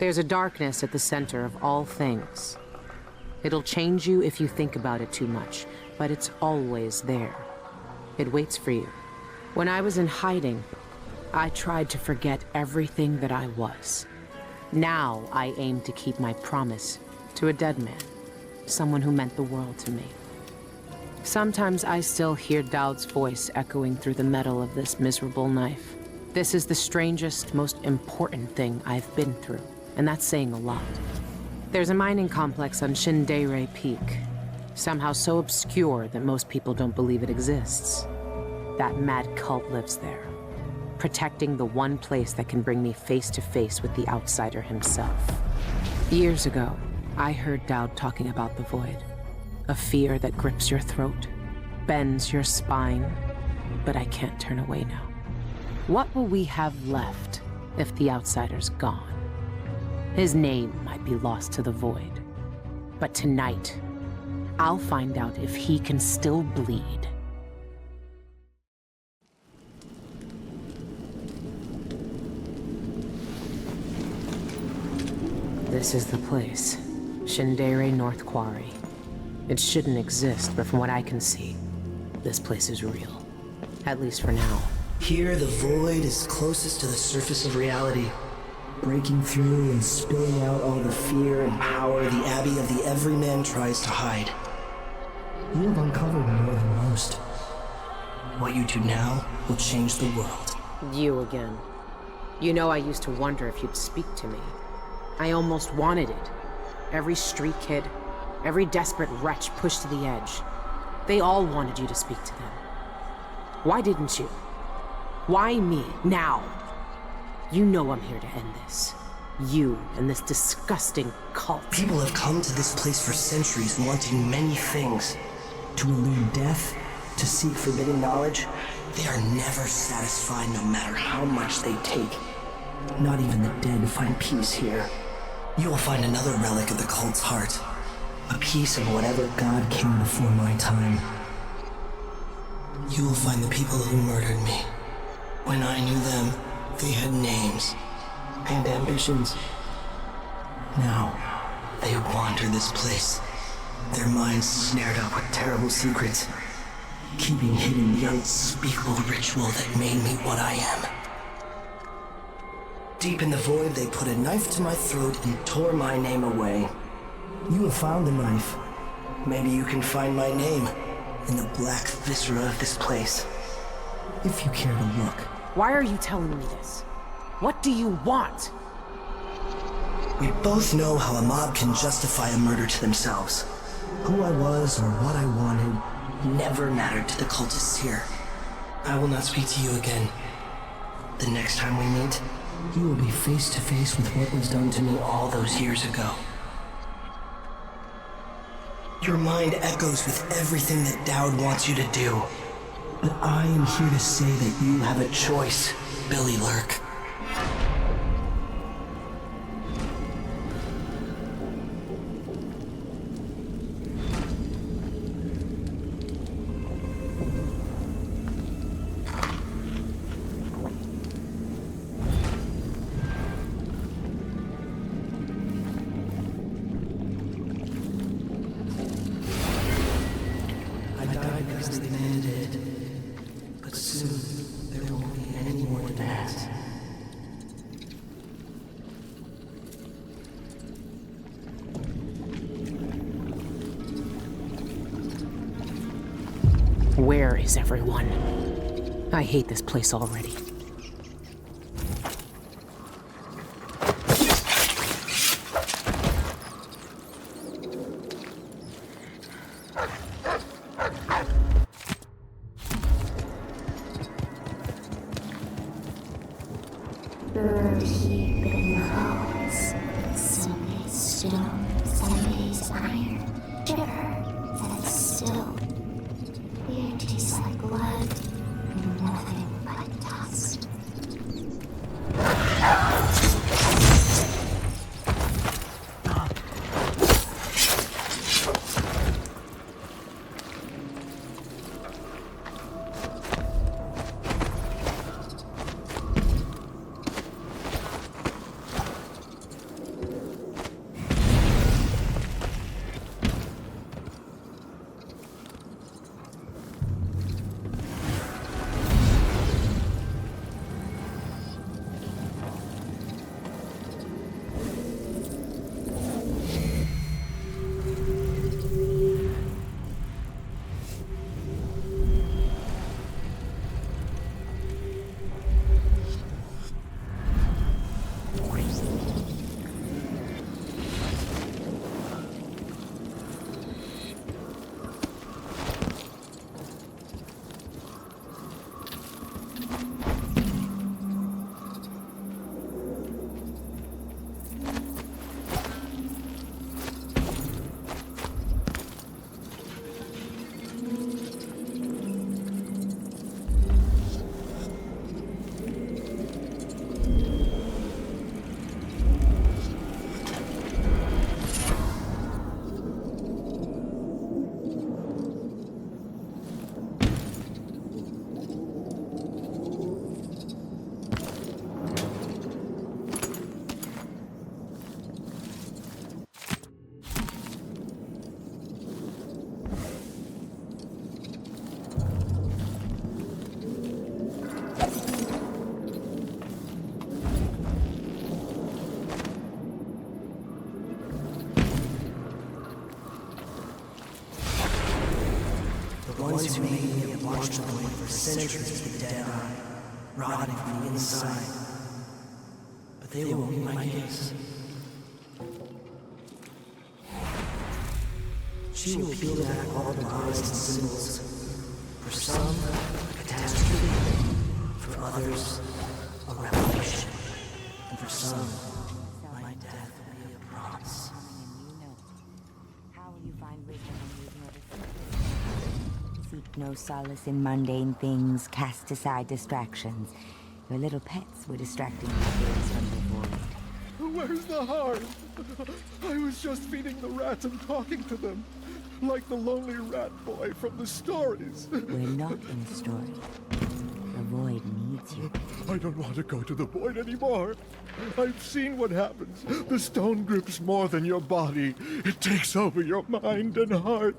There's a darkness at the center of all things. It'll change you if you think about it too much, but it's always there. It waits for you. When I was in hiding, I tried to forget everything that I was. Now I aim to keep my promise to a dead man, someone who meant the world to me. Sometimes I still hear Dowd's voice echoing through the metal of this miserable knife. This is the strangest, most important thing I've been through, and that's saying a lot. There's a mining complex on Shindere Peak, somehow so obscure that most people don't believe it exists. That mad cult lives there, protecting the one place that can bring me face to face with the outsider himself. Years ago, I heard Dowd talking about the Void. A fear that grips your throat, bends your spine, but I can't turn away now. What will we have left if the outsider's gone? His name might be lost to the Void, but tonight, I'll find out if he can still bleed. This is the place, Shindere North Quarry. It shouldn't exist, but from what I can see, this place is real. At least for now. Here, the Void is closest to the surface of reality, breaking through and spilling out all the fear and power the Abbey of the Everyman tries to hide. You have uncovered more than most. What you do now will change the world. You again. You know, I used to wonder if you'd speak to me. I almost wanted it. Every street kid, every desperate wretch pushed to the edge. They all wanted you to speak to them. Why didn't you? Why me, now? You know I'm here to end this. You and this disgusting cult. People have come to this place for centuries wanting many things. To elude death, to seek forbidden knowledge. They are never satisfied no matter how much they take. Not even the dead find peace here. You will find another relic of the cult's heart. A piece of whatever god came before my time. You will find the people who murdered me. When I knew them, they had names and ambitions. Now, they wander this place, their minds snared up with terrible secrets, keeping hidden the unspeakable ritual that made me what I am. Deep in the Void, they put a knife to my throat and tore my name away. You have found the knife. Maybe you can find my name in the black viscera of this place. If you care to look. Why are you telling me this? What do you want? We both know how a mob can justify a murder to themselves. Who I was or what I wanted never mattered to the cultists here. I will not speak to you again. The next time we meet, you will be face to face with what was done to me all those years ago. Your mind echoes with everything that Dowd wants you to do. But I am here to say that you have a choice, Billy Lurk. Where is everyone? I hate this place already. Bird heap in the halls. Some days stone, some days iron. Shiver that it's still. The air tastes like blood, and nothing but dust. Androids who made me have watched them wait for centuries with dead eye, rotting from the inside. But they won't be my guess. She will peel back all the lies and symbols. For some, a catastrophe. For others, a revelation. And for some, my death will be a promise. How will you find wisdom when you've never seek no solace in mundane things, cast aside distractions. Your little pets were distracting your gaze from the void. Where's the heart? I was just feeding the rats and talking to them. Like the lonely rat boy from the stories. We're not in the story. The void needs you. I don't want to go to the void anymore. I've seen what happens. The stone grips more than your body. It takes over your mind and heart.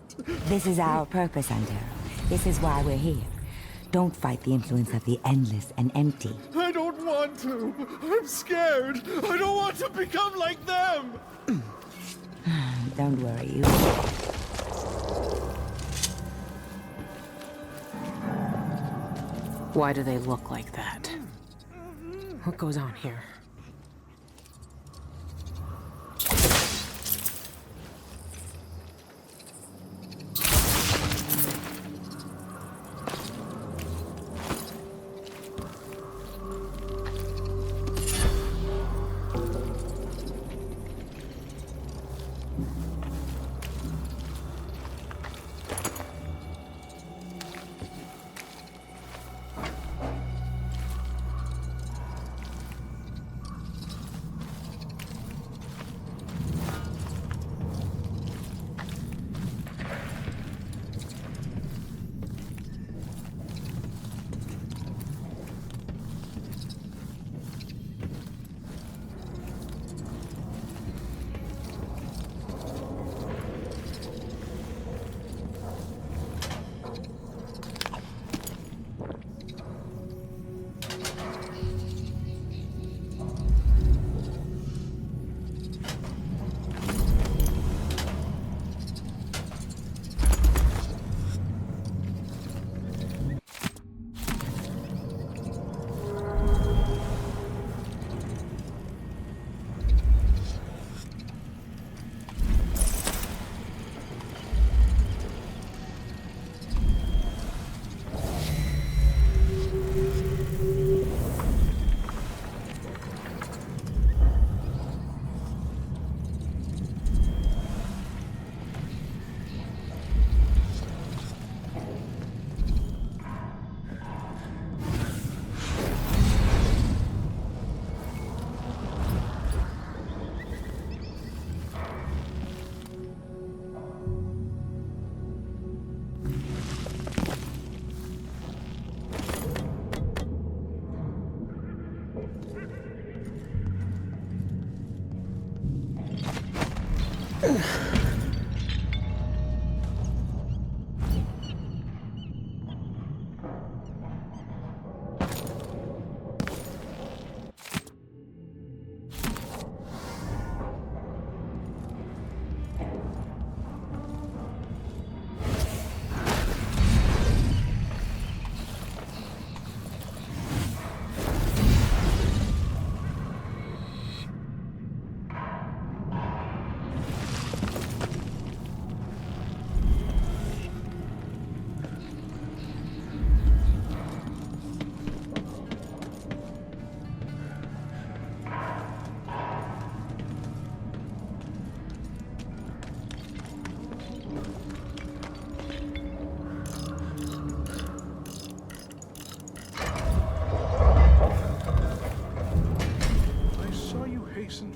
This is our purpose, Antero. This is why we're here. Don't fight the influence of the endless and empty. I don't want to. I'm scared. I don't want to become like them. Don't worry, you. Why do they look like that? What goes on here?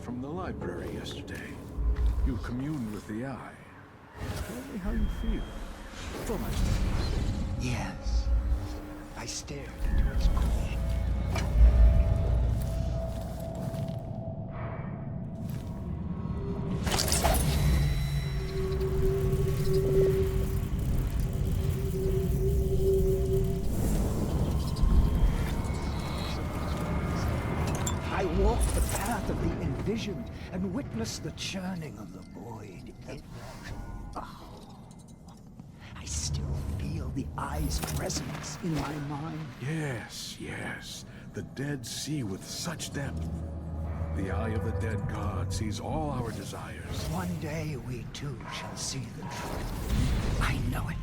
From the library yesterday. You communed with the eye. Tell me how you feel. For my studies. Yes. I stared into its core. I walked the path of the envisioned and witnessed the churning of the void. It was... Oh, I still feel the Eye's presence in my mind. Yes, yes. The dead see with such depth. The eye of the dead god sees all our desires. One day we too shall see the truth. I know it.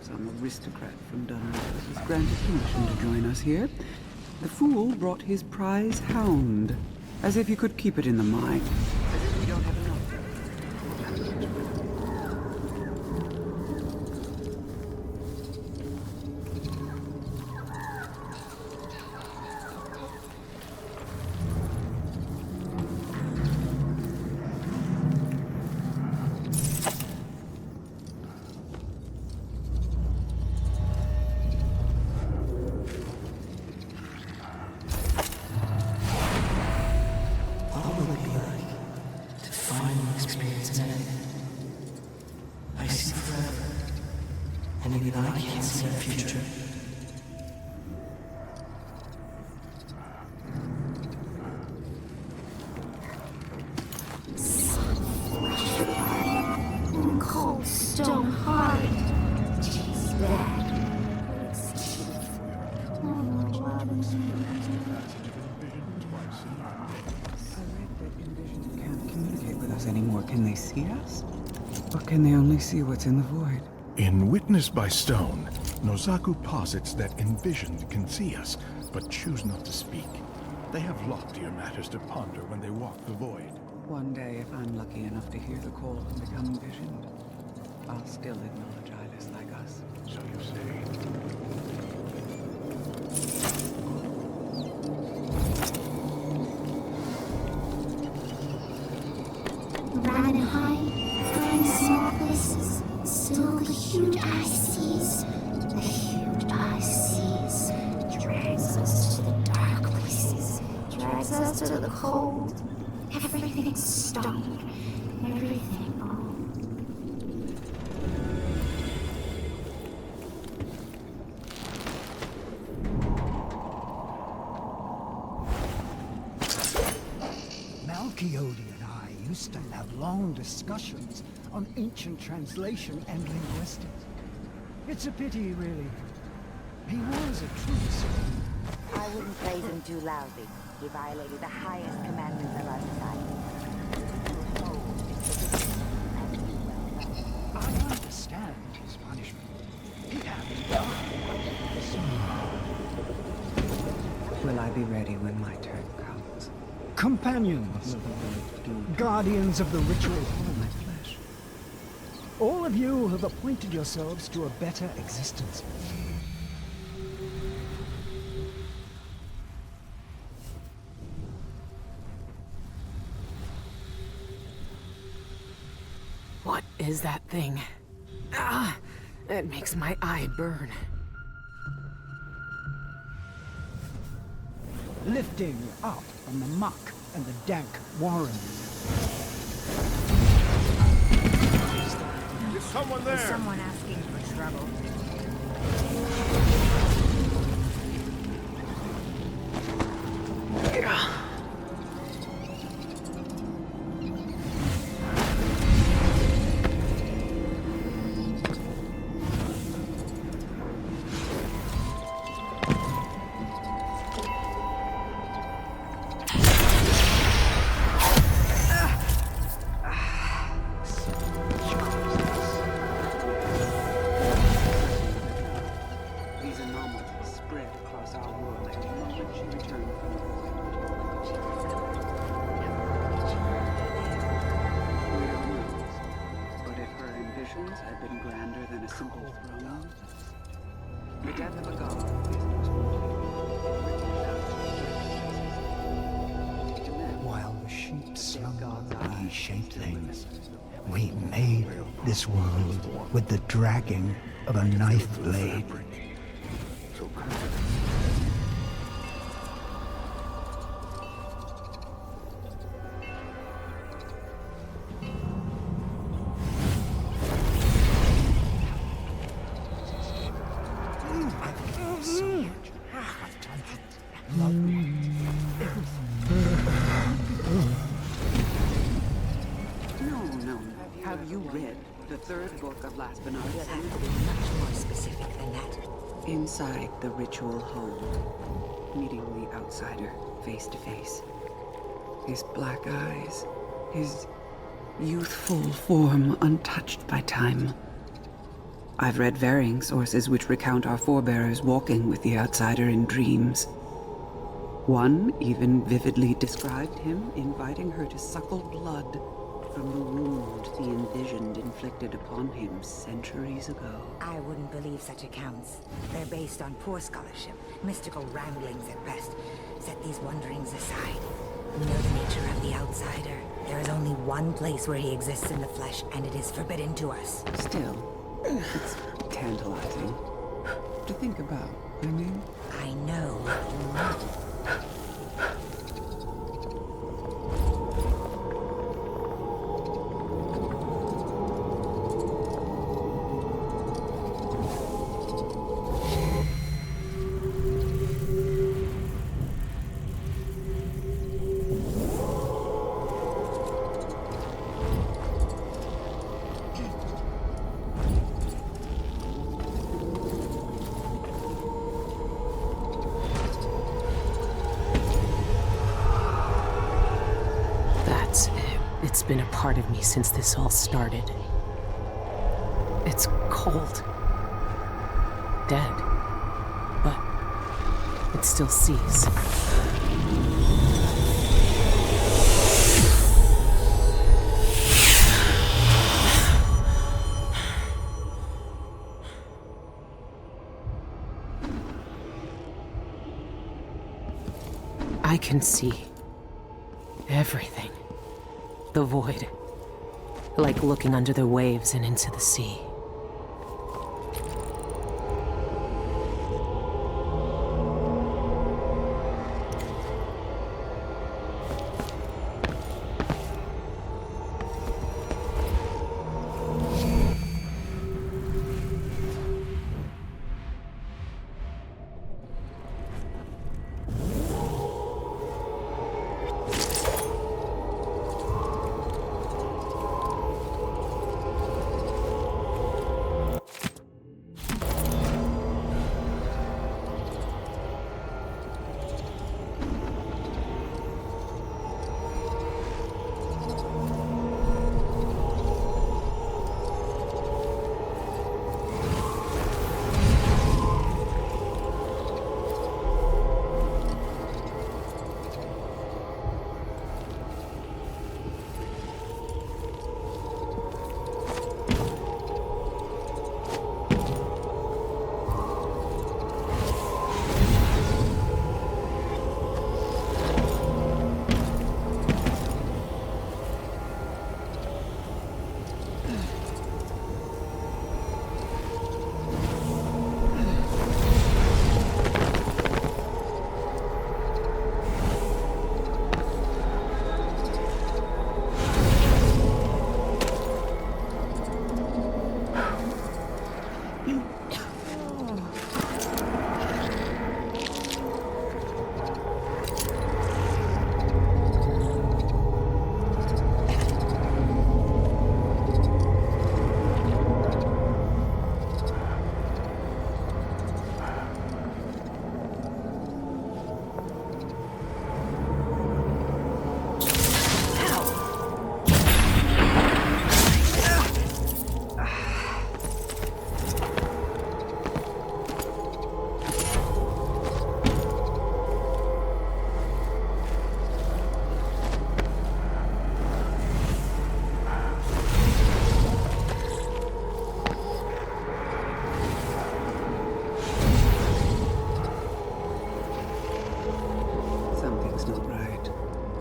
Some aristocrat from Dunwood was granted permission to join us here. The fool brought his prize hound, as if he could keep it in the mine. As if we don't have enough. Son of flesh. to experience the passage of envision twice a year. I read that envisions can't communicate with us anymore. Can they see us? Or can they only see what's in the void? In Witness by Stone, Nozaku posits that envisioned can see us, but choose not to speak. They have loftier matters to ponder when they walk the void. One day, if I'm lucky enough to hear the call and become envisioned, I'll still acknowledge eyeless like us. So you say. Riding high, flying small places, still the huge eye sees. The huge eye sees drags us to the dark places, drags us to the cold. Everything's stone, everything old. Malchiodi and I used to have long discussions on ancient translation and linguistics. It's a pity, really. He was a true student. I wouldn't praise him too loudly. He violated the highest commandments of our society. I understand his punishment. He had to die. Will I be ready when my turn comes? Companions, guardians of the ritual of my flesh. All of you have appointed yourselves to a better existence. What is that thing? Ah! It makes my eye burn. Lifting up from the muck and the dank warren. Is someone there? Is someone asking for trouble? These anomalies spread across our world at the moment she returned from the void. Widow knows, but if her ambitions had been grander than a simple throne, the death of a god is While the sheep slumbered, he shaped things. We made this world with the dragging of a knife blade. No. Have you read the third book of Last You'll have to be much more specific than that. Inside the ritual hold, meeting the outsider face to face. His black eyes, his youthful form untouched by time. I've read varying sources which recount our forebears walking with the outsider in dreams. One even vividly described him inviting her to suckle blood from the wound the envisioned inflicted upon him centuries ago. I wouldn't believe such accounts. They're based on poor scholarship, mystical ramblings at best. Set these wonderings aside. You know the nature of the outsider. There is only one place where he exists in the flesh, and it is forbidden to us. Still, it's tantalizing to think about. I mean, I know you know. been a part of me since this all started. It's cold. Dead. But it still sees. I can see everything. The void. Like looking under the waves and into the sea.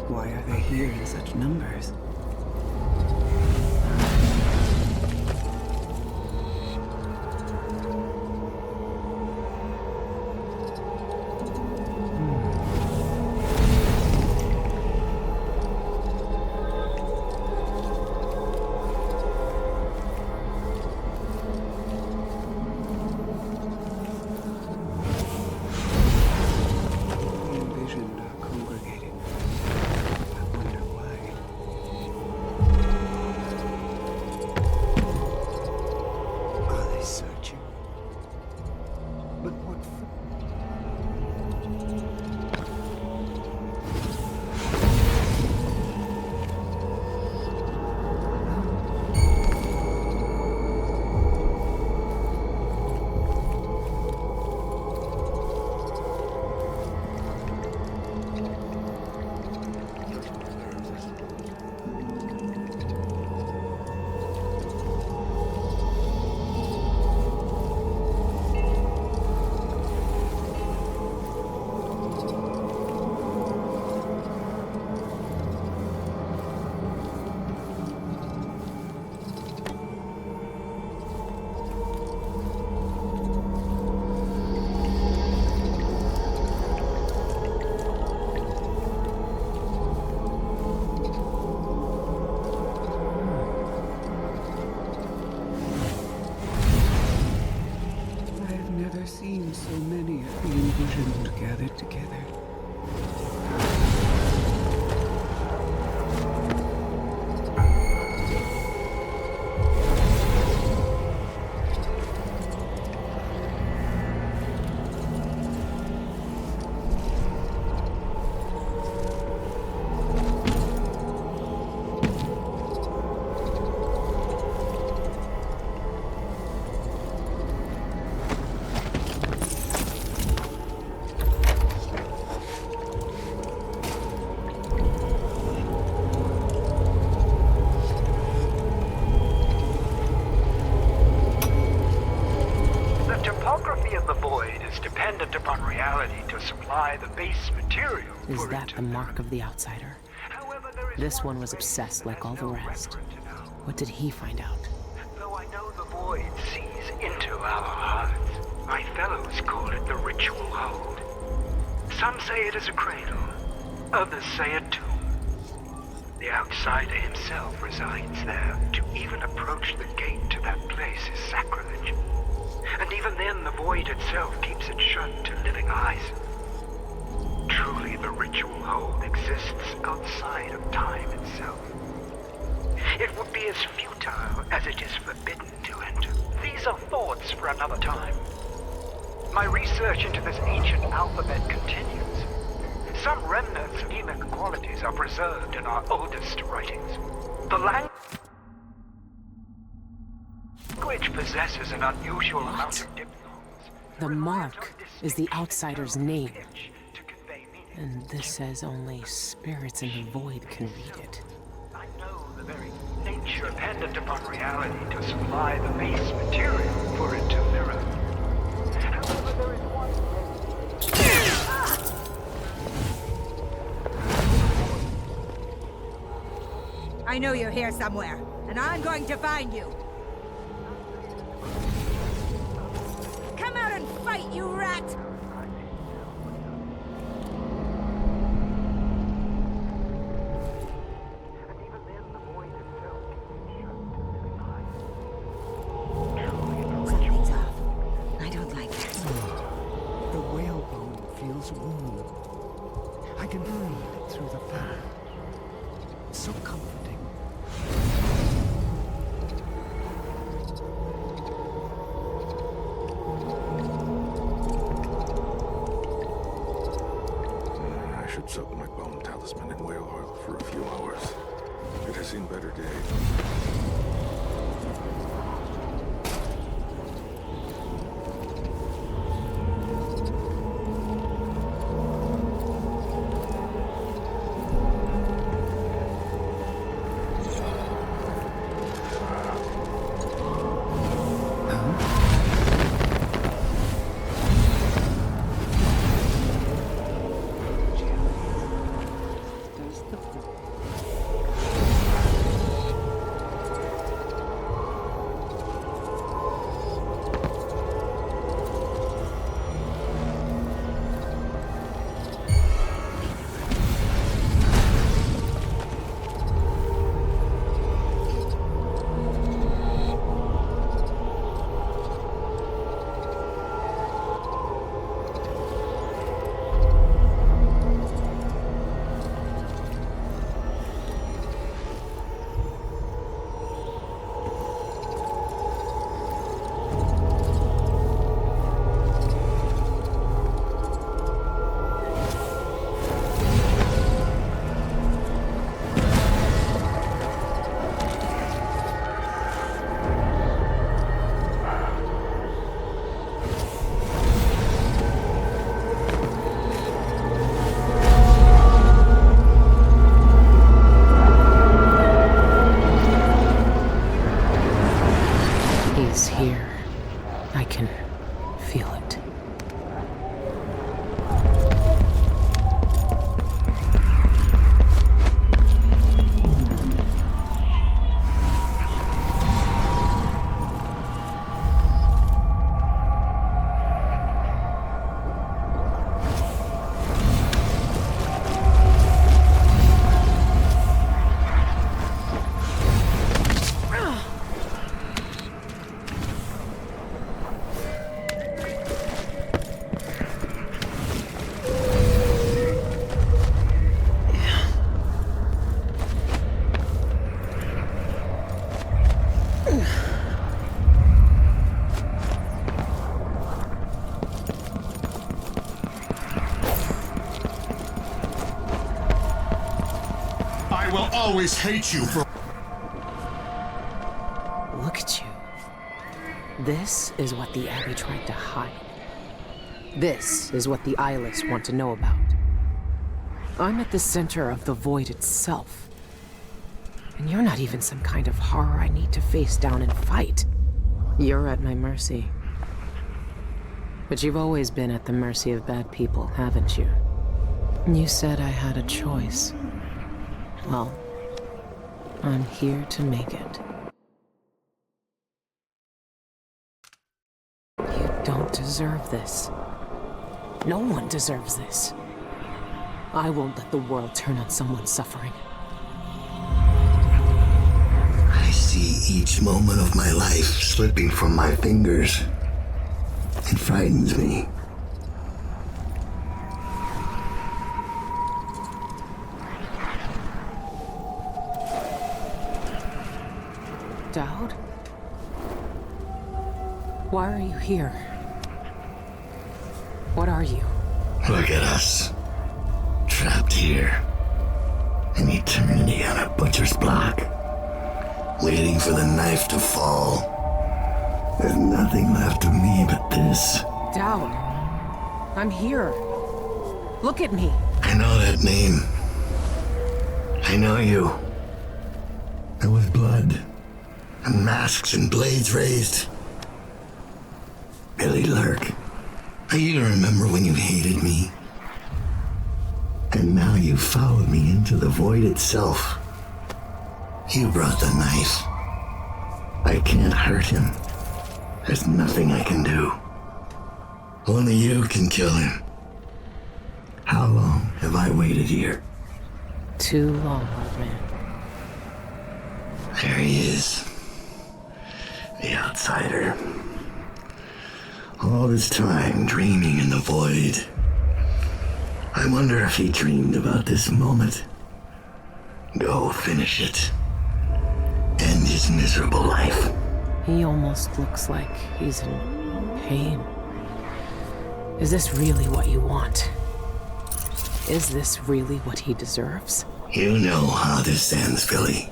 Why are they here in such numbers? Seen so many of the envisioned gathered together. upon reality to supply the base material. Is that the mark of the outsider? This one was obsessed like all the rest. What did he find out? Though I know the void sees into our hearts, my fellows call it the ritual hold. Some say it is a cradle, others say a tomb. The outsider himself resides there. To even approach the gate to that place is sacrilege. And even then, the void itself keeps it shut to living eyes. Truly, the ritual hold exists outside of time itself. It would be as futile as it is forbidden to enter. These are thoughts for another time. My research into this ancient alphabet continues. Some remnants of emic qualities are preserved in our oldest writings. The language possesses an unusual amount of diphthongs. The mark is the outsider's name. And this says only spirits in the void can read it. I know the very nature dependent upon reality to supply the base material for it to mirror. However, there is one I know you're here somewhere, and I'm going to find you. Come out and fight, you rat! Something's off. I don't like it. The whalebone feels warm. I can breathe it through the fur. So comforting. I should soak my bone talisman in whale oil for a few hours. It has seen better days. Here, I can feel it. I will always hate you for... Look at you. This is what the Abbey tried to hide. This is what the Eyeless want to know about. I'm at the center of the void itself. And you're not even some kind of horror I need to face down and fight. You're at my mercy. But you've always been at the mercy of bad people, haven't you? You said I had a choice. Well, I'm here to make it. You don't deserve this. No one deserves this. I won't let the world turn on someone suffering. I see each moment of my life slipping from my fingers. It frightens me. Dowd? Why are you here? What are you? Look at us. Trapped here. An eternity on a butcher's block. Waiting for the knife to fall. There's nothing left of me but this. Dowd. I'm here. Look at me. I know that name. I know you. There was blood. And masks and blades raised. Billy Lurk. You remember when you hated me? And now you followed me into the void itself. You brought the knife. I can't hurt him. There's nothing I can do. Only you can kill him. How long have I waited here? Too long, old man. There he is. The outsider. All this time dreaming in the void. I wonder if he dreamed about this moment. Go finish it. End his miserable life. He almost looks like he's in pain. Is this really what you want? Is this really what he deserves? You know how this ends, Billy.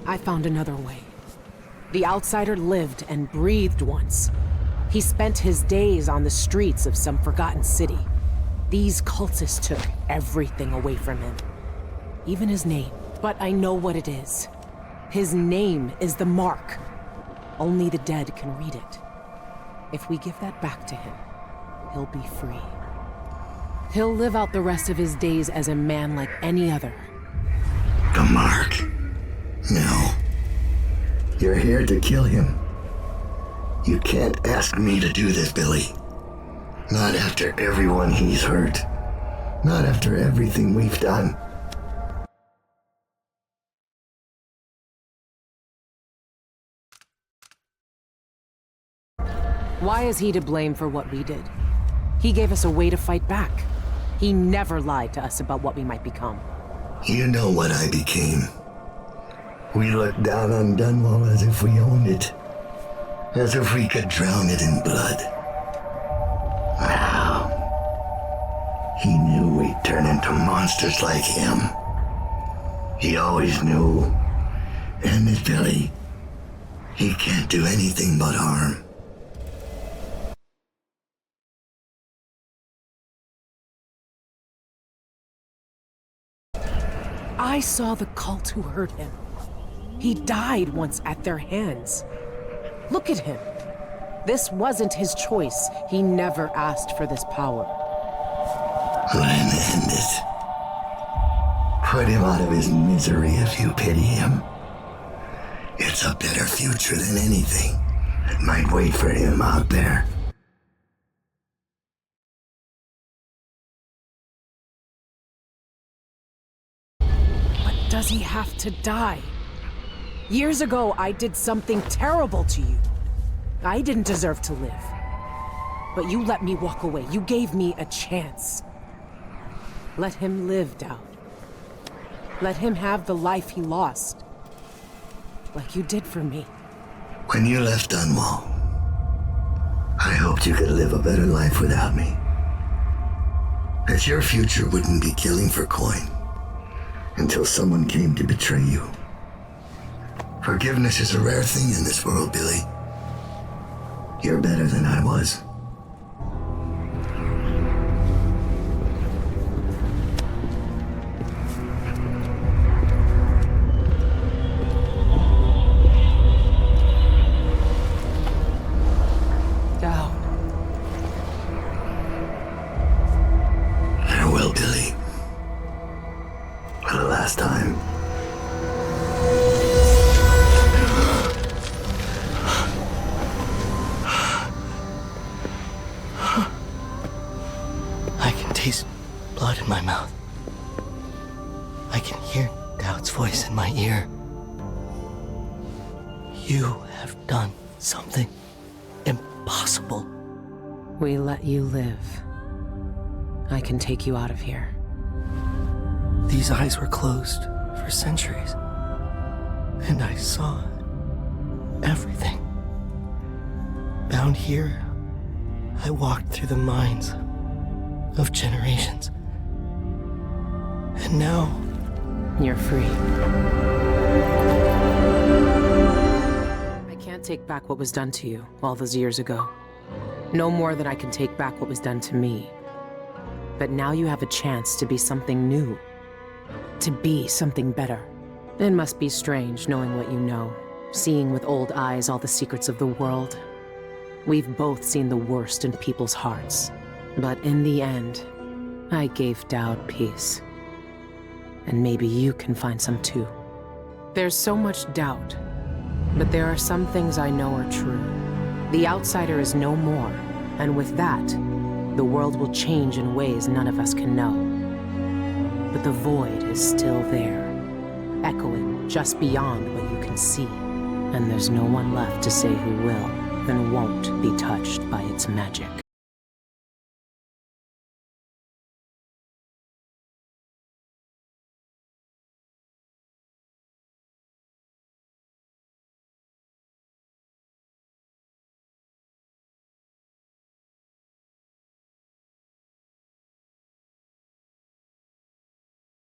I found another way. The outsider lived and breathed once. He spent his days on the streets of some forgotten city. These cultists took everything away from him. Even his name. But I know what it is. His name is the Mark. Only the dead can read it. If we give that back to him, he'll be free. He'll live out the rest of his days as a man like any other. The Mark? No. You're here to kill him. You can't ask me to do this, Billy. Not after everyone he's hurt. Not after everything we've done. Why is he to blame for what we did? He gave us a way to fight back. He never lied to us about what we might become. You know what I became. We looked down on Dunwall as if we owned it. As if we could drown it in blood. Wow. He knew we'd turn into monsters like him. He always knew. And this Billy, he can't do anything but harm. I saw the cult who hurt him. He died once at their hands. Look at him. This wasn't his choice. He never asked for this power. Let him end it. Put him out of his misery if you pity him. It's a better future than anything that might wait for him out there. But does he have to die? Years ago, I did something terrible to you. I didn't deserve to live. But you let me walk away. You gave me a chance. Let him live, Dowd. Let him have the life he lost. Like you did for me. When you left Dunwall, I hoped you could live a better life without me. That your future wouldn't be killing for coin until someone came to betray you. Forgiveness is a rare thing in this world, Billy. You're better than I was. taste blood in my mouth. I can hear Doubt's voice in my ear. You have done something impossible. We let you live. I can take you out of here. These eyes were closed for centuries, and I saw everything. Bound here, I walked through the minds of generations. And now... You're free. I can't take back what was done to you all those years ago. No more than I can take back what was done to me. But now you have a chance to be something new. To be something better. It must be strange knowing what you know, seeing with old eyes all the secrets of the world. We've both seen the worst in people's hearts. But in the end, I gave Dowd peace. And maybe you can find some too. There's so much doubt, but there are some things I know are true. The outsider is no more, and with that, the world will change in ways none of us can know. But the void is still there, echoing just beyond what you can see. And there's no one left to say who will and won't be touched by its magic.